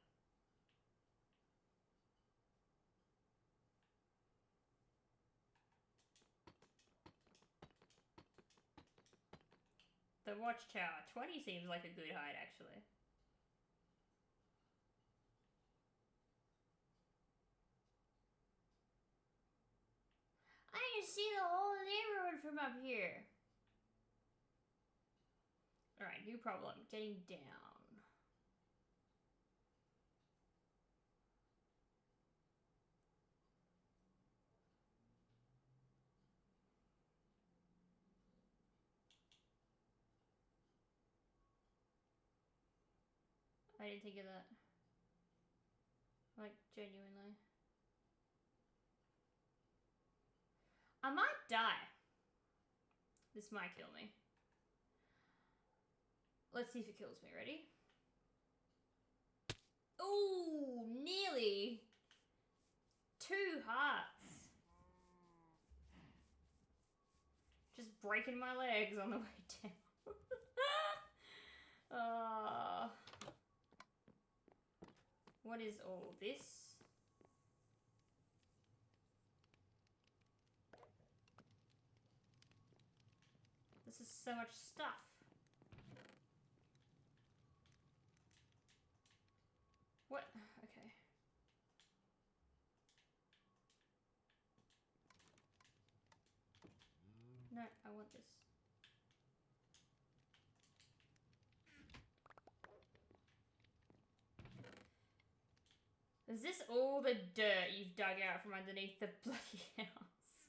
The watchtower. 20 seems like a good height, actually. I can see the whole neighborhood from up here. Alright, new problem. Getting down. I didn't think of that. Like, genuinely. I might die. This might kill me. Let's see if it kills me. Ready? Ooh, nearly. 2 hearts. Just breaking my legs on the way down. What is all this? This is so much stuff. What? Okay. No, I want this. Is this all the dirt you've dug out from underneath the bloody house?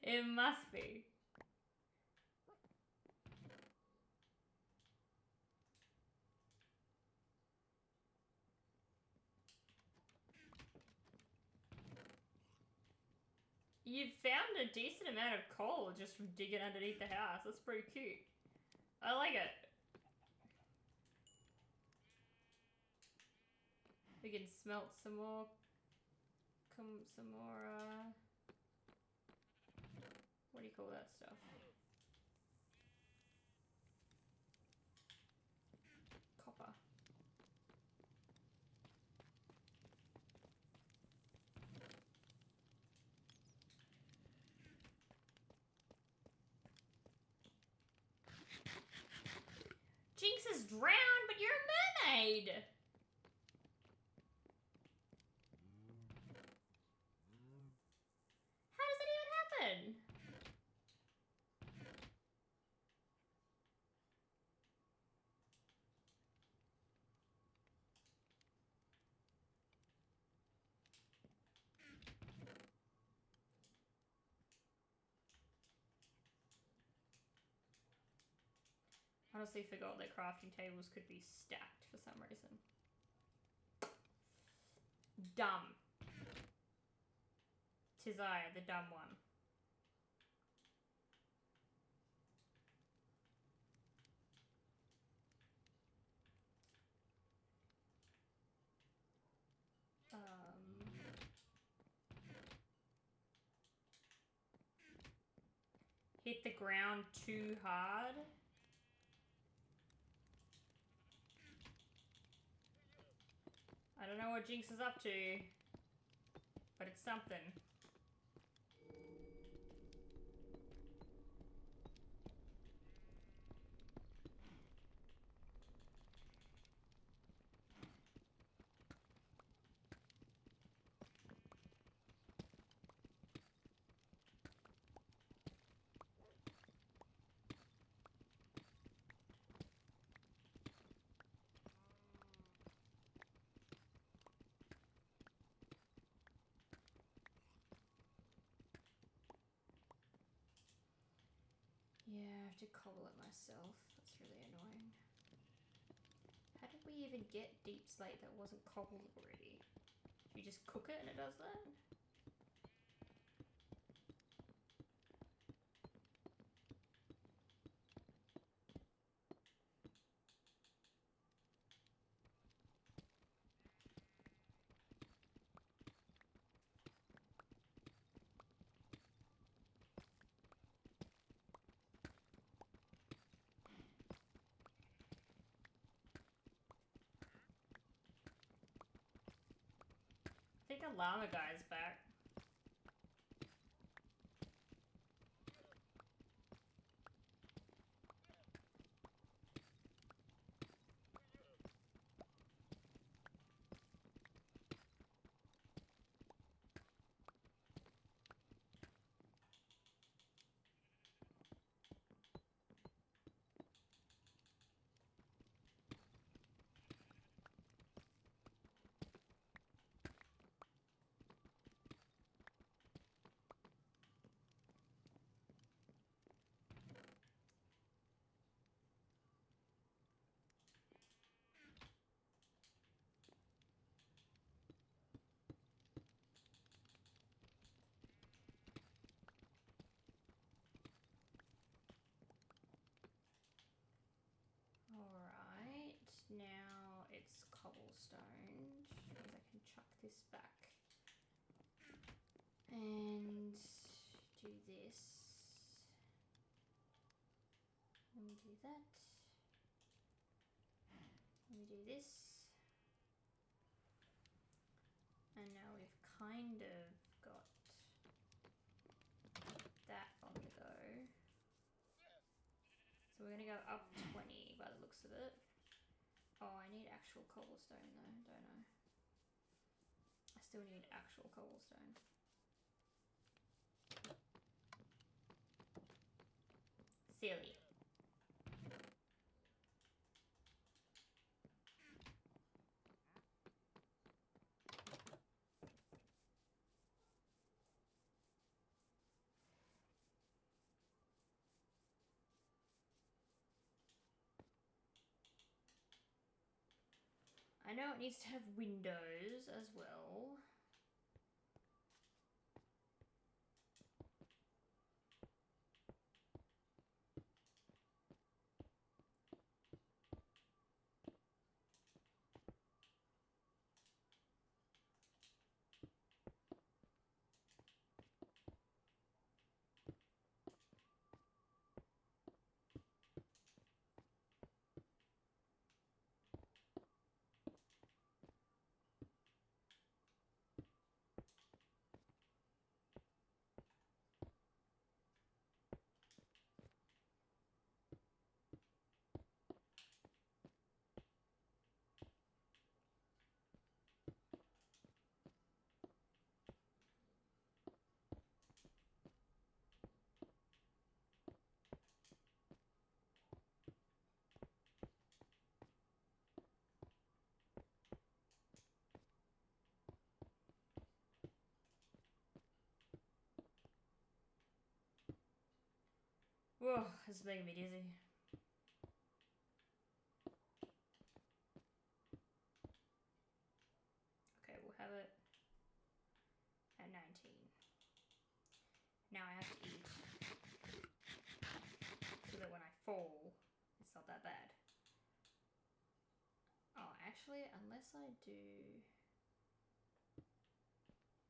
It must be. You've found a decent amount of coal just from digging underneath the house. That's pretty cute. I like it. We can smelt some more, what do you call that stuff? Copper. Jinx is drowned, but you're a mermaid! How does that even happen? Honestly forgot that crafting tables could be stacked for some reason. Dumb. 'Tis I, the dumb one. Hit the ground too hard. I don't know what Jinx is up to, but it's something. Yeah, I have to cobble it myself. That's really annoying. How did we even get deep slate that wasn't cobbled already? You just cook it and it does that? I think the llama guy's back. Alright, now it's cobblestone, which means I can chuck this back. And do this. Let me do that. Let me do this. And now we've kind of got that on the go. So we're gonna go up 20 by the looks of it. Oh, I need actual cobblestone though, don't I? I still need actual cobblestone. Silly. I know it needs to have windows as well. Whoa, this is making me dizzy. Now I have to eat. So that when I fall, it's not that bad. Oh, actually, unless I do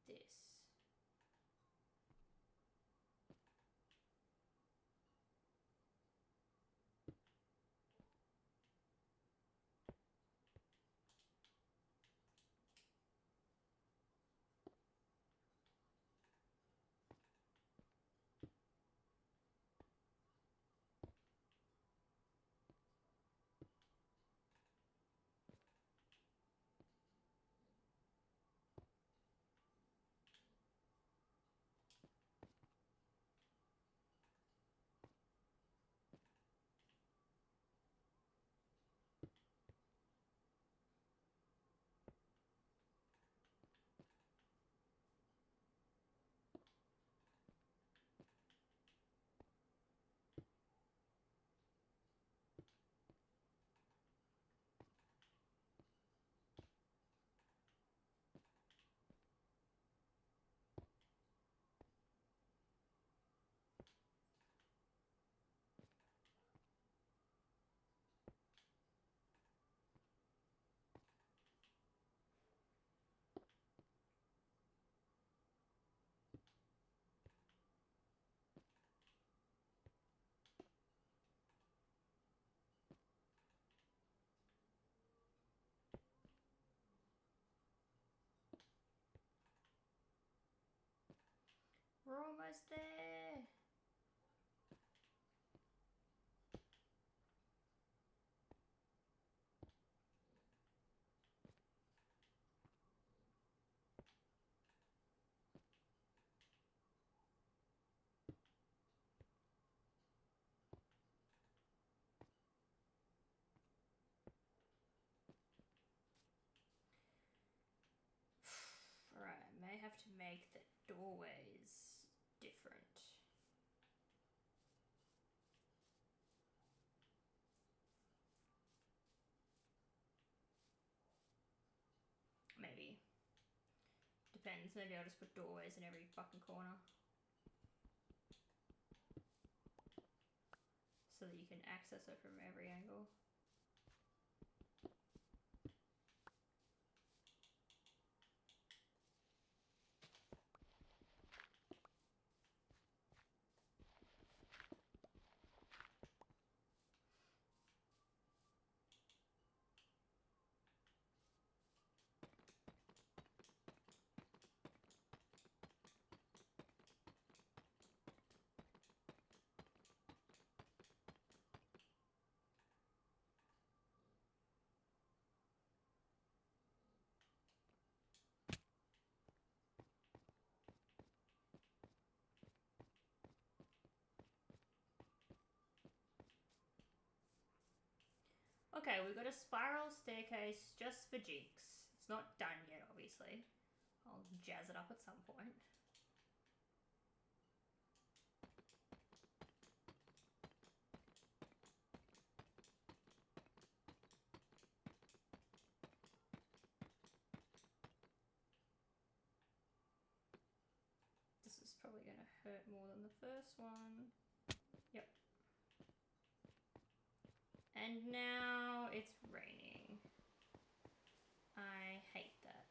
this. We're almost there. Alright, I may have to make the doorways different. Maybe. Depends. Maybe I'll just put doorways in every fucking corner. So that you can access it from every angle. Okay, we've got a spiral staircase just for Jinx. It's not done yet, obviously. I'll jazz it up at some point. This is probably going to hurt more than the first one. Yep. And now it's raining. I hate that.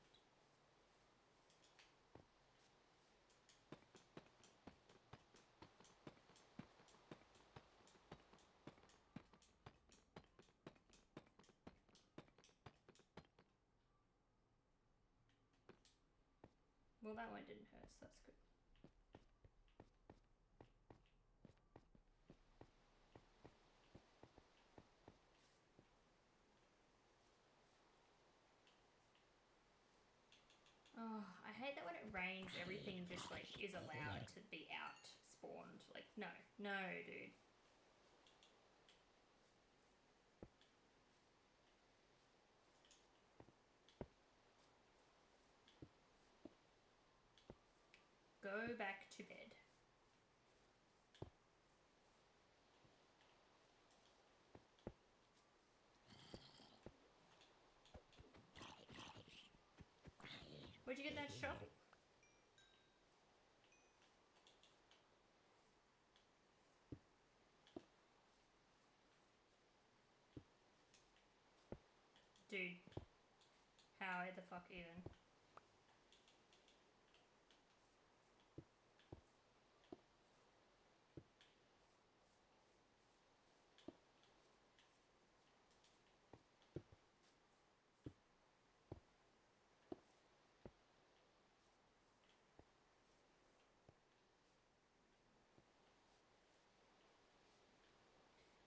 Well, that one didn't hurt, so that's good. Oh, I hate that when it rains, everything just like is allowed to be out spawned. Like, no, dude. Go back to bed. Where'd you get that shot? Dude. How the fuck even?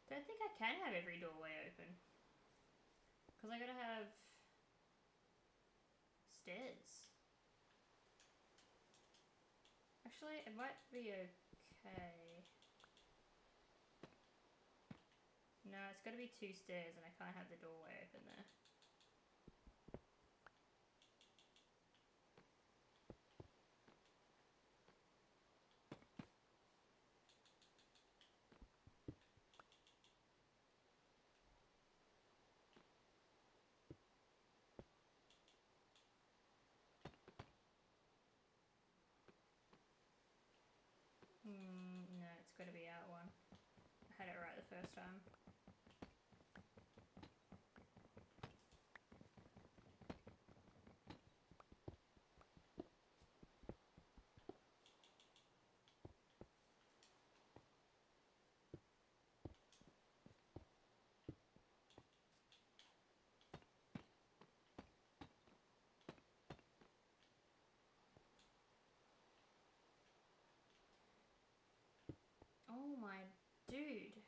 Don't think I can have every doorway open. Because I gotta have stairs. Actually, it might be okay. No, it's gotta be 2 stairs and I can't have the doorway open there. No, it's gotta be out one. I had it right the first time. Oh my dude.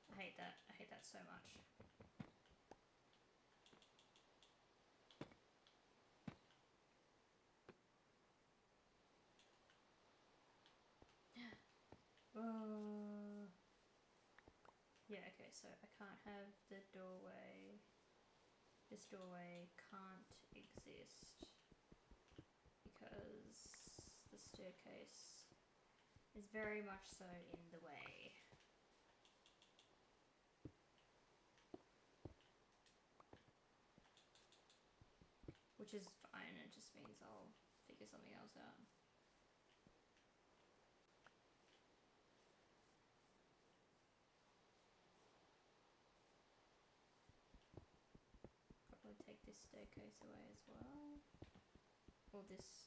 I hate that. I hate that so much. Yeah, okay, so I can't have the doorway. This doorway can't exist because the staircase is very much so in the way. Which is fine, it just means I'll figure something else out. Probably take this staircase away as well. Or this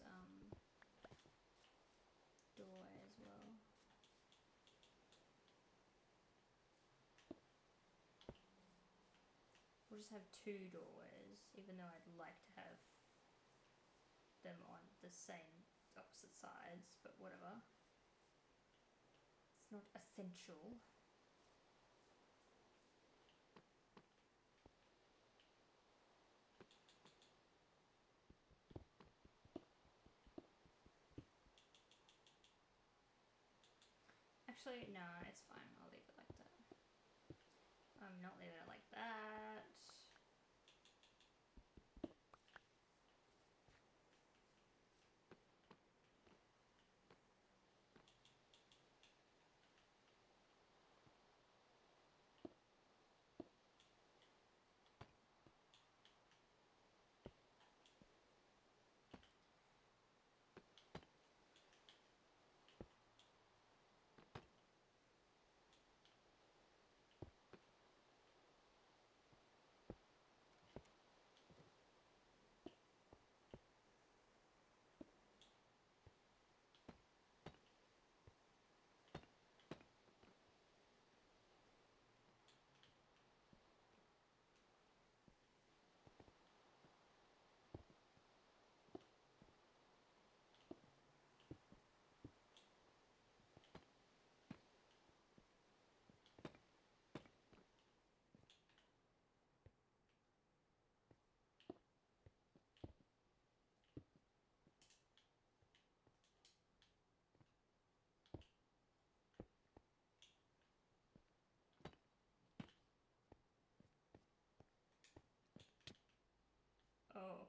doorway as well. We'll just have 2 doorways, even though I'd like to have them on the same opposite sides, but whatever. It's not essential. Actually, no, it's fine. I'll leave it like that. I'm not leaving it like that. Oh.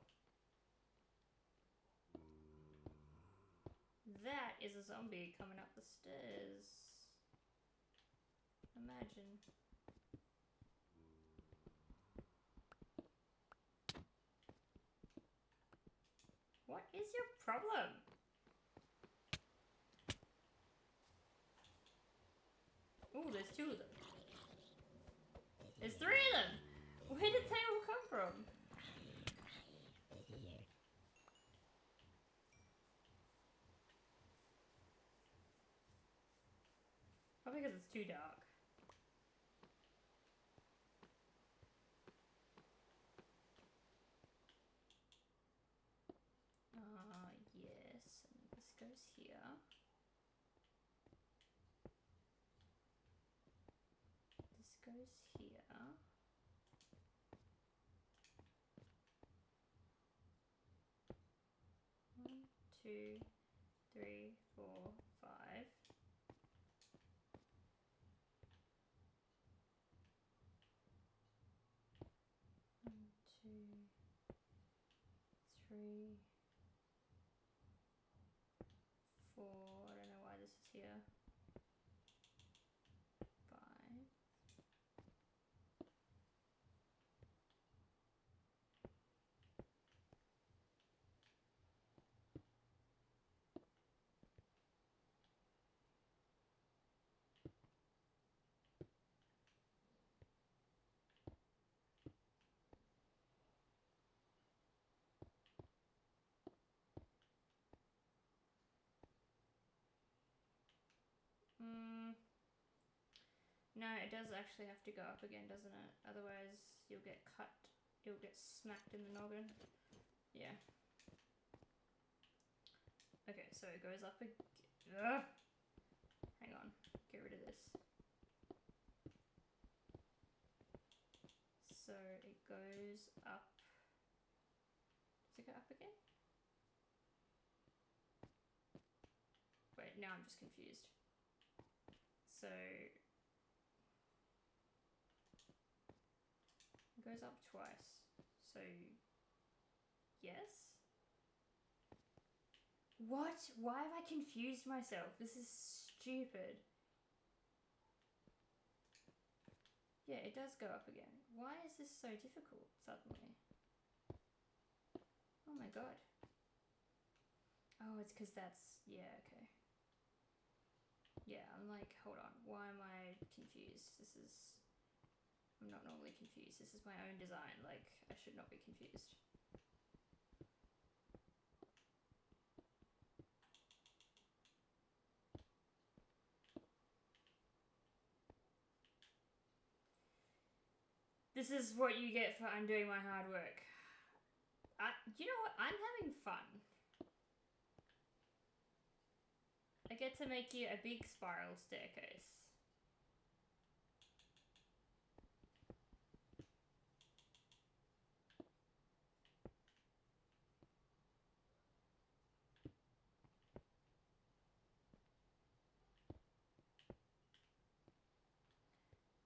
That is a zombie coming up the stairs. Imagine. What is your problem? Oh, there's 2 of them. There's 3 of them! Where did they all come from? Probably because it's too dark. Yes, and this goes here. This goes here. One, 2, 3, 4, 5. 1, 2, 3, 4. I don't know why this is here. 5. No, it does actually have to go up again, doesn't it? Otherwise, you'll get cut. You'll get smacked in the noggin. Yeah. Okay, so it goes up again. Hang on. Get rid of this. So it goes up. Does it go up again? Wait, now I'm just confused. So it goes up twice. So yes? What? Why have I confused myself? This is stupid. Yeah, it does go up again. Why is this so difficult suddenly? Oh my god. Oh, it's because that's... Yeah, okay. Yeah, I'm like, hold on. Why am I confused? This is... I'm not normally confused. This is my own design. Like, I should not be confused. This is what you get for undoing my hard work. You know what? I'm having fun. I get to make you a big spiral staircase.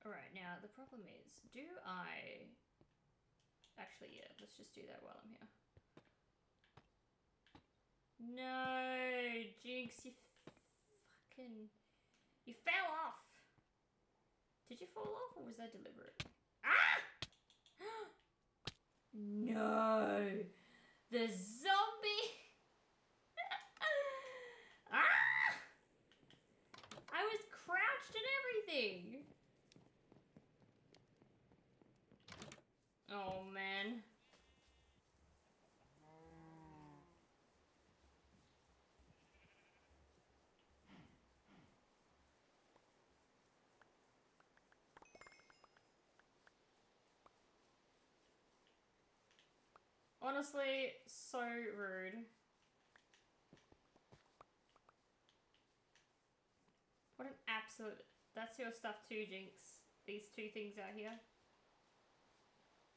Alright, now the problem is, do I... Actually, yeah, let's just do that while I'm here. No, Jinx, you fucking... You fell off! Did you fall off or was that deliberate? Ah! No! The zombie! Ah! I was crouched and everything! Oh, man. Honestly, so rude. What an absolute... That's your stuff too, Jinx. These 2 things out here.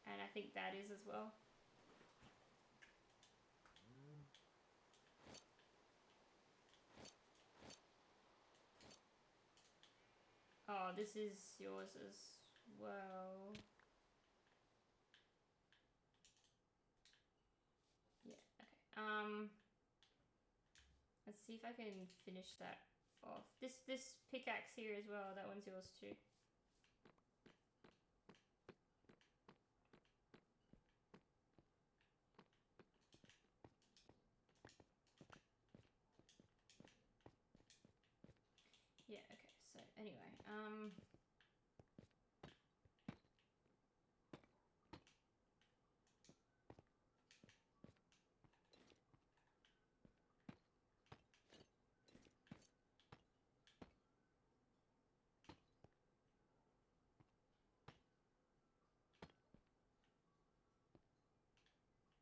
And I think that is as well. Oh, this is yours as well. Yeah, okay. Let's see if I can finish that off. This pickaxe here as well, that one's yours too. Anyway,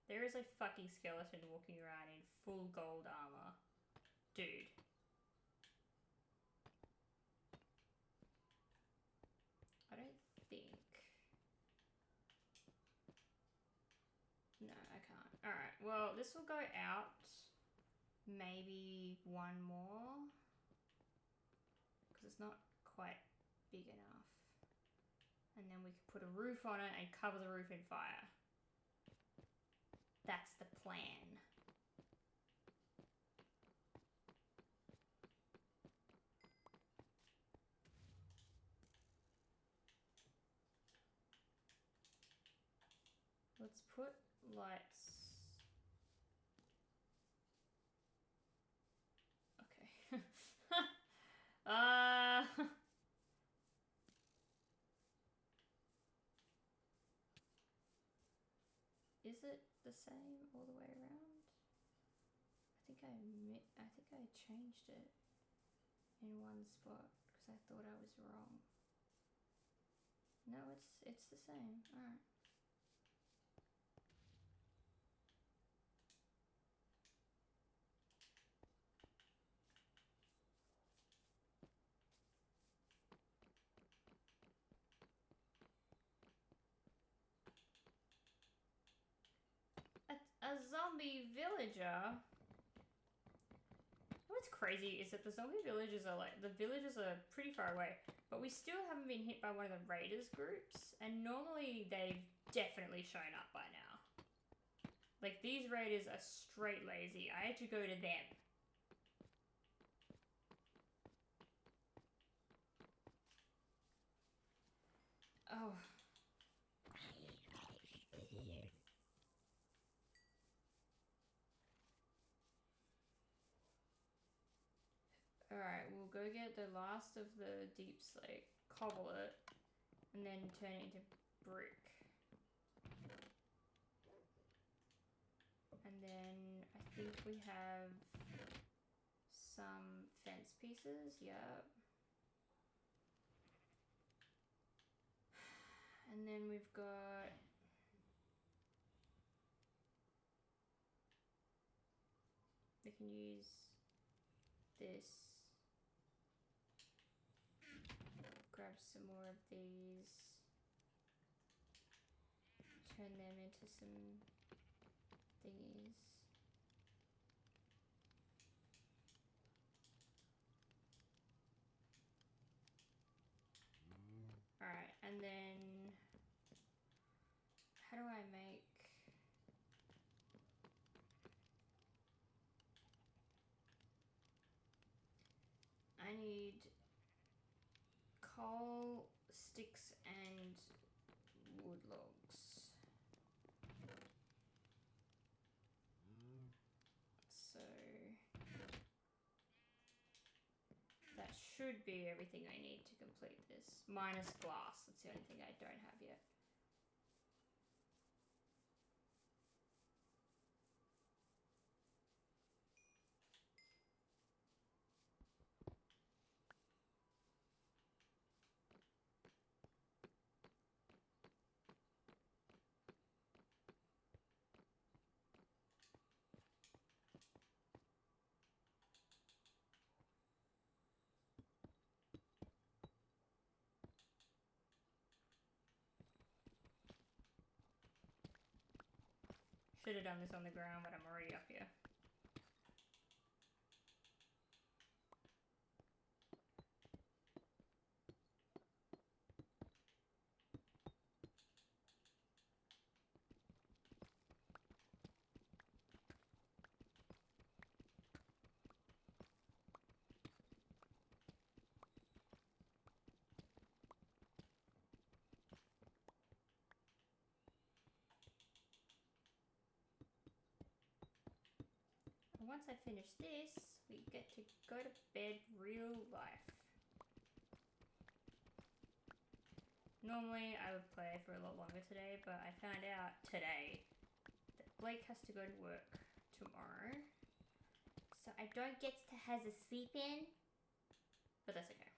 there is a fucking skeleton walking around in full gold armor. Dude. I don't think... No, I can't. Alright, well, this will go out. Maybe one more. Because it's not quite big enough. And then we can put a roof on it and cover the roof in fire. That's the plan. Let's put lights. Okay. Is it the same all the way around? I think I changed it in one spot because I thought I was wrong. No, it's the same. All right. A zombie villager. What's crazy is that the zombie villagers are like, the villagers are pretty far away, but we still haven't been hit by one of the raiders groups, and normally they've definitely shown up by now. Like, these raiders are straight lazy. I had to go to them. Oh. Alright, we'll go get the last of the deep slate, cobble it, and then turn it into brick. And then I think we have some fence pieces, yep. And then we've got... we can use this. Grab some more of these. Turn them into some thingies. Alright, and then how do I make... I need coal, sticks, and wood logs. So that should be everything I need to complete this. Minus glass, that's the only thing I don't have yet. Should have done this on the ground, but I'm already up here. Once I finish this, we get to go to bed real life. Normally I would play for a lot longer today, but I found out today that Blake has to go to work tomorrow. So I don't get to have a sleep in, but that's okay.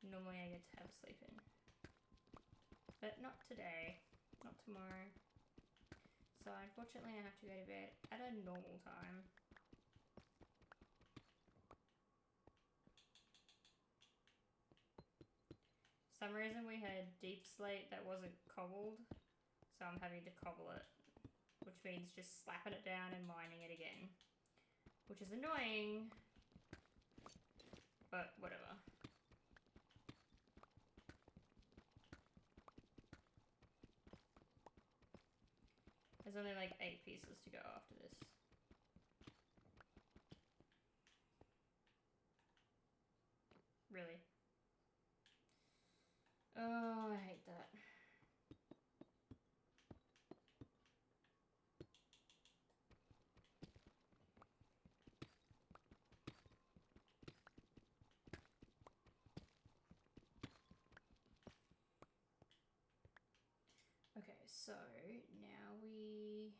Normally I get to have a sleep in, but not today, not tomorrow. So unfortunately I have to go to bed at a normal time. For some reason we had deep slate that wasn't cobbled, so I'm having to cobble it, which means just slapping it down and mining it again, which is annoying, but whatever. There's only like 8 pieces to go after this. Really? Oh, I hate that. Okay, so now we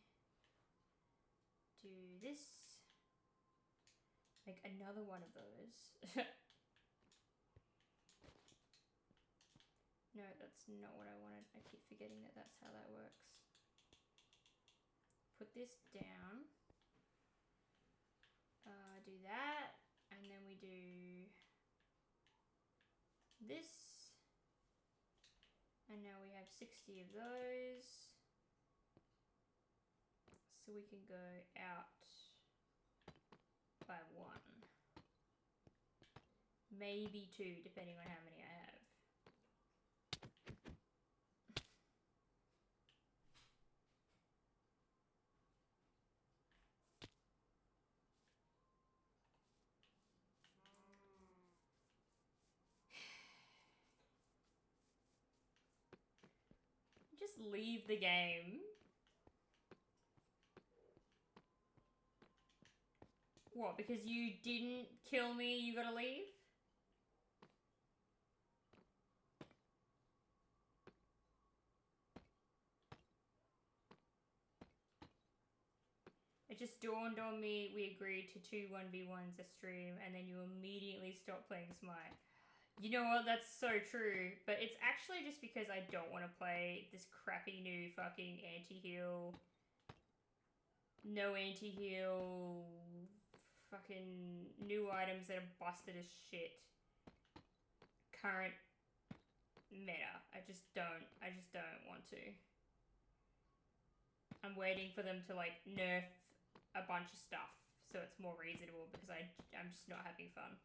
do this. Make another one of those. No, that's not what I wanted. I keep forgetting that that's how that works. Put this down. Do that. And then we do this. And now we have 60 of those. So we can go out by 1. Maybe 2, depending on how many I have. Just leave the game. What, because you didn't kill me, you gotta leave? It just dawned on me we agreed to 2 1v1s a stream and then you immediately stopped playing Smite. You know what, that's so true, but it's actually just because I don't want to play this crappy new fucking anti-heal, no anti-heal, fucking new items that are busted as shit. Current meta. I just don't want to. I'm waiting for them to like nerf a bunch of stuff so it's more reasonable because I'm just not having fun.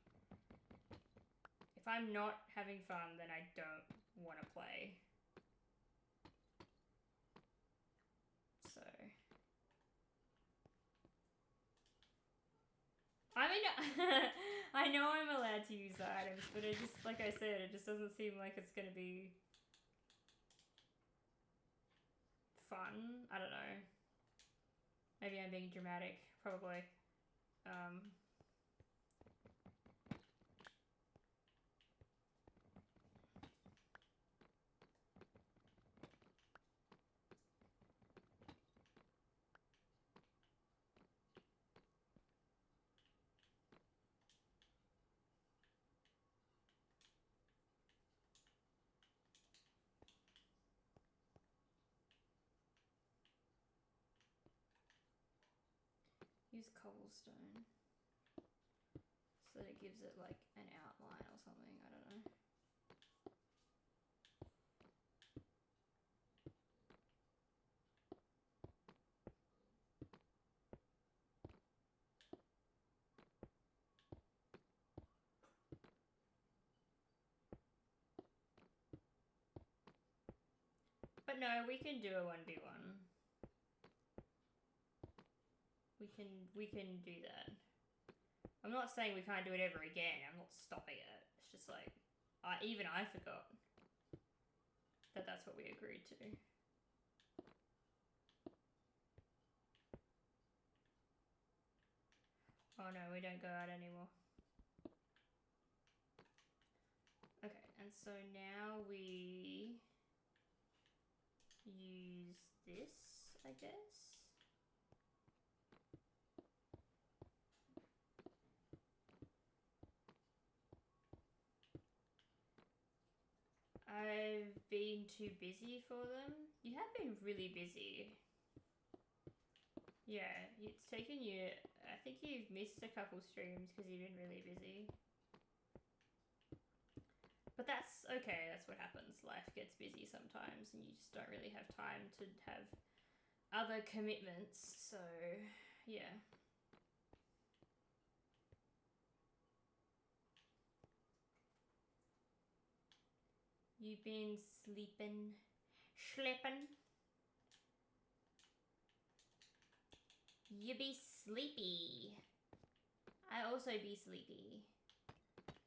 If I'm not having fun, then I don't want to play. So I mean, I know I'm allowed to use the items, but it just, like I said, it just doesn't seem like it's gonna be fun. I don't know. Maybe I'm being dramatic. Probably. Use cobblestone so that it gives it like an outline or something. I don't know. But no, we can do a 1v1. We can do that. I'm not saying we can't do it ever again. I'm not stopping it. It's just like, even I forgot that that's what we agreed to. Oh no, we don't go out anymore. Okay, and so now we use this, I guess. I've been too busy for them. You have been really busy. Yeah, it's taken you... I think you've missed a couple streams because you've been really busy. But that's okay, that's what happens. Life gets busy sometimes and you just don't really have time to have other commitments, so yeah. You've been sleeping, schlepping. You be sleepy. I also be sleepy.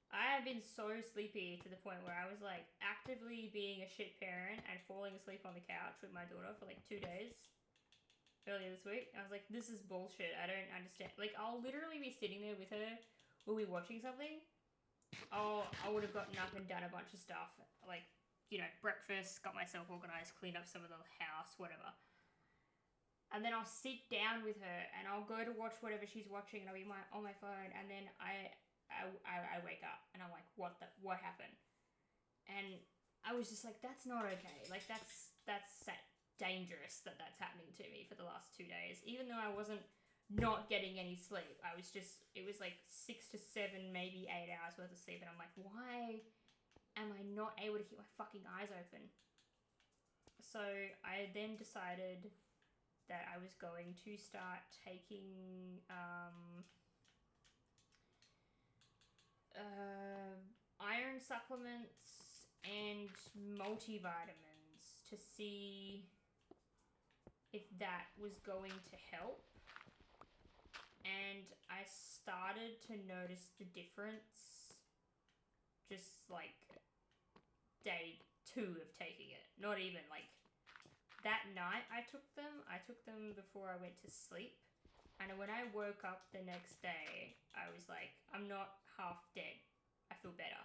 I have been so sleepy to the point where I was like actively being a shit parent and falling asleep on the couch with my daughter for like 2 days earlier this week. I was like, this is bullshit. I don't understand. Like, I'll literally be sitting there with her. We'll be watching something. Oh, I would have gotten up and done a bunch of stuff. Like, you know, breakfast, got myself organized, cleaned up some of the house, whatever. And then I'll sit down with her and I'll go to watch whatever she's watching and I'll be on my phone, and then I wake up and I'm like, what happened? And I was just like, that's not okay. Like, that's dangerous that's happening to me for the last 2 days. Even though I wasn't not getting any sleep, I was just, it was like 6 to 7, maybe 8 hours worth of sleep, and I'm like, why am I not able to keep my fucking eyes open? So I then decided that I was going to start taking iron supplements and multivitamins to see if that was going to help. And I started to notice the difference just like day 2 of taking it. Not even like that night I took them before I went to sleep. And when I woke up the next day, I was like, I'm not half dead. I feel better.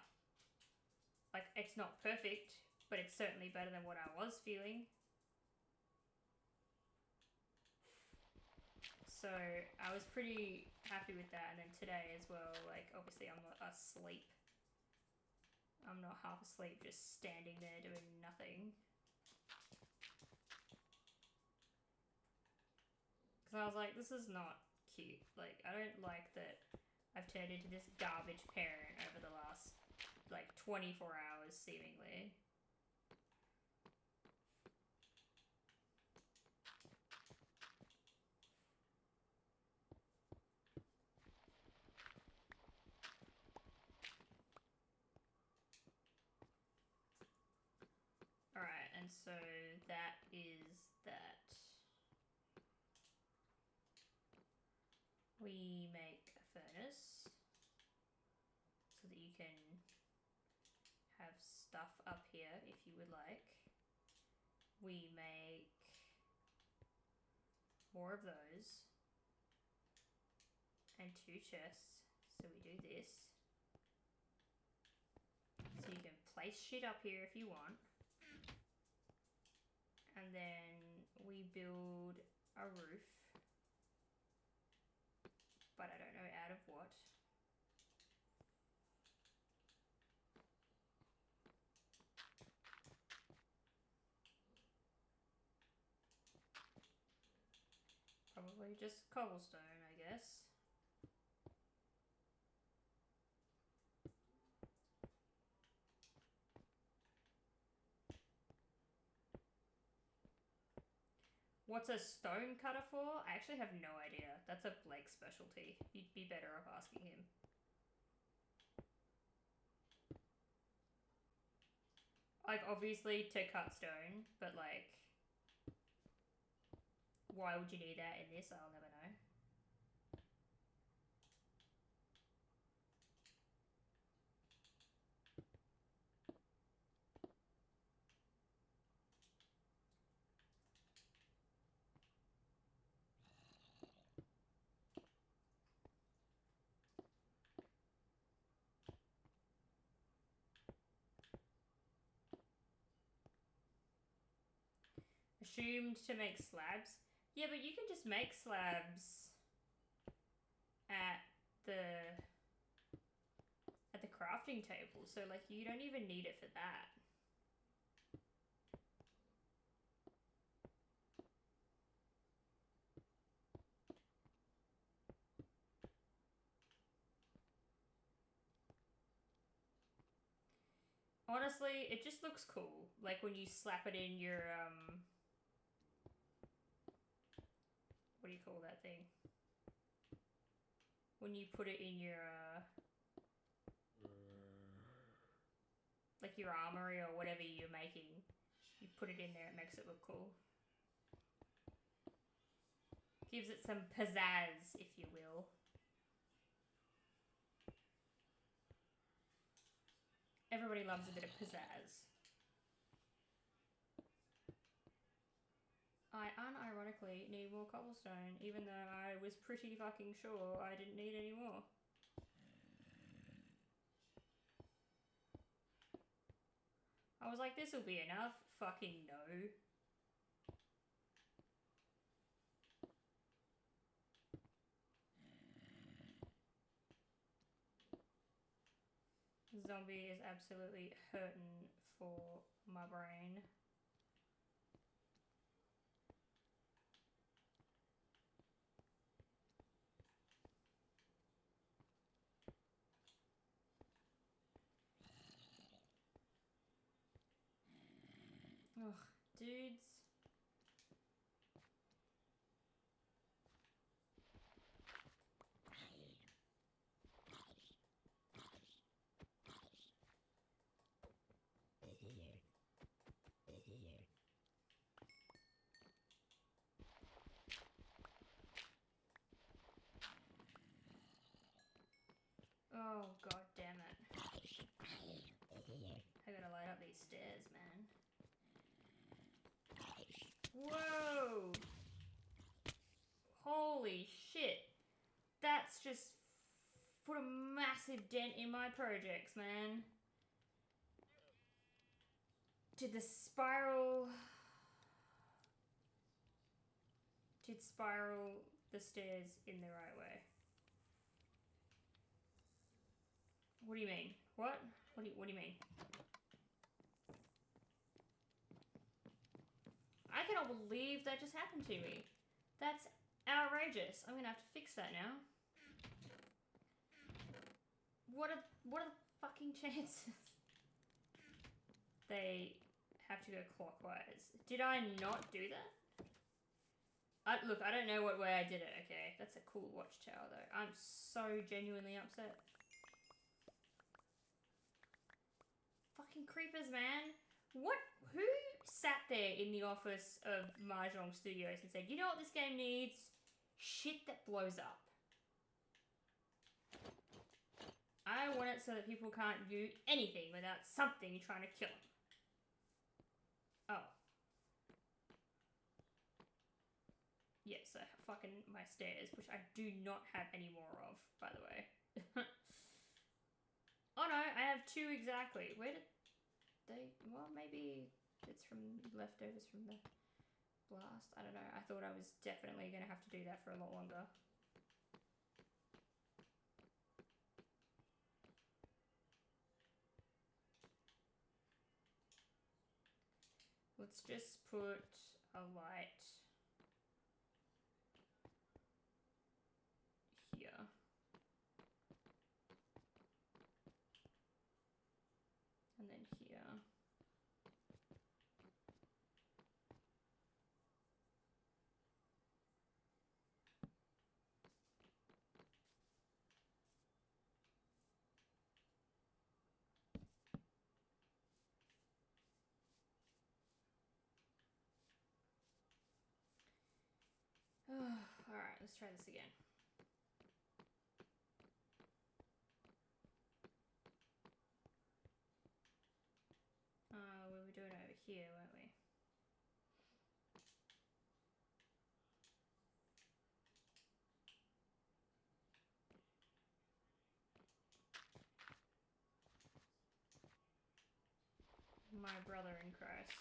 Like, it's not perfect, but it's certainly better than what I was feeling. So I was pretty happy with that. And then today as well, like, obviously I'm not asleep. I'm not half asleep, just standing there doing nothing. Because I was like, this is not cute. Like, I don't like that I've turned into this garbage parent over the last, like, 24 hours, seemingly. Alright, and so that is that. We make a furnace so that you can have stuff up here if you would like. We make more of those and 2 chests. So we do this. So you can place shit up here if you want. And then we build a roof. But I don't know out of what. Probably just cobblestone, I guess. What's a stone cutter for? I actually have no idea. That's a Blake specialty. You'd be better off asking him. Like, obviously to cut stone, but like, why would you need that in this? I'll never know. assumed to make slabs. Yeah, but you can just make slabs at the crafting table, so like you don't even need it for that. Honestly, it just looks cool. Like when you slap it in your what do you call that thing? When you put it in your like your armory or whatever you're making, you put it in there, it makes it look cool. Gives it some pizzazz, if you will. Everybody loves a bit of pizzazz. I unironically need more cobblestone, even though I was pretty fucking sure I didn't need any more. I was like, this'll be enough. Fucking no. Zombie is absolutely hurting for my brain. Ugh, dudes. Oh, god damn it. I gotta light up these stairs, man. Whoa! Holy shit. That's just put a massive dent in my projects, man. Did spiral the stairs in the right way? What do you mean? What? What do you mean? I cannot believe that just happened to me. That's outrageous. I'm gonna have to fix that now. What are the fucking chances? They have to go clockwise. Did I not do that? Look, I don't know what way I did it, okay? That's a cool watchtower, though. I'm so genuinely upset. Fucking creepers, man. What? Who sat there in the office of Mahjong Studios and said, you know what this game needs? Shit that blows up. I want it so that people can't do anything without something trying to kill them. Oh. Yes, fucking my stairs, which I do not have any more of, by the way. Oh no, I have 2 exactly. Where did they... Well, maybe it's from leftovers from the blast. I don't know. I thought I was definitely going to have to do that for a lot longer. Let's just put a light here. And then here. Alright, let's try this again. We were doing it over here, weren't we? My brother in Christ.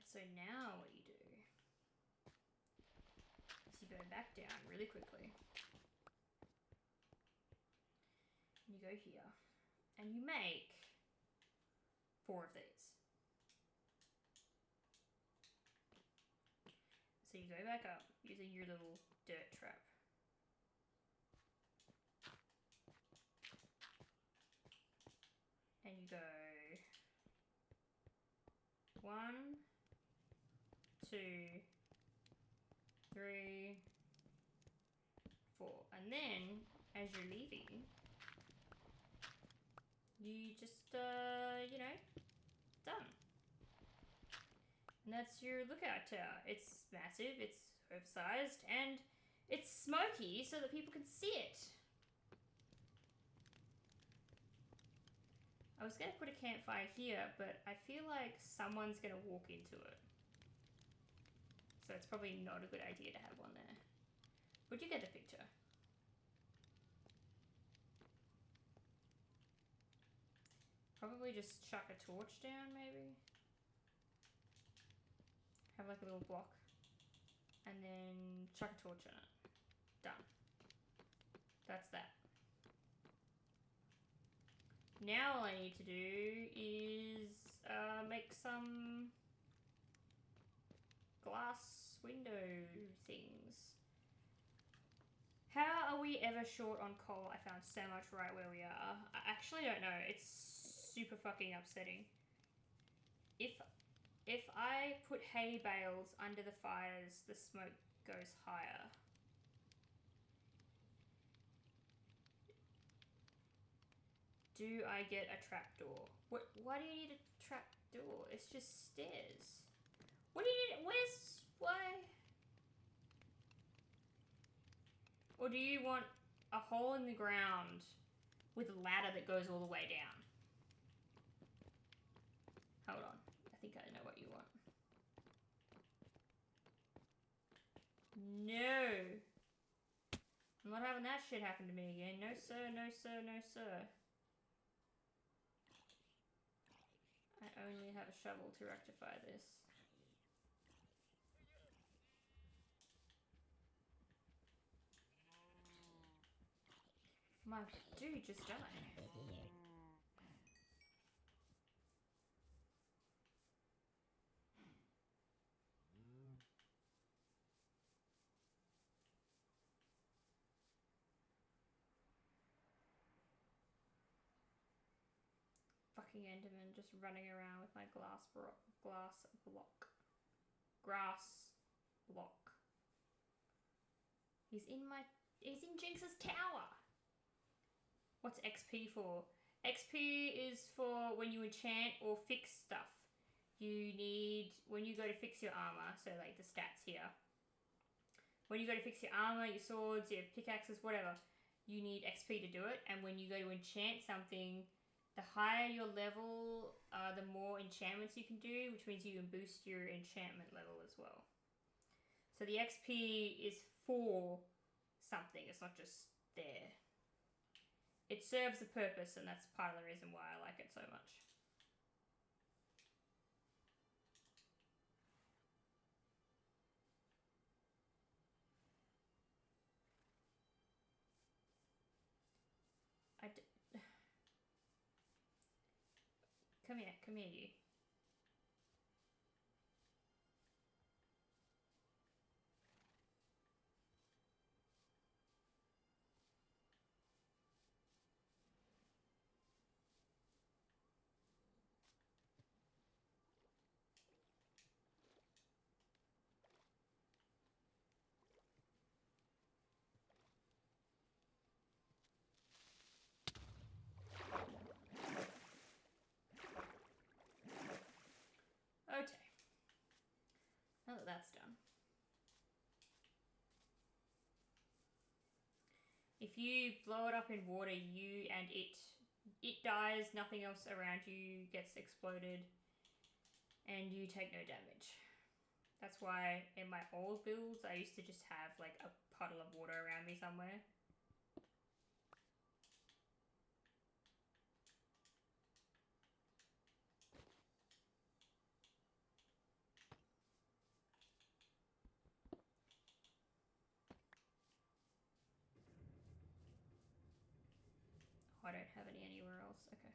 So now what you do is you go back down really quickly. And you go here. And you make 4 of these. So you go back up using your little dirt trap. And you go 1, 2, 3, 4. And then, as you're leaving, you just, you know, done. And that's your lookout tower. It's massive, it's oversized, and it's smoky so that people can see it. I was going to put a campfire here, but I feel like someone's going to walk into it. So it's probably not a good idea to have one there. But you get the picture. Probably just chuck a torch down, maybe. Have like a little block. And then chuck a torch on it. Done. That's that. Now all I need to do is make some glass window things. How are we ever short on coal? I found so much right where we are. I actually don't know. It's super fucking upsetting. If I put hay bales under the fires, the smoke goes higher. Do I get a trapdoor? Why do you need a trapdoor? It's just stairs. What do you need? Why? Or do you want a hole in the ground with a ladder that goes all the way down? Hold on. I think I know what you want. No. I'm not having that shit happen to me again. No sir, no sir, no sir. I only have a shovel to rectify this. My dude just died. Fucking Enderman just running around with my grass block. He's in Jinx's tower. What's XP for? XP is for when you enchant or fix stuff. You need, when you go to fix your armor, so like the stats here. When you go to fix your armor, your swords, your pickaxes, whatever, you need XP to do it. And when you go to enchant something, the higher your level, the more enchantments you can do, which means you can boost your enchantment level as well. So the XP is for something, it's not just there. It serves a purpose, and that's part of the reason why I like it so much. Come here, you. Okay. Now that that's done. If you blow it up in water, you and it dies, nothing else around you gets exploded, and you take no damage. That's why in my old builds, I used to just have like a puddle of water around me somewhere. I don't have any anywhere else. Okay.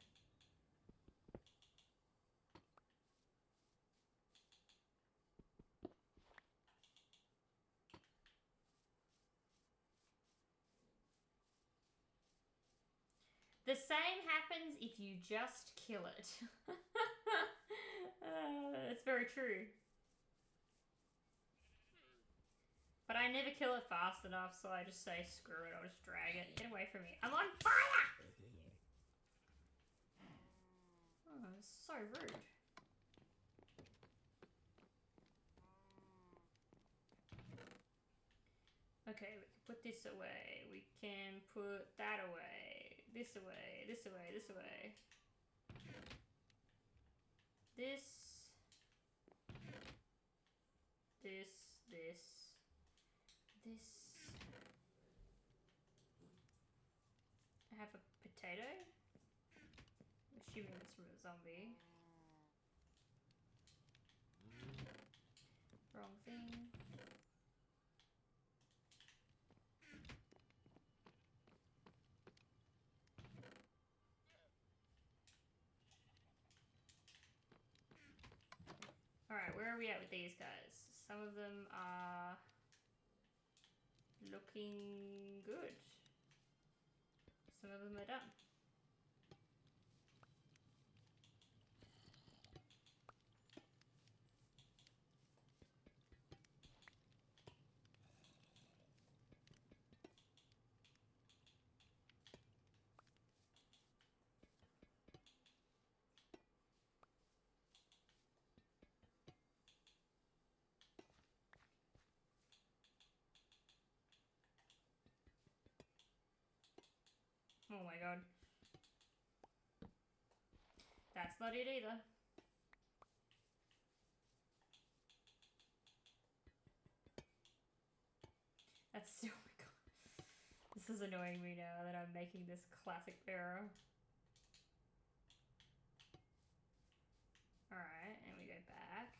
The same happens if you just kill it. It's very true. But I never kill it fast enough, so I just say, screw it, I'll just drag it. Get away from me. I'm on fire! Oh, it's so rude. Okay, we can put this away. We can put that away. This away, this away, this away. This. I have a potato. I'm assuming it's from a zombie. Wrong thing. Alright, where are we at with these guys? Some of them are looking good. Some of them are done. Oh my god. That's not it either. That's oh my god. This is annoying me now that I'm making this classic error. Alright, and we go back.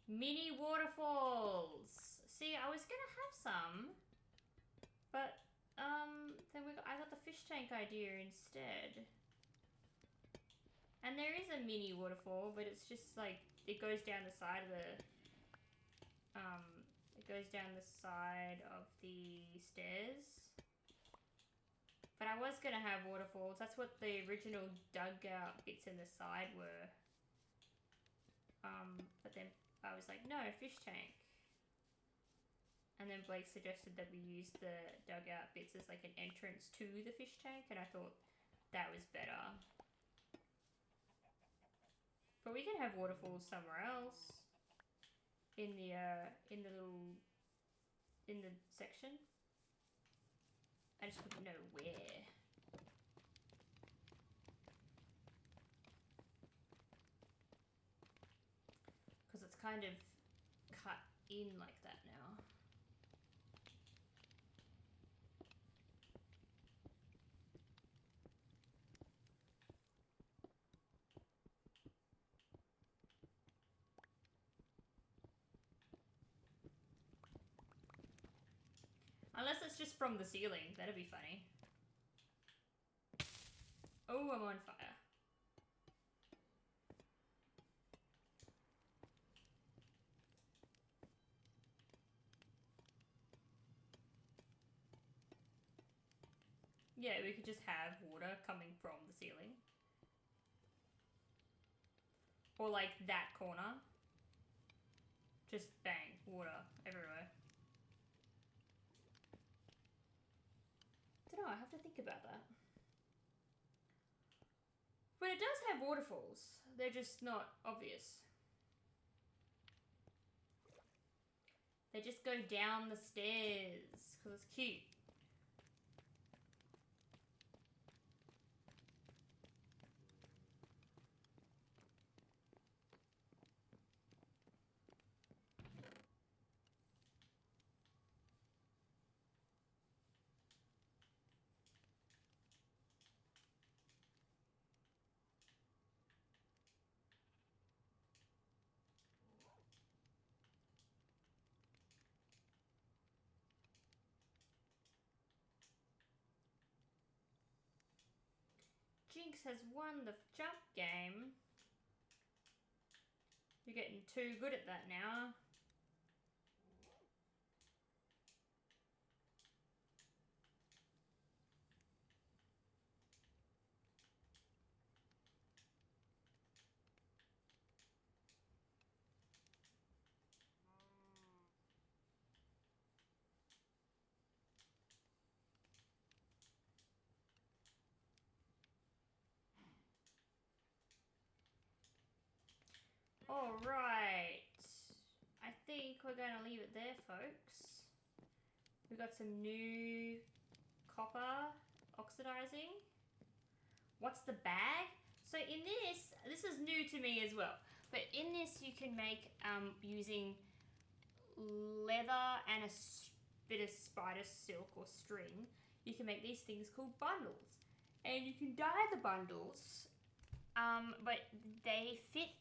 Mini waterfalls! See, I was gonna have some, but then I got the fish tank idea instead. And there is a mini waterfall, but it's just like, it goes down the side of the, stairs. But I was gonna have waterfalls. That's what the original dugout bits in the side were. But then I was like, no, fish tank. And then Blake suggested that we use the dugout bits as like an entrance to the fish tank, and I thought that was better. But we can have waterfalls somewhere else. In the section. I just wouldn't know where. Because it's kind of cut in like that now. Unless it's just from the ceiling. That'd be funny. Oh, I'm on fire. Yeah, we could just have water coming from the ceiling. Or like that corner. Just bang, water everywhere. Don't know, I have to think about that. But it does have waterfalls. They're just not obvious. They just go down the stairs because it's cute. Itzzrenz has won the jump game. You're getting too good at that now. All right. I think we're going to leave it there, folks. We got some new copper oxidizing. What's the bag? So in this is new to me as well. But in this you can make, using leather and a bit of spider silk or string, you can make these things called bundles. And you can dye the bundles, but they fit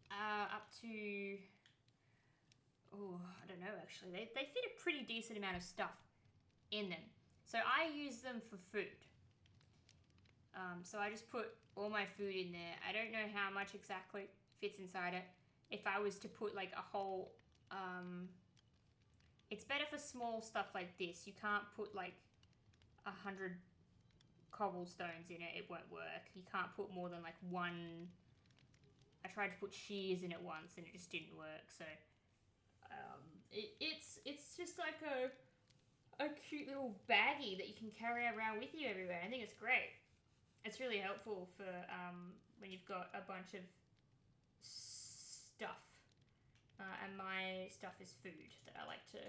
up to, oh, I don't know actually. They fit a pretty decent amount of stuff in them. So I use them for food. So I just put all my food in there. I don't know how much exactly fits inside it. If I was to put like a whole, it's better for small stuff like this. You can't put like 100 cobblestones in it. It won't work. You can't put more than like one. I tried to put shears in it once and it just didn't work. So it's just like a cute little baggie that you can carry around with you everywhere. I think it's great. It's really helpful for when you've got a bunch of stuff. And my stuff is food that I like to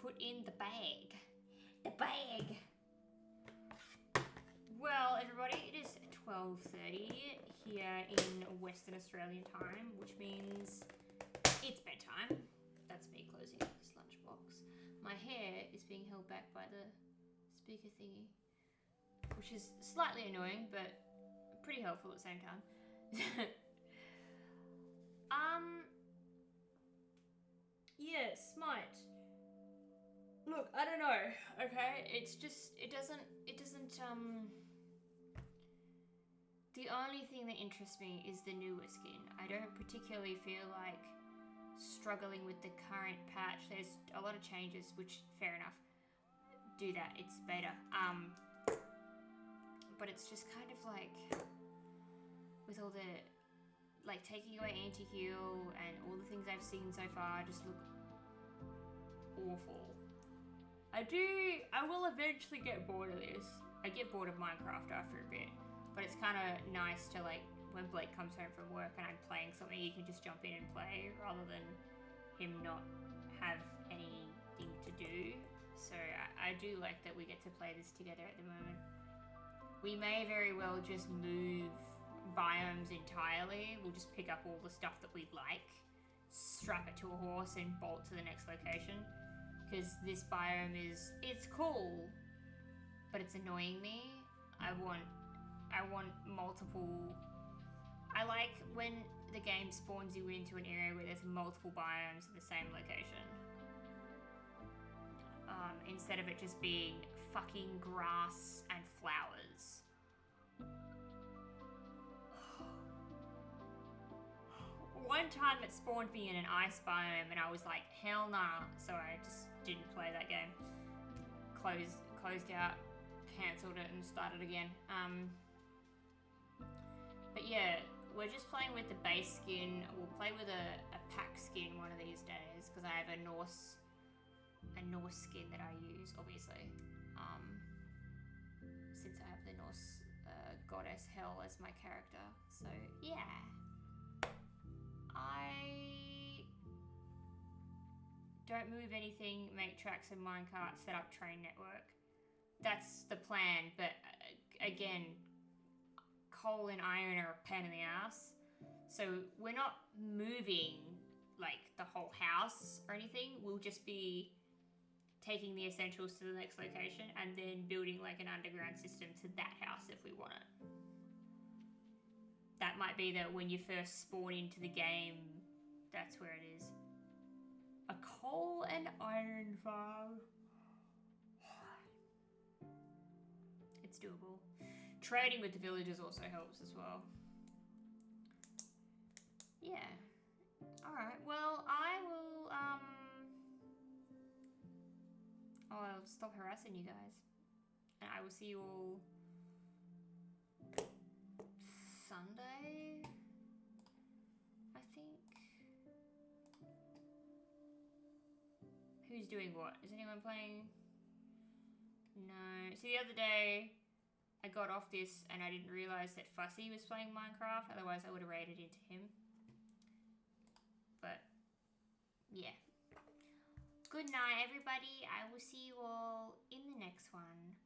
put in the bag. The bag! Well, everybody, it is 12:30 here in Western Australian time, which means it's bedtime. That's me closing up this lunchbox. My hair is being held back by the speaker thingy, which is slightly annoying, but pretty helpful at the same time. Yeah, Smite. Look, I don't know, okay? It's just, it doesn't, the only thing that interests me is the newer skin. I don't particularly feel like struggling with the current patch. There's a lot of changes, which, fair enough, do that, it's beta. But it's just kind of like, with all the, like, taking away anti-heal and all the things I've seen so far just look awful. I will eventually get bored of this. I get bored of Minecraft after a bit, but it's kind of nice to, like, when Blake comes home from work and I'm playing something, he can just jump in and play rather than him not have anything to do. So I do like that we get to play this together at the moment. We may very well just move biomes entirely. We'll just pick up all the stuff that we'd like, strap it to a horse and bolt to the next location. Because this biome it's cool, but it's annoying me. I want multiple. I like when the game spawns you into an area where there's multiple biomes in the same location. Instead of it just being fucking grass and flowers. One time it spawned me in an ice biome and I was like, hell nah. So I just didn't play that game. Closed out, cancelled it and started again. But yeah, we're just playing with the base skin. We'll play with a pack skin one of these days because I have a Norse skin that I use, obviously. Since I have the Norse goddess Hel as my character. So yeah. I don't move anything, make tracks in minecart, set up train network. That's the plan, but again, coal and iron are a pain in the ass. So we're not moving like the whole house or anything. We'll just be taking the essentials to the next location and then building like an underground system to that house if we want it. That might be that when you first spawn into the game, that's where it is. A coal and iron farm. it's doable. Trading with the villagers also helps as well. Yeah. Alright, well, I'll stop harassing you guys. And I will see you all Sunday, I think. Who's doing what? Is anyone playing? No. So the other day, I got off this and I didn't realise that Fussy was playing Minecraft. Otherwise, I would have raided into him. But, yeah. Good night, everybody. I will see you all in the next one.